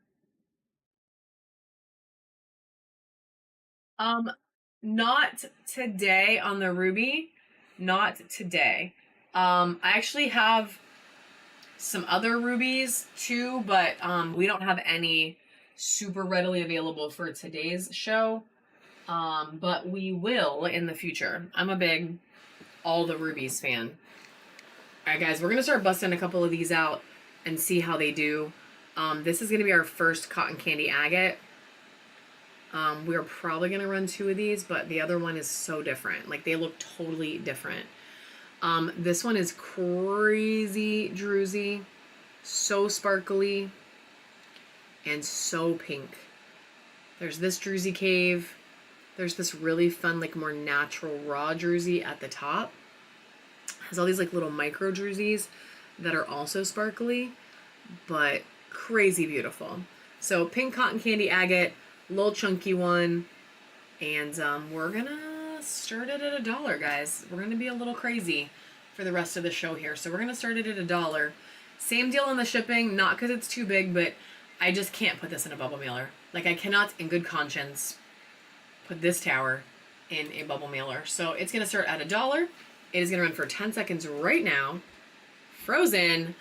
Not today on the Ruby. not today. I actually have some other rubies too, but we don't have any super readily available for today's show. But we will in the future. I'm a big all the rubies fan. All right, guys, we're gonna start busting a couple of these out and see how they do. This is gonna be our first cotton candy agate. We're probably gonna run 2 of these, but the other one is so different. Like, they look totally different. This one is crazy druzy, so sparkly, and so pink. There's this druzy cave. There's this really fun, like, more natural raw druzy at the top. Has all these like little micro druzies that are also sparkly, but crazy beautiful. So pink cotton candy agate, little chunky one, and we're gonna start it at $1, guys. We're gonna be a little crazy for the rest of the show here. So we're gonna start it at $1. Same deal on the shipping, not because it's too big, but I just can't put this in a bubble mailer. Like, I cannot, in good conscience, put this tower in a bubble mailer. So it's gonna start at $1. It is gonna run for 10 seconds right now. Frozen.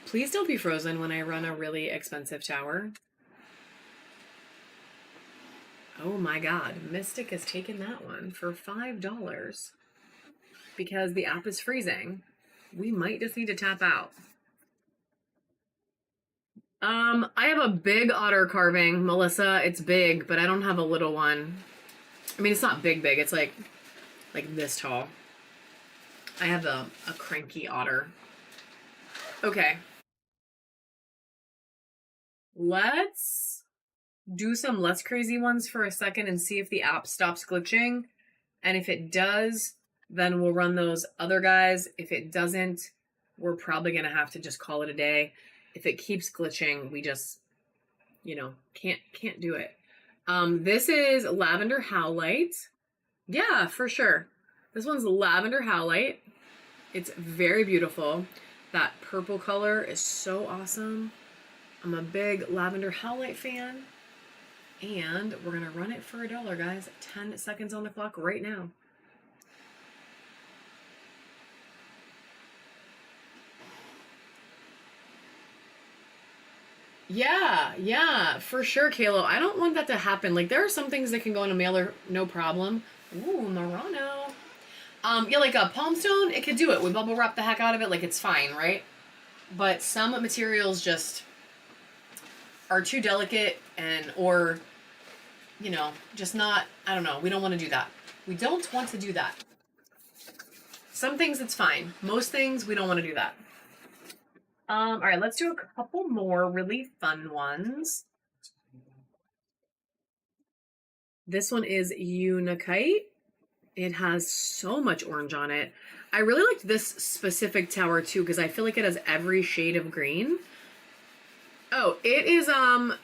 Please don't be frozen when I run a really expensive tower. Oh my God, Mystic has taken that one for $5 because the app is freezing. We might just need to tap out. I have a big otter carving, Melissa. It's big, but I don't have a little one. I mean, it's not big, it's like this tall. I have a cranky otter. Okay. Let's do some less crazy ones for a second and see if the app stops glitching. And if it does, then we'll run those other guys. If it doesn't, we're probably going to have to just call it a day. If it keeps glitching, we just, you know, can't do it. This is Lavender Howlite. Yeah, for sure. This one's Lavender Howlite. It's very beautiful. That purple color is so awesome. I'm a big Lavender Howlite fan. And we're going to run it for $1, guys. 10 seconds on the clock right now. Yeah, for sure, Kalo. I don't want that to happen. Like, there are some things that can go in a mailer, no problem. Ooh, Murano. Yeah, like a palm stone, it could do it. We bubble wrap the heck out of it, like it's fine, right? But some materials just are too delicate or, you know, just not, I don't know. We don't want to do that. We don't want to do that. Some things it's fine. Most things we don't want to do that. All right, let's do a couple more really fun ones. This one is Unikite. It has so much orange on it. I really liked this specific tower too because I feel like it has every shade of green. Oh, it is hang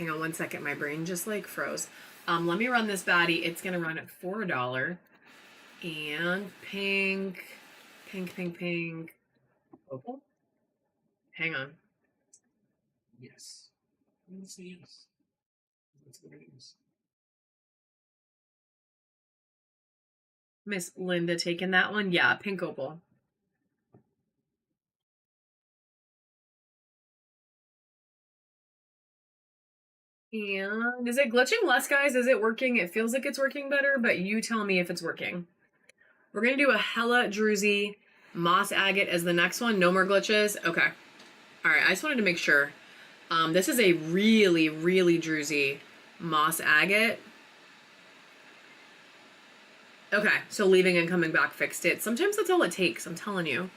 on one second, my brain just like froze. Let me run this baddie. It's gonna run at $4. And pink. Opal? Hang on. Yes. I'm gonna say yes. That's what it is. Miss Linda taking that one? Yeah, pink opal. And is it glitching less, guys? Is it working? It feels like it's working better, but you tell me if it's working. We're going to do a Hella Druzy Moss Agate as the next one. No more glitches? Okay. All right, I just wanted to make sure. This is a really, really druzy Moss Agate. Okay, so leaving and coming back fixed it. Sometimes that's all it takes, I'm telling you.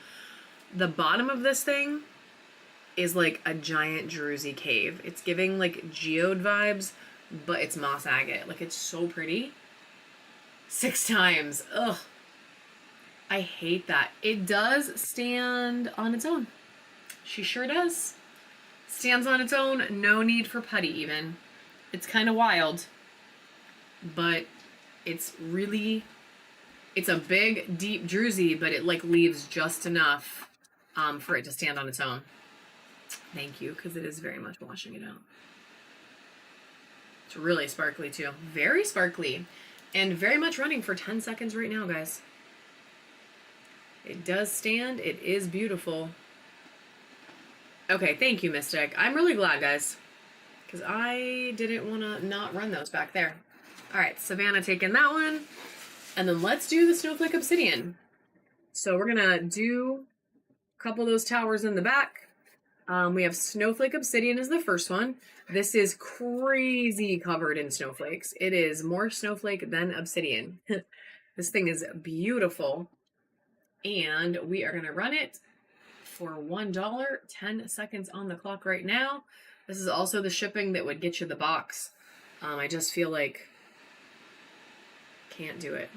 The bottom of this thing is like a giant druzy cave. It's giving like geode vibes, but it's Moss Agate. Like, it's so pretty. 6 times. Ugh. I hate that. It does stand on its own. She sure does. Stands on its own. No need for putty even. It's kind of wild. But it's really... It's a big, deep druzy, but it like leaves just enough for it to stand on its own. Thank you, because it is very much washing it out. It's really sparkly too. Very sparkly. And very much running for 10 seconds right now, guys. It does stand. It is beautiful. Okay, thank you, Mystic. I'm really glad, guys, because I didn't want to not run those back there. All right, Savannah taking that one. And then let's do the Snowflake Obsidian. So we're going to do a couple of those towers in the back. We have Snowflake Obsidian as the first one. This is crazy covered in snowflakes. It is more snowflake than obsidian. This thing is beautiful. And we are going to run it for $1. 10 seconds on the clock right now. This is also the shipping that would get you the box. I just feel like can't do it.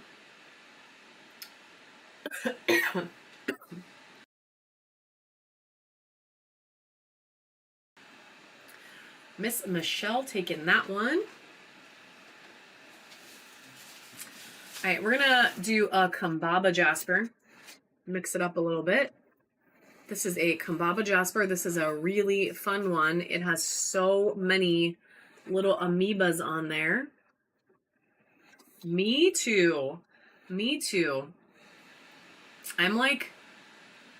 Miss Michelle taking that one. All right, we're gonna do a Kambaba Jasper. Mix it up a little bit. This is a Kambaba Jasper. This is a really fun one. It has so many little amoebas on there. Me too. Me too. I'm like,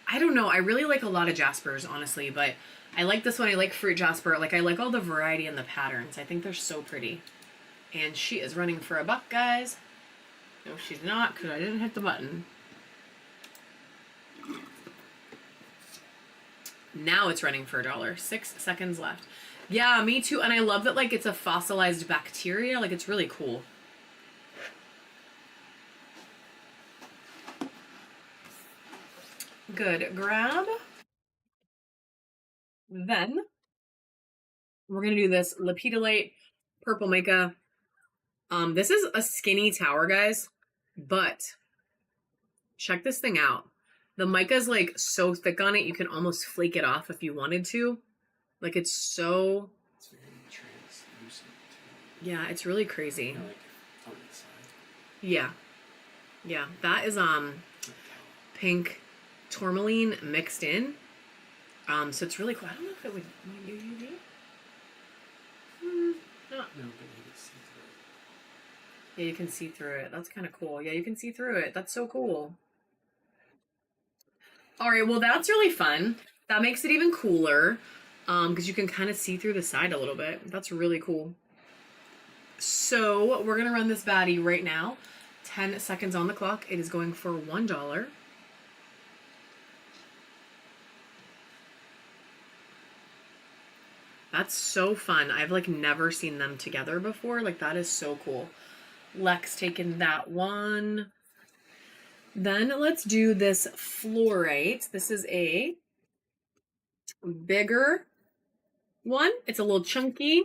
I don't know. I really like a lot of Jaspers, honestly, but I like this one. I like Fruit Jasper. Like, I like all the variety and the patterns. I think they're so pretty. And she is running for a buck, guys. No, she's not, because I didn't hit the button. Now it's running for $1. 6 seconds left. Yeah, me too. And I love that, like, it's a fossilized bacteria. Like, it's really cool. Good grab. Then we're going to do this Lepidolite Purple Mica. This is a skinny tower, guys, but check this thing out. The mica is like so thick on it, you can almost flake it off if you wanted to. Like, it's so... It's very translucent too. Yeah, it's really crazy. You know, like on the side. Yeah. Yeah, that is pink tourmaline mixed in. So it's really cool. I don't know if it would do UV. No, but you can see through it. Yeah, you can see through it. That's kind of cool. Yeah, you can see through it. That's so cool. All right, well, that's really fun. That makes it even cooler because you can kind of see through the side a little bit. That's really cool. So we're going to run this baddie right now. 10 seconds on the clock. It is going for $1. That's so fun. I've like never seen them together before. Like, that is so cool. Lex taking that one. Then let's do this fluorite. This is a bigger one. It's a little chunky.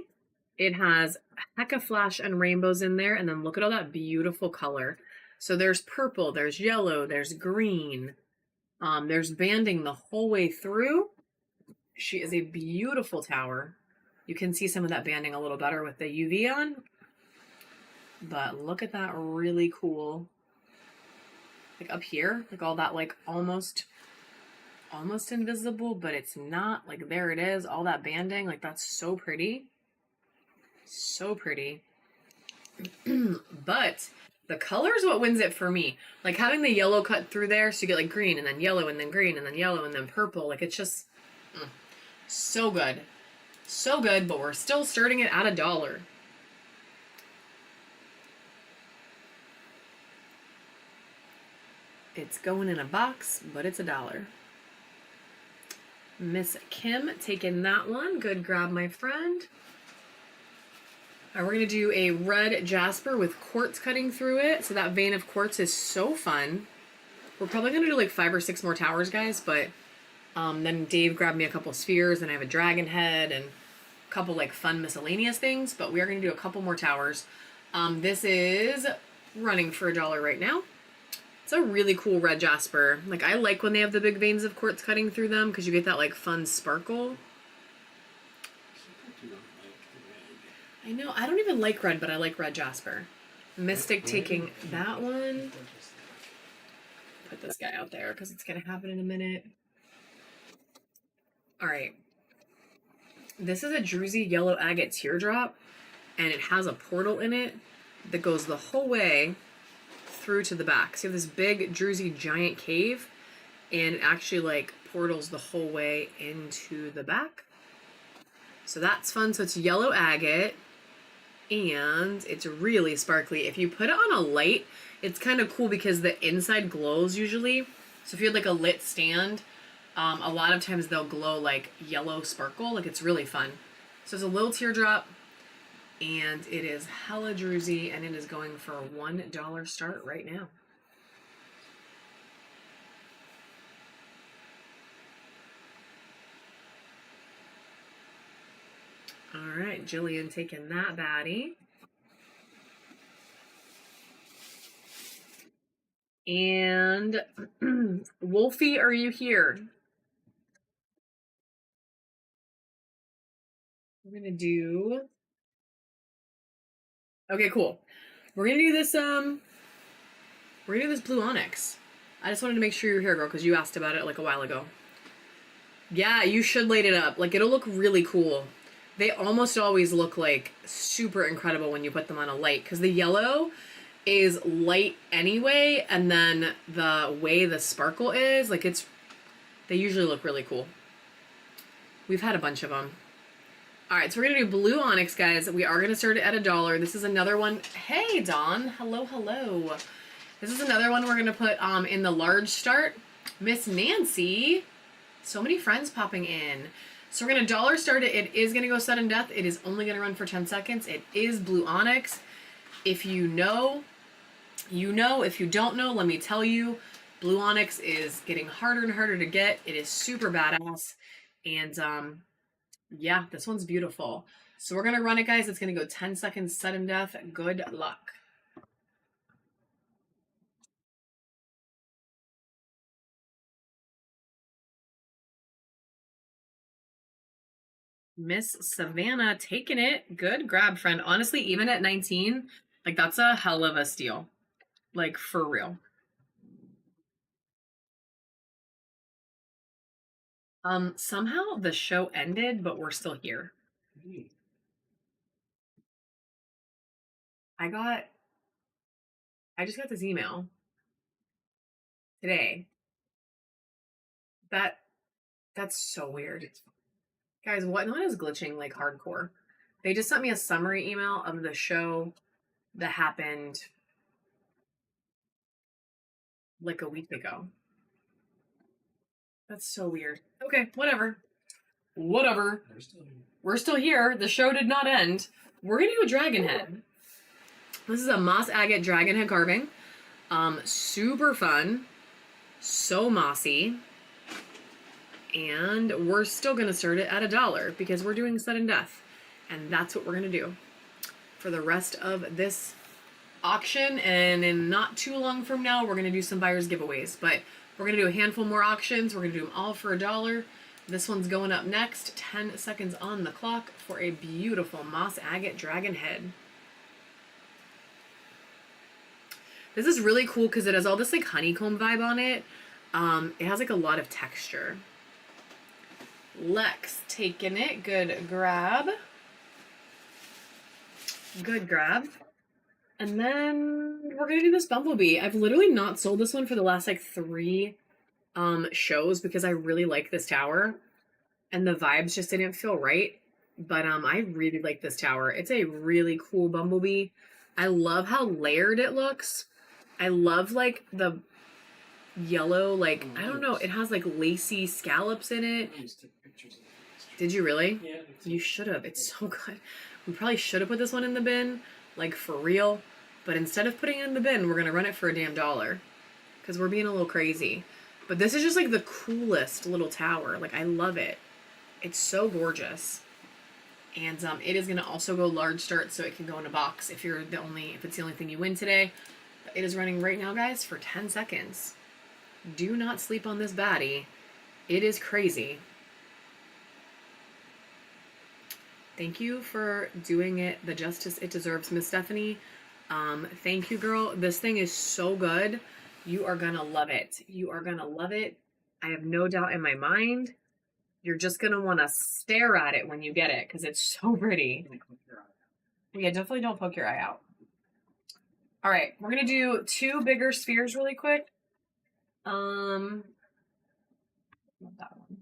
It has a heck of flash and rainbows in there. And then look at all that beautiful color. So there's purple, there's yellow, there's green. There's banding the whole way through. She is a beautiful tower. You can see some of that banding a little better with the UV on. But look at that, really cool. Like up here, like all that like almost invisible, but it's not. Like, there it is, all that banding. Like, that's so pretty. So pretty. But the color is what wins it for me. Like, having the yellow cut through there, so you get like green and then yellow and then green and then yellow and then purple. Like, it's just so good. So good, but we're still starting it at $1. It's going in a box, but it's $1. Miss Kim taking that one. Good grab, my friend. All right, we're going to do a red jasper with quartz cutting through it. So that vein of quartz is so fun. We're probably going to do like 5 or 6 more towers, guys, but then Dave grabbed me a couple spheres, and I have a dragon head and a couple like fun miscellaneous things, but we are going to do a couple more towers. This is running for $1 right now. It's a really cool red jasper. Like, I like when they have the big veins of quartz cutting through them because you get that like fun sparkle. People do not like the red. I know. I don't even like red, but I like red jasper. Mystic taking that one. Gorgeous. Put this guy out there because it's going to happen in a minute. All right. This is a Druzy Yellow Agate Teardrop, and it has a portal in it. that goes the whole way through to the back. So you have this big Druzy giant cave, and it actually like portals the whole way into the back. So that's fun. So it's yellow agate, and it's really sparkly. If you put it on a light, it's kind of cool because the inside glows usually. So if you had like a lit stand, a lot of times they'll glow like yellow sparkle. Like it's really fun. So it's a little teardrop, and it is hella druzy, and it is going for a $1 start right now. All right, Jillian taking that baddie. And Wolfie, are you here? We're gonna do. Okay, cool. We're gonna do this. We're gonna do this blue onyx. I just wanted to make sure you're here, girl, because you asked about it like a while ago. Yeah, you should light it up. Like it'll look really cool. They almost always look like super incredible when you put them on a light, because the yellow is light anyway, and then the way the sparkle is, like they usually look really cool. We've had a bunch of them. All right, so we're gonna do blue onyx, guys. We are gonna start it at $1. This is another one. Hey, Dawn. Hello, hello. This is another one we're gonna put in the large start. Miss Nancy. So many friends popping in. So we're gonna $1 start it. It is gonna go sudden death. It is only gonna run for 10 seconds. It is blue onyx. If you know, you know. If you don't know, let me tell you. Blue onyx is getting harder and harder to get. It is super badass. And yeah, this one's beautiful. So we're gonna run it, guys. It's gonna go 10 seconds sudden death. Good luck. Miss Savannah taking it. Good grab, friend. Honestly, even at 19, like that's a hell of a steal. Like for real. Somehow the show ended, but we're still here. I just got this email today. That's so weird. Guys, Whatnot is glitching like hardcore. They just sent me a summary email of the show that happened like a week ago. That's so weird. Okay, whatever. Whatever. We're still here. The show did not end. We're gonna do a dragon head. This is a moss agate dragon head carving. Super fun. So mossy. And we're still gonna start it at $1 because we're doing sudden death. And that's what we're gonna do for the rest of this auction. And in not too long from now, we're gonna do some buyers giveaways. But we're gonna do a handful more auctions. We're gonna do them all for $1. This one's going up next. 10 seconds on the clock for a beautiful moss agate dragon head. This is really cool because it has all this like honeycomb vibe on it. It has like a lot of texture. Lex taking it. Good grab. Good grab. And then we're going to do this bumblebee. I've literally not sold this one for the last like 3 shows because I really like this tower. And the vibes just didn't feel right. But I really like this tower. It's a really cool bumblebee. I love how layered it looks. I love like the yellow, like, I don't know, it has like lacy scallops in it. Did you really? Yeah. You should have. It's so good. We probably should have put this one in the bin, like for real. But instead of putting it in the bin, we're going to run it for a damn $1 because we're being a little crazy. But this is just like the coolest little tower. Like I love it. It's so gorgeous. And it is going to also go large start, so it can go in a box if it's the only thing you win today. But it is running right now, guys, for 10 seconds. Do not sleep on this baddie. It is crazy. Thank you for doing it the justice it deserves, Miss Stephanie. Thank you, girl. This thing is so good. You are gonna love it. You are gonna love it. I have no doubt in my mind. You're just gonna want to stare at it when you get it because it's so pretty. Yeah, definitely don't poke your eye out. All right, we're gonna do 2 bigger spheres really quick. Not that one.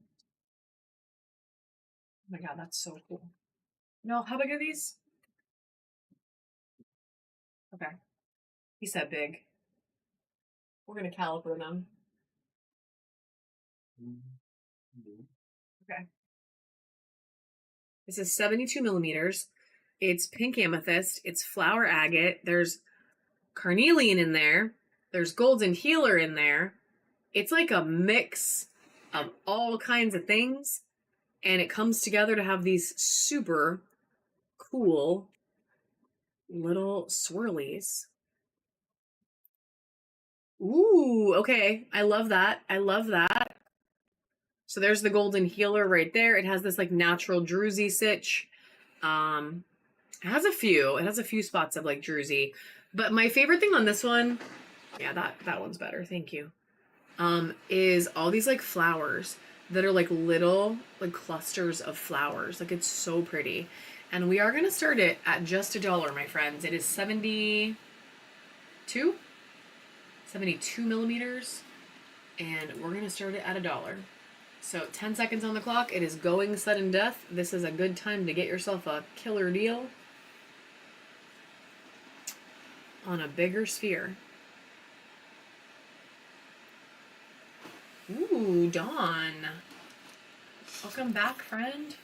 Oh my god, that's so cool. No, how big are these? Okay. He said big. We're gonna caliper them. Okay. This is 72 millimeters. It's pink amethyst. It's flower agate. There's carnelian in there. There's golden healer in there. It's like a mix of all kinds of things. And it comes together to have these super cool little swirlies. Ooh, okay. I love that. I love that. So there's the golden healer right there. It has this like natural druzy sitch. It has a few spots of like druzy. But my favorite thing on this one, yeah, that one's better. Thank you. Is all these like flowers that are like little like clusters of flowers. Like it's so pretty. And we are going to start it at just $1, my friends. It is 72 millimeters. And we're going to start it at $1. So 10 seconds on the clock. It is going sudden death. This is a good time to get yourself a killer deal on a bigger sphere. Ooh, Dawn. Welcome back, friend.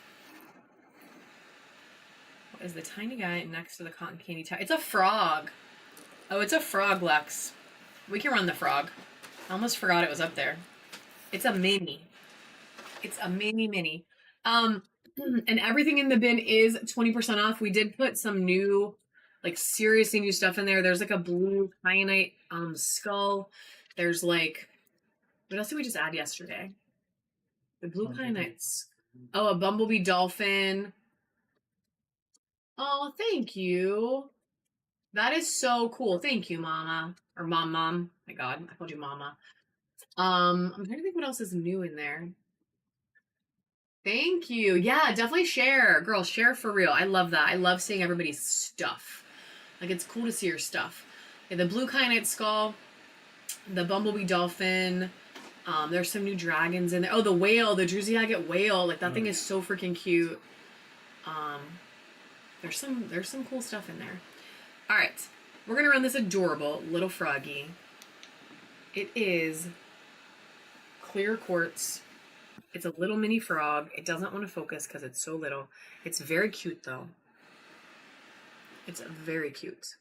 What is the tiny guy next to the cotton candy tower? It's a frog. Oh, it's a frog, Lex. We can run the frog. I almost forgot it was up there. It's a mini. It's a mini. And everything in the bin is 20% off. We did put some new, like seriously new stuff in there. There's like a blue kyanite skull. There's like, what else did we just add yesterday? The blue kyanites. Oh, a bumblebee dolphin. Oh, thank you. That is so cool. Thank you, Mama. Or Mom. My God, I called you Mama. I'm trying to think what else is new in there. Thank you. Yeah, definitely share. Girl, share for real. I love that. I love seeing everybody's stuff. Like, it's cool to see your stuff. Okay, the blue kyanite skull, the bumblebee dolphin. There's some new dragons in there. Oh, the whale, the druzy agate whale. Like, that thing is so freaking cute. There's some cool stuff in there. All right. We're going to run this adorable little froggy. It is clear quartz. It's a little mini frog. It doesn't want to focus because it's so little. It's very cute, though. It's very cute.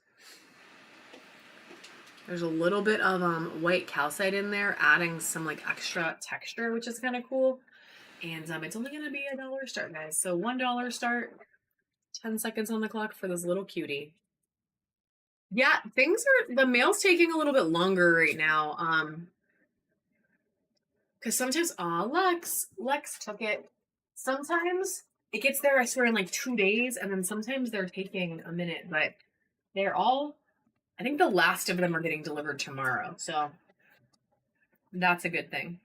There's a little bit of white calcite in there, adding some like extra texture, which is kind of cool. And it's only going to be $1 start, guys. So $1 start, 10 seconds on the clock for this little cutie. Yeah, the mail's taking a little bit longer right now. Because sometimes, Lex took it. Sometimes it gets there, I swear, in like 2 days, and then sometimes they're taking a minute, but they're all, I think the last of them are getting delivered tomorrow, so that's a good thing.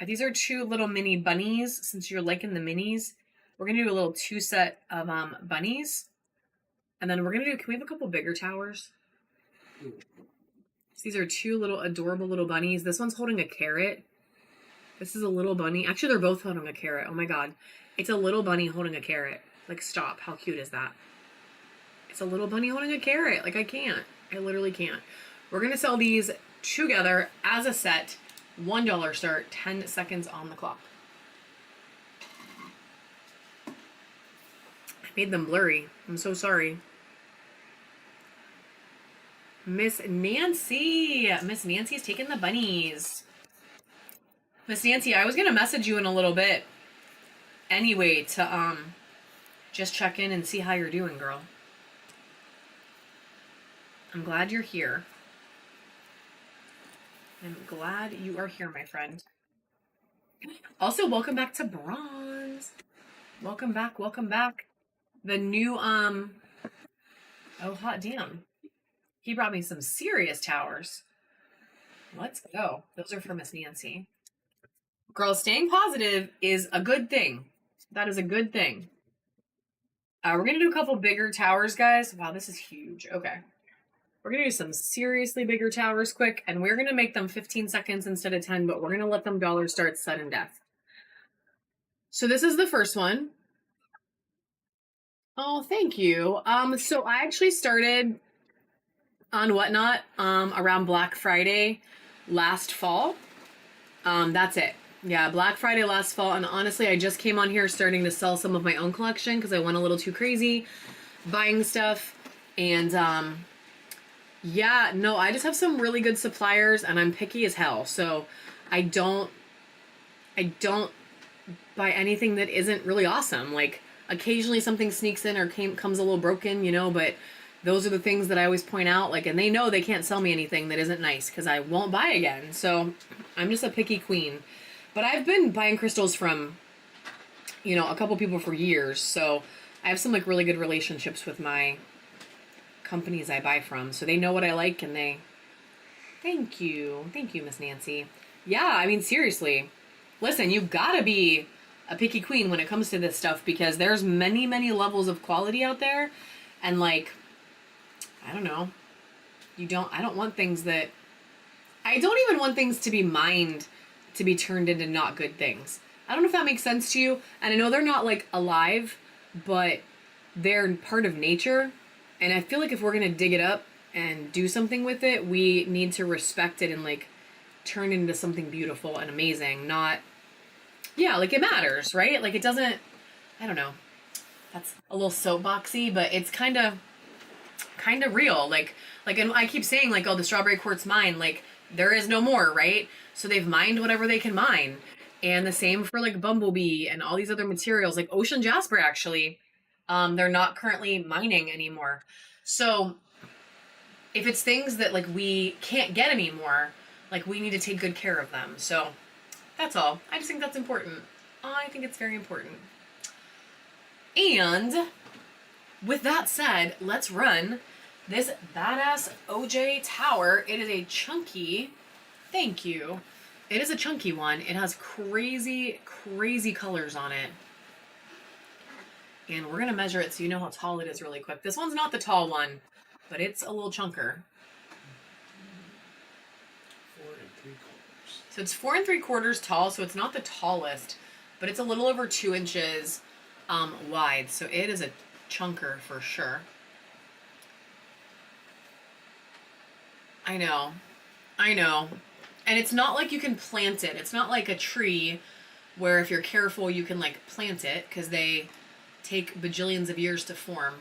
These are 2 little mini bunnies. Since you're liking the minis, we're going to do a little 2 set of bunnies, and then we're going to do, can we have a couple bigger towers? These are 2 little adorable little bunnies. This one's holding a carrot. This is a little bunny. Actually, they're both holding a carrot. Oh my God. It's a little bunny holding a carrot. Like, stop. How cute is that? It's a little bunny holding a carrot. Like, I can't. I literally can't. We're going to sell these together as a set. $1 start. 10 seconds on the clock. I made them blurry. I'm so sorry. Miss Nancy. Miss Nancy's taking the bunnies. Miss Nancy, I was going to message you in a little bit anyway to just check in and see how you're doing, girl. I'm glad you're here. I'm glad you are here, my friend. Also, welcome back to Bronze. Welcome back, welcome back. The new, oh, hot damn. He brought me some serious towers. Let's go. Those are for Miss Nancy. Girl, staying positive is a good thing. That is a good thing. We're going to do a couple bigger towers, guys. Wow, this is huge. Okay. We're going to do some seriously bigger towers quick, and we're going to make them 15 seconds instead of 10, but we're going to let them dollar start sudden death. So this is the first one. Oh, thank you. So I actually started on Whatnot around Black Friday last fall. That's it. Yeah, Black Friday last fall, and honestly, I just came on here starting to sell some of my own collection because I went a little too crazy buying stuff, and yeah, no, I just have some really good suppliers, and I'm picky as hell, so I don't buy anything that isn't really awesome. Like, occasionally something sneaks in or comes a little broken, you know, but those are the things that I always point out, like, and they know they can't sell me anything that isn't nice because I won't buy again. So I'm just a picky queen. But I've been buying crystals from, you know, a couple people for years, so I have some like really good relationships with my companies I buy from, so they know what I like, and they thank you Miss Nancy. Yeah, I mean, seriously, listen, you've got to be a picky queen when it comes to this stuff because there's many levels of quality out there, and like, I don't know, I don't want things that I don't even want things to be mined to be turned into not good things. I don't know if that makes sense to you, and I know they're not like alive, but they're part of nature, and I feel like if we're gonna dig it up and do something with it, we need to respect it and like turn it into something beautiful and amazing. Not, yeah, like it matters, right? Like it doesn't, I don't know, that's a little soapboxy, but it's kind of real. Like, and I keep saying like, oh, the strawberry quartz mine, like there is no more, right? So they've mined whatever they can mine. And the same for like bumblebee and all these other materials, like ocean jasper actually. They're not currently mining anymore. So if it's things that like we can't get anymore, like we need to take good care of them. So that's all. I just think that's important. I think it's very important. And with that said, let's run this badass OJ tower. It is a chunky, thank you. It is a chunky one. It has crazy colors on it. And we're going to measure it so you know how tall it is really quick. This one's not the tall one, but it's a little chunker. 4 3/4. So it's 4 3/4 tall, so it's not the tallest, but it's a little over 2 inches wide. So it is a chunker for sure. I know. And it's not like you can plant it. It's not like a tree where if you're careful you can like plant it because they take bajillions of years to form.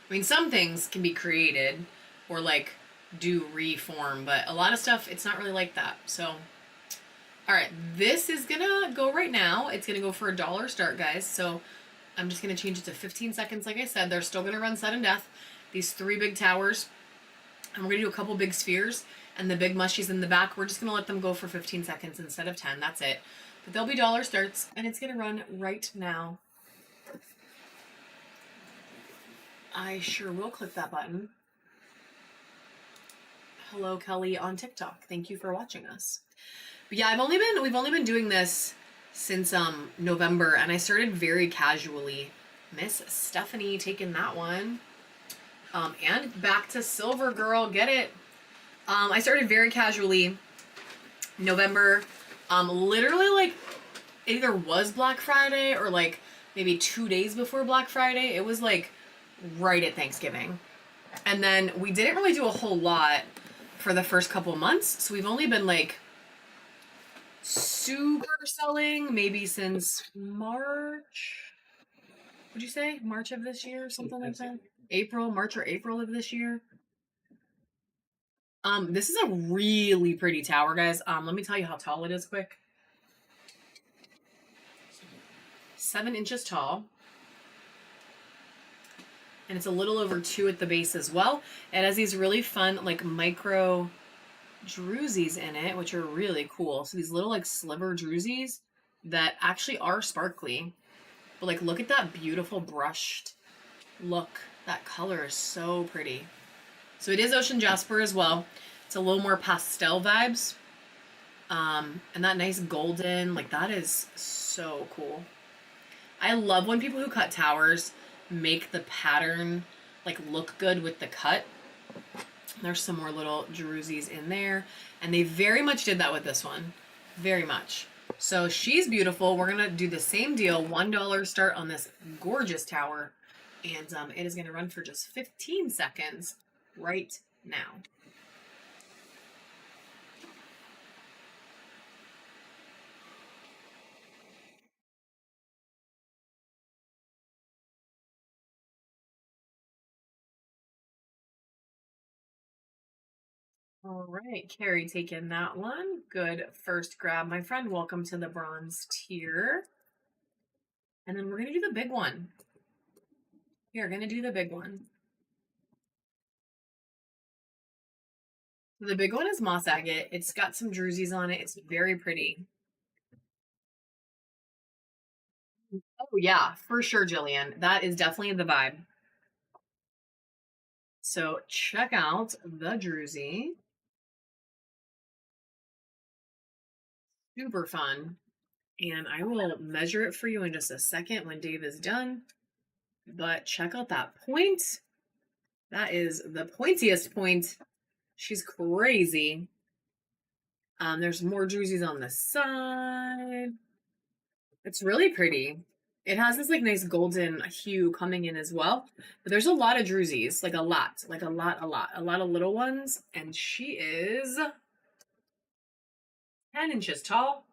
I mean, some things can be created or like do reform, but a lot of stuff, it's not really like that. So, all right, this is gonna go right now. It's gonna go for $1 start, guys. So I'm just gonna change it to 15 seconds. Like I said, they're still gonna run sudden death. These 3 big towers. And we're gonna do a couple big spheres and the big mushies in the back. We're just gonna let them go for 15 seconds instead of 10. That's it. But they'll be $1 starts, and it's gonna run right now. I sure will click that button. Hello, Kelly on TikTok. Thank you for watching us. But yeah, we've only been doing this since November, and I started very casually. Miss Stephanie taking that one. And back to silver, girl, get it. I started very casually November. Literally like it either was Black Friday or like maybe 2 days before Black Friday. It was like right at Thanksgiving. And then we didn't really do a whole lot for the first couple months. So we've only been like super selling maybe since March. Would you say March of this year? Something like that? March or April of this year. This is a really pretty tower, guys. Let me tell you how tall it is quick. 7 inches tall. And it's a little over 2 at the base as well. It has these really fun, like, micro drusies in it, which are really cool. So these little, like, sliver drusies that actually are sparkly. But, like, look at that beautiful brushed look. That color is so pretty. So it is ocean jasper as well. It's a little more pastel vibes. And that nice golden, like, that is so cool. I love when people who cut towers make the pattern like look good with the cut. There's some more little Jeruzis in there. And they very much did that with this one. Very much. So she's beautiful. We're going to do the same deal. $1 start on this gorgeous tower. And it is going to run for just 15 seconds right now. All right, Carrie taking that one. Good first grab, my friend. Welcome to the bronze tier. And then we're going to do the big one. We are going to do the big one. The big one is moss agate. It's got some Jeruzis on it. It's very pretty. Oh yeah, for sure, Jillian. That is definitely the vibe. So check out the Druzy. Super fun. And I will measure it for you in just a second when Dave is done. But check out that point. That is the pointiest point. She's crazy. There's more Druzys on the side. It's really pretty. It has this like nice golden hue coming in as well. But there's a lot of Druzys, like a lot of little ones. And she is 10 inches tall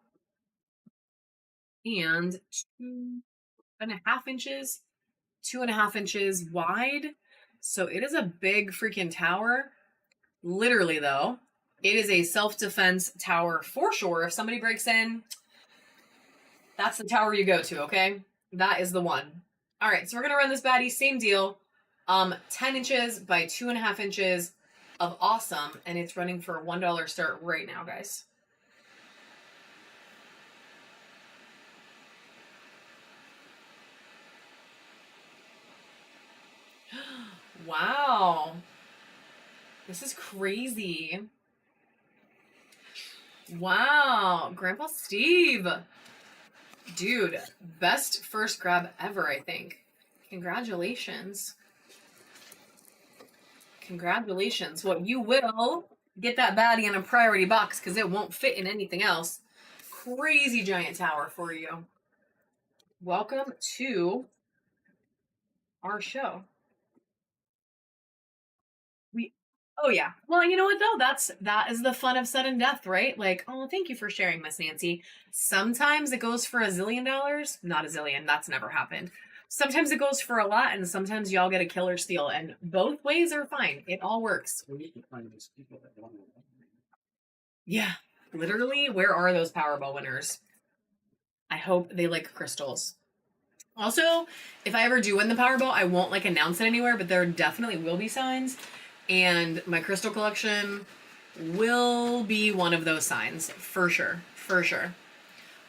and 2.5 inches, 2.5 inches wide. So it is a big freaking tower. Literally, though, it is a self-defense tower for sure. If somebody breaks in, that's the tower you go to, okay? That is the one. All right, so we're going to run this baddie. Same deal. 10 inches by 2.5 inches of awesome. And it's running for a $1 start right now, guys. Wow. This is crazy. Wow. Grandpa Steve. Dude, best first grab ever, I think. Congratulations. Congratulations. Well, you will get that baddie in a priority box because it won't fit in anything else. Crazy giant tower for you. Welcome to our show. Oh yeah. Well, you know what though? That is the fun of sudden death, right? Like, oh, thank you for sharing, Miss Nancy. Sometimes it goes for $1 zillion. Not a zillion. That's never happened. Sometimes it goes for a lot, and sometimes y'all get a killer steal, and both ways are fine. It all works. We need to find those people that want to. Yeah. Literally, where are those Powerball winners? I hope they like crystals. Also, if I ever do win the Powerball, I won't like announce it anywhere, but there definitely will be signs. And my crystal collection will be one of those signs, for sure, for sure.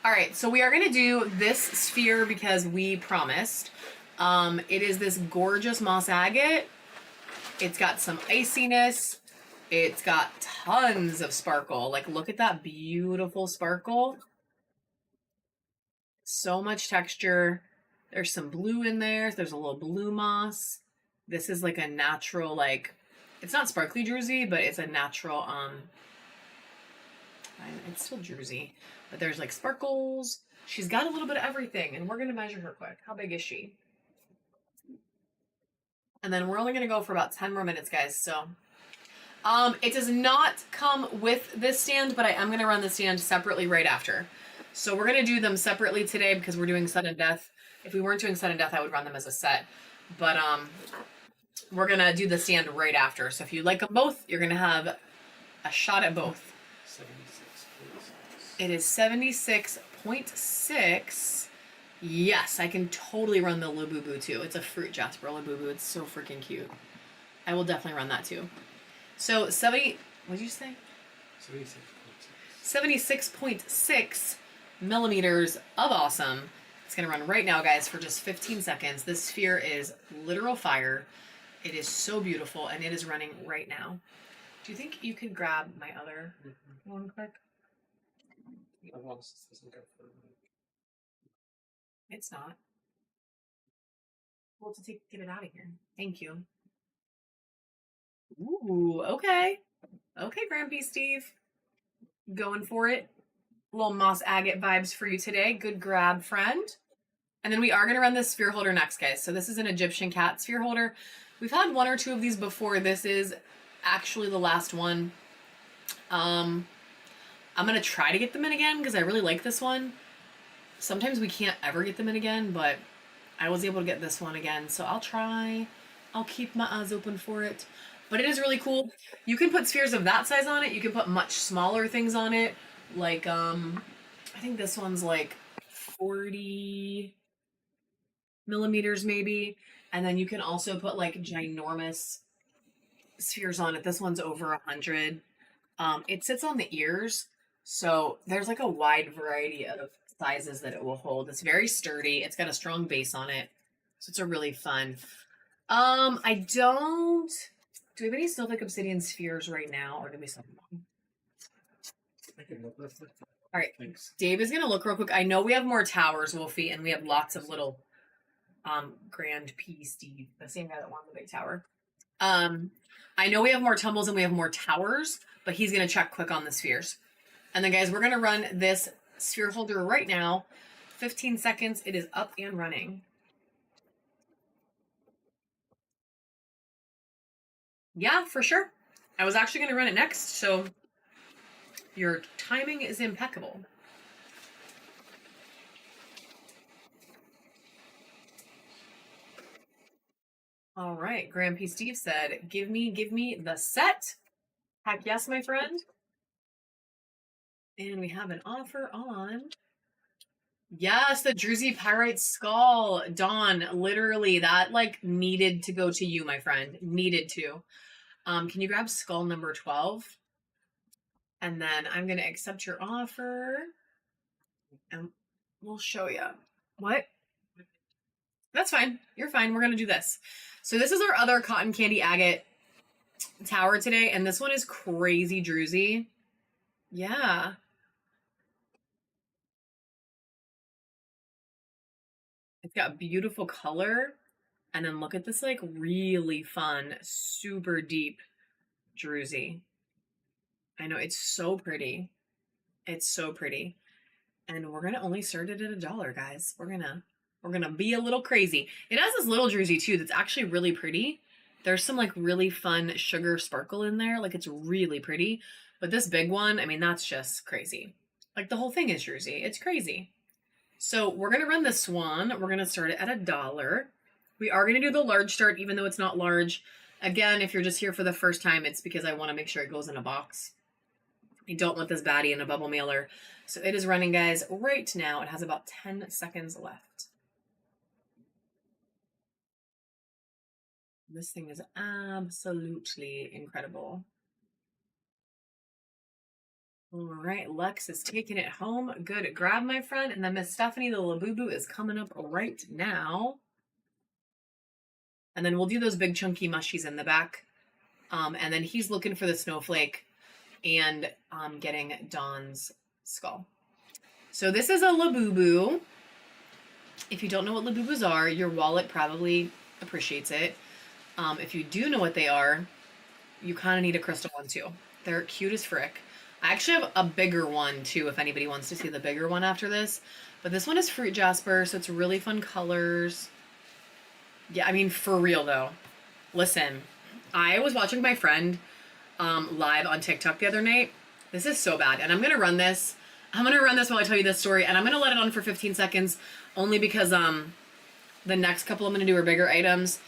All right, so we are going to do this sphere because we promised. It is this gorgeous moss agate. It's got some iciness. It's got tons of sparkle. Like, look at that beautiful sparkle. So much texture. There's some blue in there. There's a little blue moss. This is like a natural, like, it's not sparkly Druzy, but it's a natural, it's still Druzy, but there's like sparkles. She's got a little bit of everything, and we're going to measure her quick. How big is she? And then we're only going to go for about 10 more minutes, guys. So, it does not come with this stand, but I am going to run the stand separately right after. So we're going to do them separately today because we're doing sudden death. If we weren't doing sudden death, I would run them as a set. But, we're going to do the stand right after. So if you like them both, you're going to have a shot at both. 76.6. It is 76.6. Yes, I can totally run the Labubu too. It's a fruit Jasper Labubu. It's so freaking cute. I will definitely run that too. So what did you say? 76.6 millimeters of awesome. It's going to run right now, guys, for just 15 seconds. This sphere is literal fire. It is so beautiful, and it is running right now. Do you think you could grab my other one quick? It's not. Well, to get it out of here. Thank you. Ooh, okay. Okay, Grampy Steve. Going for it. Little moss agate vibes for you today. Good grab, friend. And then we are going to run this sphere holder next, guys. So this is an Egyptian cat sphere holder. We've had one or two of these before. This is actually the last one. I'm going to try to get them in again because I really like this one. Sometimes we can't ever get them in again, but I was able to get this one again. So I'll try. I'll keep my eyes open for it. But it is really cool. You can put spheres of that size on it. You can put much smaller things on it. Like, I think this one's like 40 millimeters maybe. And then you can also put like ginormous spheres on it. This one's over 100. It sits on the ears. So there's like a wide variety of sizes that it will hold. It's very sturdy. It's got a strong base on it. So it's a really fun. I don't. Do we have any Snowflake Obsidian spheres right now, or did we sell them? I can look with it. All right, Thanks. Dave is gonna look real quick. I know we have more towers, Wolfie, and we have lots of little Grand P Steve, the same guy that won the big tower. I know we have more tumbles and we have more towers, but he's gonna check quick on the spheres. And then guys, we're gonna run this sphere holder right now. 15 seconds, it is up and running. Yeah, for sure. I was actually gonna run it next, so your timing is impeccable. All right, Grand P Steve said, give me the set. Heck yes, my friend. And we have an offer on. Yes, the Druzy Pyrite Skull. Dawn, literally, that like needed to go to you, my friend. Needed to. Can you grab skull number 12? And then I'm going to accept your offer. And we'll show you. What? That's fine. You're fine. We're going to do this. So this is our other cotton candy agate tower today. And this one is crazy druzy. Yeah. It's got beautiful color. And then look at this like really fun, super deep druzy. I know, it's so pretty. It's so pretty. And we're gonna only start it at $1, guys. We're gonna be a little crazy. It has this little druzy too that's actually really pretty. There's some like really fun sugar sparkle in there. Like it's really pretty. But this big one, I mean, that's just crazy. Like the whole thing is druzy. It's crazy. So we're gonna run the swan. We're gonna start it at $1. We are gonna do the large start, even though it's not large. Again, if you're just here for the first time, it's because I want to make sure it goes in a box. I don't want this baddie in a bubble mailer. So it is running, guys, right now. It has about 10 seconds left. This thing is absolutely incredible. All right, Lex is taking it home. Good grab, my friend. And then Miss Stephanie, the Labubu, is coming up right now. And then we'll do those big chunky mushies in the back. And then he's looking for the snowflake and getting Dawn's skull. So this is a Labubu. If you don't know what Labubus are, your wallet probably appreciates it. If you do know what they are, you kind of need a crystal one too. They're cute as frick. I actually have a bigger one too, if anybody wants to see the bigger one after this. But this one is fruit jasper, so it's really fun colors. Yeah, I mean, for real though. Listen, I was watching my friend live on TikTok the other night. This is so bad. And I'm going to run this. I'm going to run this while I tell you this story. And I'm going to let it on for 15 seconds only because the next couple I'm going to do are bigger items.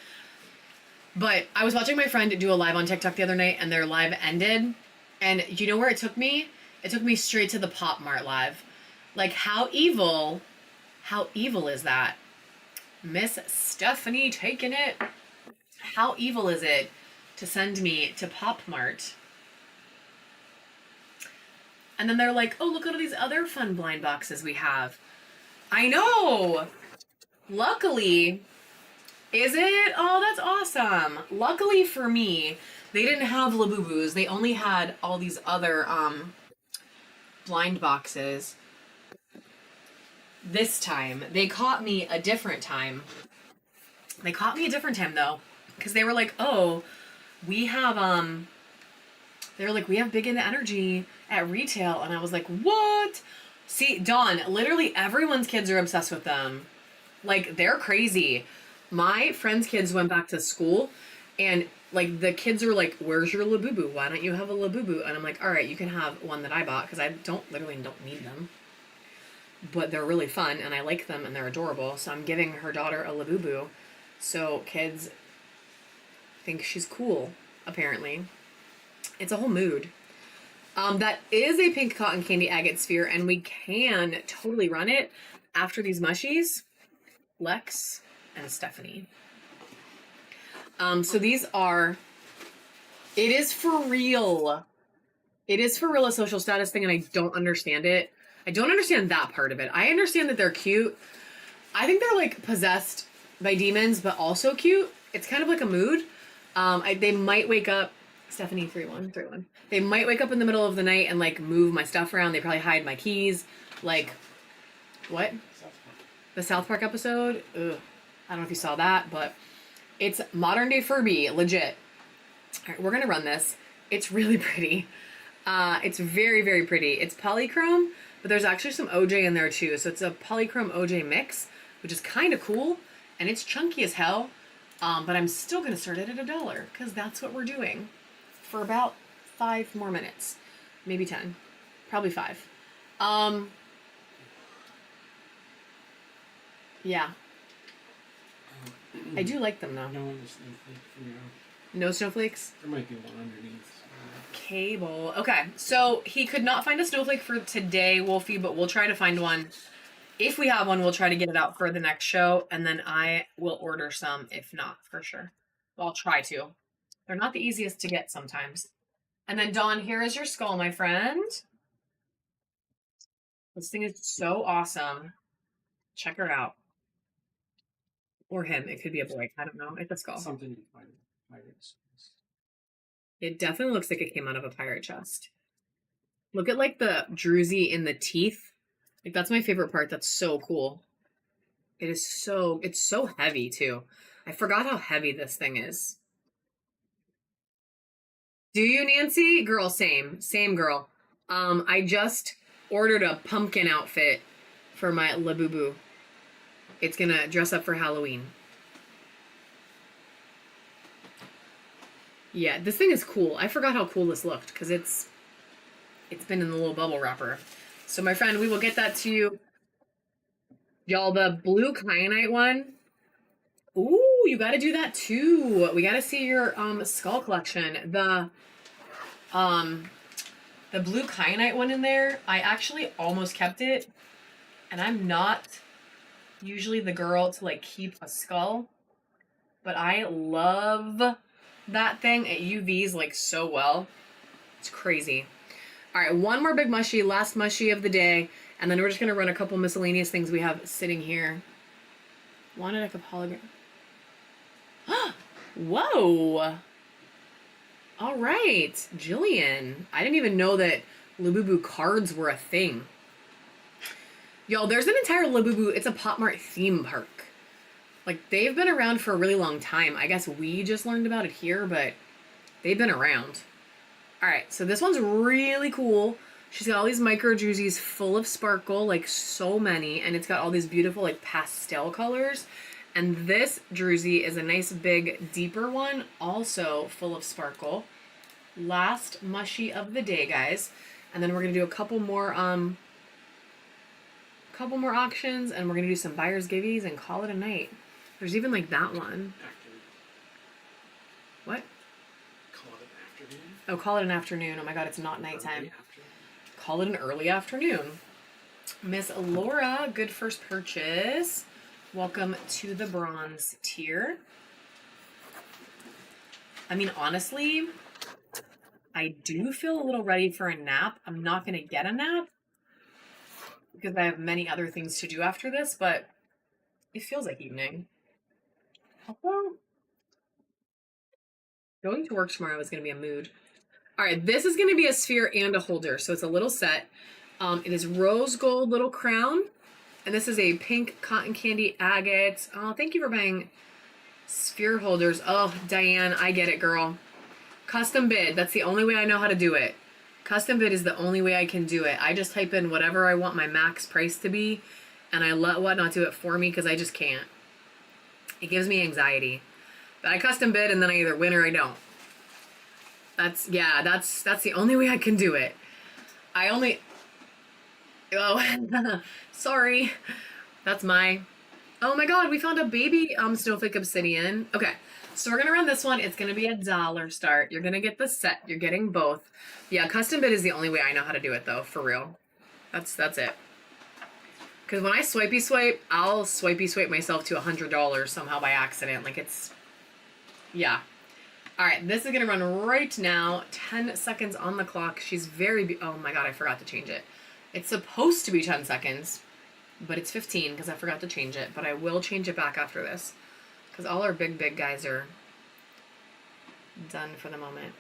But I was watching my friend do a live on TikTok the other night and their live ended. And you know where it took me? It took me straight to the Pop Mart live. Like how evil is that? Miss Stephanie taking it. How evil is it to send me to Pop Mart? And then they're like, oh, look at all these other fun blind boxes we have. I know. Luckily, is it? Oh, that's awesome. Luckily for me, they didn't have Labubus. They only had all these other blind boxes. This time, they caught me a different time. They caught me a different time though, because they were like, oh, we have they were like, we have Big Into Energy at retail, and I was like, what? See, Dawn, literally everyone's kids are obsessed with them. Like, they're crazy. My friends' kids went back to school, and like the kids are like, where's your Labubu? Why don't you have a Labubu? And I'm like, all right, you can have one that I bought because I don't need them, but they're really fun and I like them and they're adorable. So I'm giving her daughter a Labubu, so kids think she's cool. Apparently, it's a whole mood. That is a pink cotton candy agate sphere, and we can totally run it after these mushies. Lex and Stephanie. So these are, it is for real. It is for real a social status thing, and I don't understand it. I don't understand that part of it. I understand that they're cute. I think they're like possessed by demons, but also cute. It's kind of like a mood. They might wake up, Stephanie 3-1. They might wake up in the middle of the night and like move my stuff around. They probably hide my keys. Like, what? The South Park episode? Ugh. I don't know if you saw that, but it's modern day Furby, legit. All right, we're gonna run this. It's really pretty. It's very, very pretty. It's polychrome, but there's actually some OJ in there too. So it's a polychrome OJ mix, which is kind of cool. And it's chunky as hell. But I'm still gonna start it at $1 because that's what we're doing for about 5 more minutes, maybe 10, probably 5. Yeah, I do like them though. No one is thinking, No snowflakes? there might be one underneath. Cable. Okay, so he could not find a snowflake for today, Wolfie, but we'll try to find one. If we have one, we'll try to get it out for the next show, and then I will order some, if not, for sure. I'll try to. They're not the easiest to get sometimes. And then, Dawn, here is your skull, my friend. This thing is so awesome. Check her out. Or him. It could be a boy. I don't know. It's a skull. Something you find in pirates. It definitely looks like it came out of a pirate chest. Look at like the druzy in the teeth. Like that's my favorite part. That's so cool. It's so heavy too. I forgot how heavy this thing is. Do you, Nancy? Girl, same girl. I just ordered a pumpkin outfit for my Labubu. It's gonna dress up for Halloween. Yeah, this thing is cool. I forgot how cool this looked because it's been in the little bubble wrapper. So my friend, we will get that to you. Y'all, the blue kyanite one. Ooh, you got to do that too. We got to see your skull collection. The blue kyanite one in there, I actually almost kept it. And I'm not usually the girl to like keep a skull, but I love that thing. It UVs like so well. It's crazy. All right, one more big mushy, last mushy of the day, and then we're just gonna run a couple miscellaneous things we have sitting here. Wanted a hologram. Whoa! All right, Jillian. I didn't even know that Labubu cards were a thing. Y'all, there's an entire Labubu, it's a Pop Mart theme park. Like, they've been around for a really long time. I guess we just learned about it here, but they've been around. All right, so this one's really cool. She's got all these micro druzies full of sparkle, like so many, and it's got all these beautiful like pastel colors. And this druzy is a nice big deeper one, also full of sparkle. Last mushy of the day, guys. And then we're gonna do a couple more auctions, and we're gonna do some buyers giveies and call it a night. There's even like that one. What? Call it an afternoon. Oh, call it an afternoon. Oh my god, it's not nighttime. Early afternoon. Call it an early afternoon. Miss Laura, good first purchase. Welcome to the bronze tier. I mean, honestly, I do feel a little ready for a nap. I'm not going to get a nap because I have many other things to do after this, but it feels like evening. Also, going to work tomorrow is going to be a mood. All right, this is going to be a sphere and a holder, so it's a little set. It is rose gold little crown, and this is a pink cotton candy agate. Oh, thank you for buying sphere holders. Oh, Diane, I get it, girl. Custom bid. That's the only way I know how to do it. Custom bid is the only way I can do it. I just type in whatever I want my max price to be, and I let Whatnot do it for me because I just can't. It gives me anxiety. But I custom bid and then I either win or I don't. That's the only way I can do it. Oh, sorry. That's my, oh my God, we found a baby snowflake obsidian. Okay, so we're gonna run this one. It's gonna be $1 start. You're gonna get the set. You're getting both. Yeah, custom bid is the only way I know how to do it though, for real. That's it. Because when I swipey swipe, I'll swipey swipe myself to $100 somehow by accident. Like it's, yeah. All right, this is gonna run right now. 10 seconds on the clock. She's oh my God, I forgot to change it. It's supposed to be 10 seconds, but it's 15 because I forgot to change it. But I will change it back after this because all our big guys are done for the moment.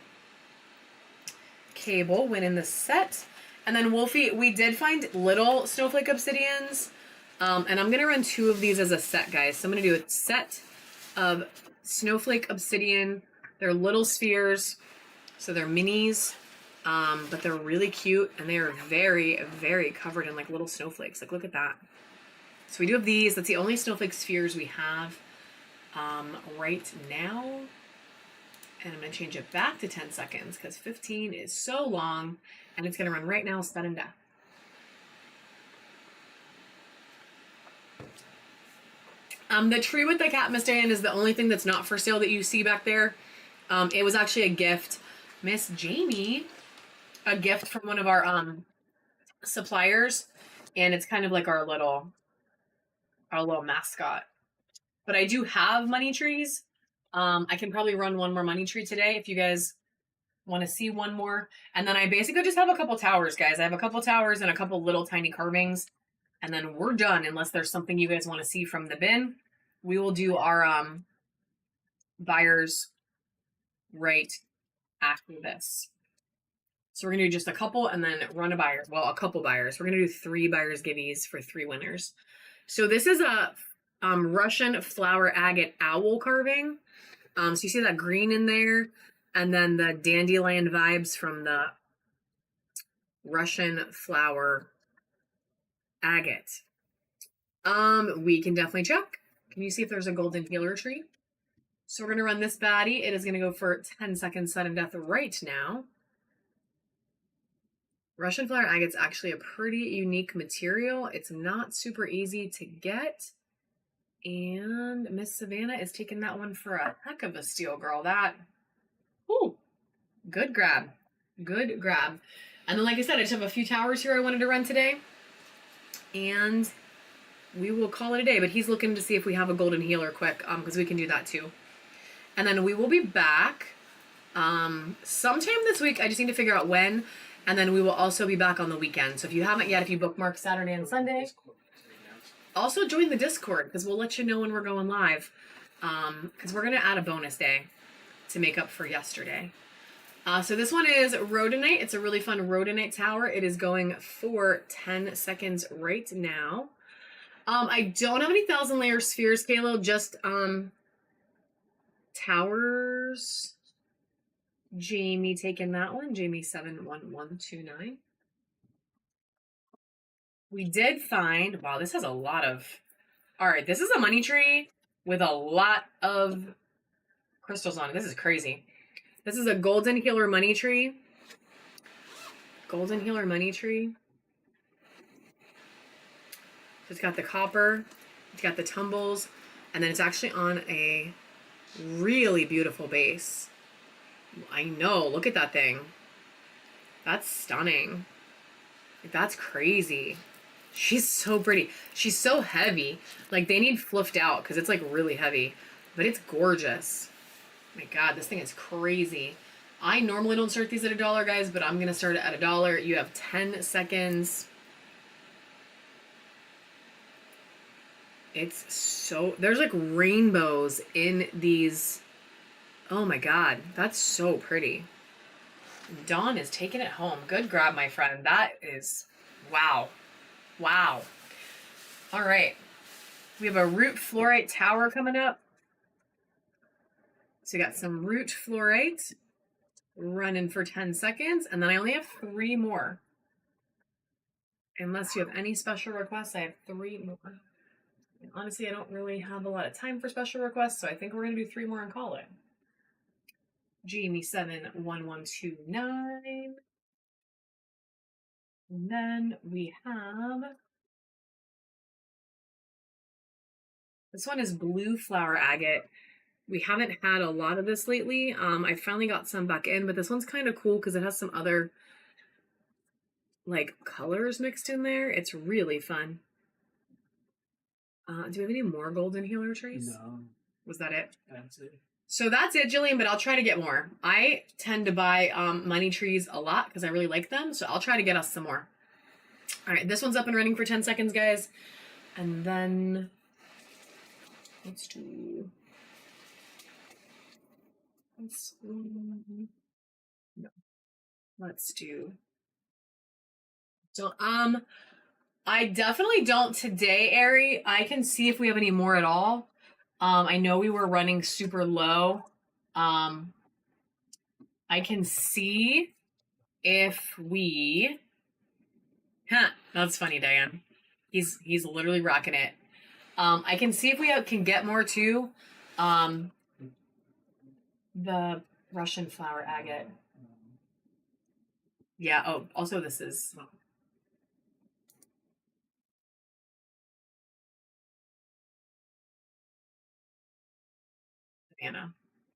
Cable winning the set. And then Wolfie, we did find little snowflake obsidians. And I'm gonna run 2 of these as a set, guys. So I'm gonna do a set of snowflake obsidian. They're little spheres, so they're minis, but they're really cute and they are very, very covered in like little snowflakes. Like, look at that. So we do have these. That's the only snowflake spheres we have right now. And I'm going to change it back to 10 seconds because 15 is so long and it's going to run right now, sudden death. The tree with the cat Mistayan is the only thing that's not for sale that you see back there. It was actually a gift. Miss Jamie, a gift from one of our suppliers, and it's kind of like our little mascot. But I do have money trees. I can probably run one more money tree today if you guys want to see one more. And then I basically just have a couple towers, guys. I have a couple towers and a couple little tiny carvings, and then we're done unless there's something you guys want to see from the bin. We will do our buyers right after this. So we're gonna do just a couple and then run a buyer. Well, a couple buyers. We're gonna do 3 buyers giveies for 3 winners. So this is a Russian flower agate owl carving. So you see that green in there, and then the dandelion vibes from the Russian flower agate. We can definitely check. Can you see if there's a golden healer tree? So we're going to run this baddie. It is going to go for 10 seconds sudden death right now. Russian flower agate's actually a pretty unique material. It's not super easy to get. And Miss Savannah is taking that one for a heck of a steal, girl. Ooh, good grab. Good grab. And then, like I said, I just have a few towers here I wanted to run today. And we will call it a day. But he's looking to see if we have a golden healer quick, because we can do that too. And then we will be back sometime this week. I just need to figure out when. And then we will also be back on the weekend. So if you haven't yet, if you bookmark Saturday and Sunday, also join the Discord because we'll let you know when we're going live. Because we're going to add a bonus day to make up for yesterday. So this one is Rhodonite. It's a really fun Rhodonite tower. It is going for 10 seconds right now. I don't have any 1,000 layer spheres, Kalo, just towers. Jamie taking that one. Jamie 71129. We did find, wow, this has a lot of, all right, this is a money tree with a lot of crystals on it. This is crazy. This is a golden healer money tree. Golden healer money tree. So it's got the copper, it's got the tumbles, and then it's actually on a really beautiful base. I know, look at that thing. That's stunning. That's crazy. She's so pretty. She's so heavy. Like, they need fluffed out because it's like really heavy, but it's gorgeous. My God, this thing is crazy. I normally don't start these at $1, guys, but I'm going to start it at $1. You have 10 seconds. It's so, there's like rainbows in these. Oh my God, that's so pretty. Dawn is taking it home. Good grab, my friend. That is, wow. Wow. All right. We have a root fluorite tower coming up. So we got some root fluorite. running for 10 seconds, and then I only have 3 more. Unless you have any special requests, I have 3 more. And honestly, I don't really have a lot of time for special requests, so I think we're gonna do 3 more and call it. Jamie71129. And then we have, this one is blue flower agate. We haven't had a lot of this lately. I finally got some back in, but this one's kind of cool because it has some other like colors mixed in there. It's really fun. Do we have any more golden healer trees? No, Was that it? that's it. So that's it, Jillian, but I'll try to get more. I tend to buy money trees a lot because I really like them, so I'll try to get us some more. All right, this one's up and running for 10 seconds, guys. And then let's do no. Let's do I definitely don't today, Ari. I can see if we have any more at all. I know we were running super low. I can see if we that's funny, Diane. He's literally rocking it. I can see if we can get more too. The Russian flower agate. Yeah, oh, also this is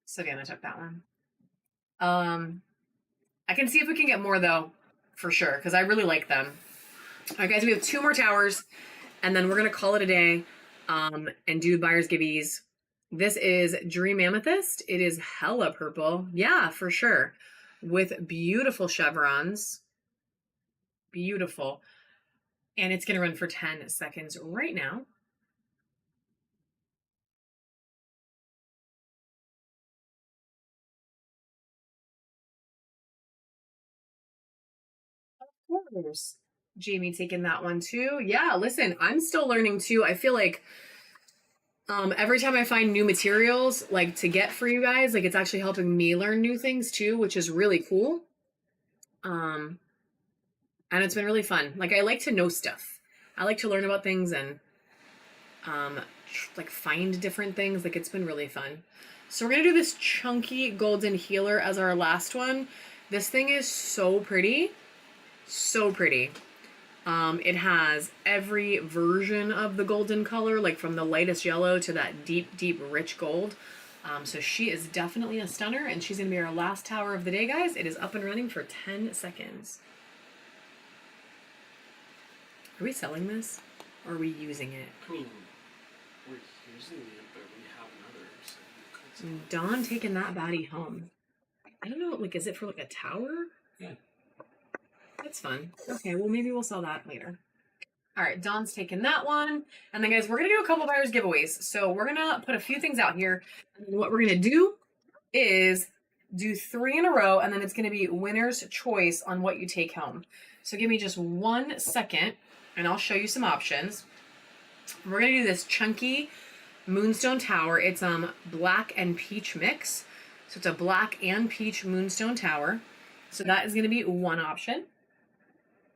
Savannah took that one. I can see if we can get more though, for sure, because I really like them. All right, guys, we have 2 more towers, and then we're gonna call it a day, and do buyer's gibbies. This is Dream Amethyst. It is hella purple, yeah, for sure, with beautiful chevrons, beautiful, and it's gonna run for 10 seconds right now. Course. Jamie taking that one too. Yeah, listen, I'm still learning too. I feel like every time I find new materials like to get for you guys, like it's actually helping me learn new things too, which is really cool. And it's been really fun. Like I like to know stuff. I like to learn about things and like find different things. Like it's been really fun. So we're gonna do this chunky golden healer as our last one. This thing is so pretty. So pretty. It has every version of the golden color, like from the lightest yellow to that deep, deep, rich gold. So she is definitely a stunner, and she's going to be our last tower of the day, guys. It is up and running for 10 seconds. Are we selling this? Or are we using it? I mean, we're using it, but we have another, so we could. Dawn taking that baddie home. I don't know, like, is it for like a tower? Yeah. That's fun. Okay, well, maybe we'll sell that later. All right, Dawn's taking that one. And then, guys, we're going to do a couple buyers giveaways. So we're going to put a few things out here. And what we're going to do is do 3 in a row, and then it's going to be winner's choice on what you take home. So give me just 1 second, and I'll show you some options. We're going to do this chunky Moonstone Tower. It's black and peach mix. So it's a black and peach Moonstone Tower. So that is going to be one option.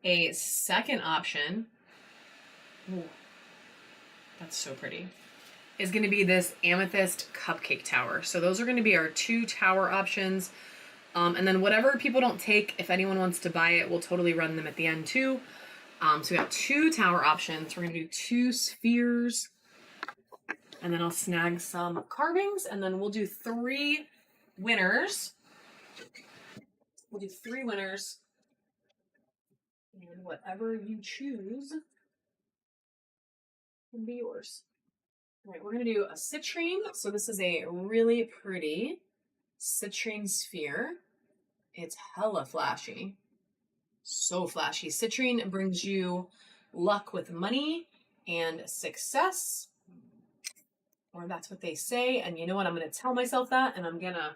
A second option, ooh, that's so pretty, is going to be this Amethyst Cupcake Tower. So those are going to be our 2 tower options. And then whatever people don't take, if anyone wants to buy it, we'll totally run them at the end too. So we have 2 tower options. We're going to do 2 spheres. And then I'll snag some carvings. And then we'll do 3 winners. We'll do 3 winners. And whatever you choose can be yours. All right, we're going to do a citrine. So this is a really pretty citrine sphere. It's hella flashy. So flashy. Citrine brings you luck with money and success. Or that's what they say. And you know what? I'm going to tell myself that, and I'm going to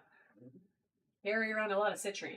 carry around a lot of citrine.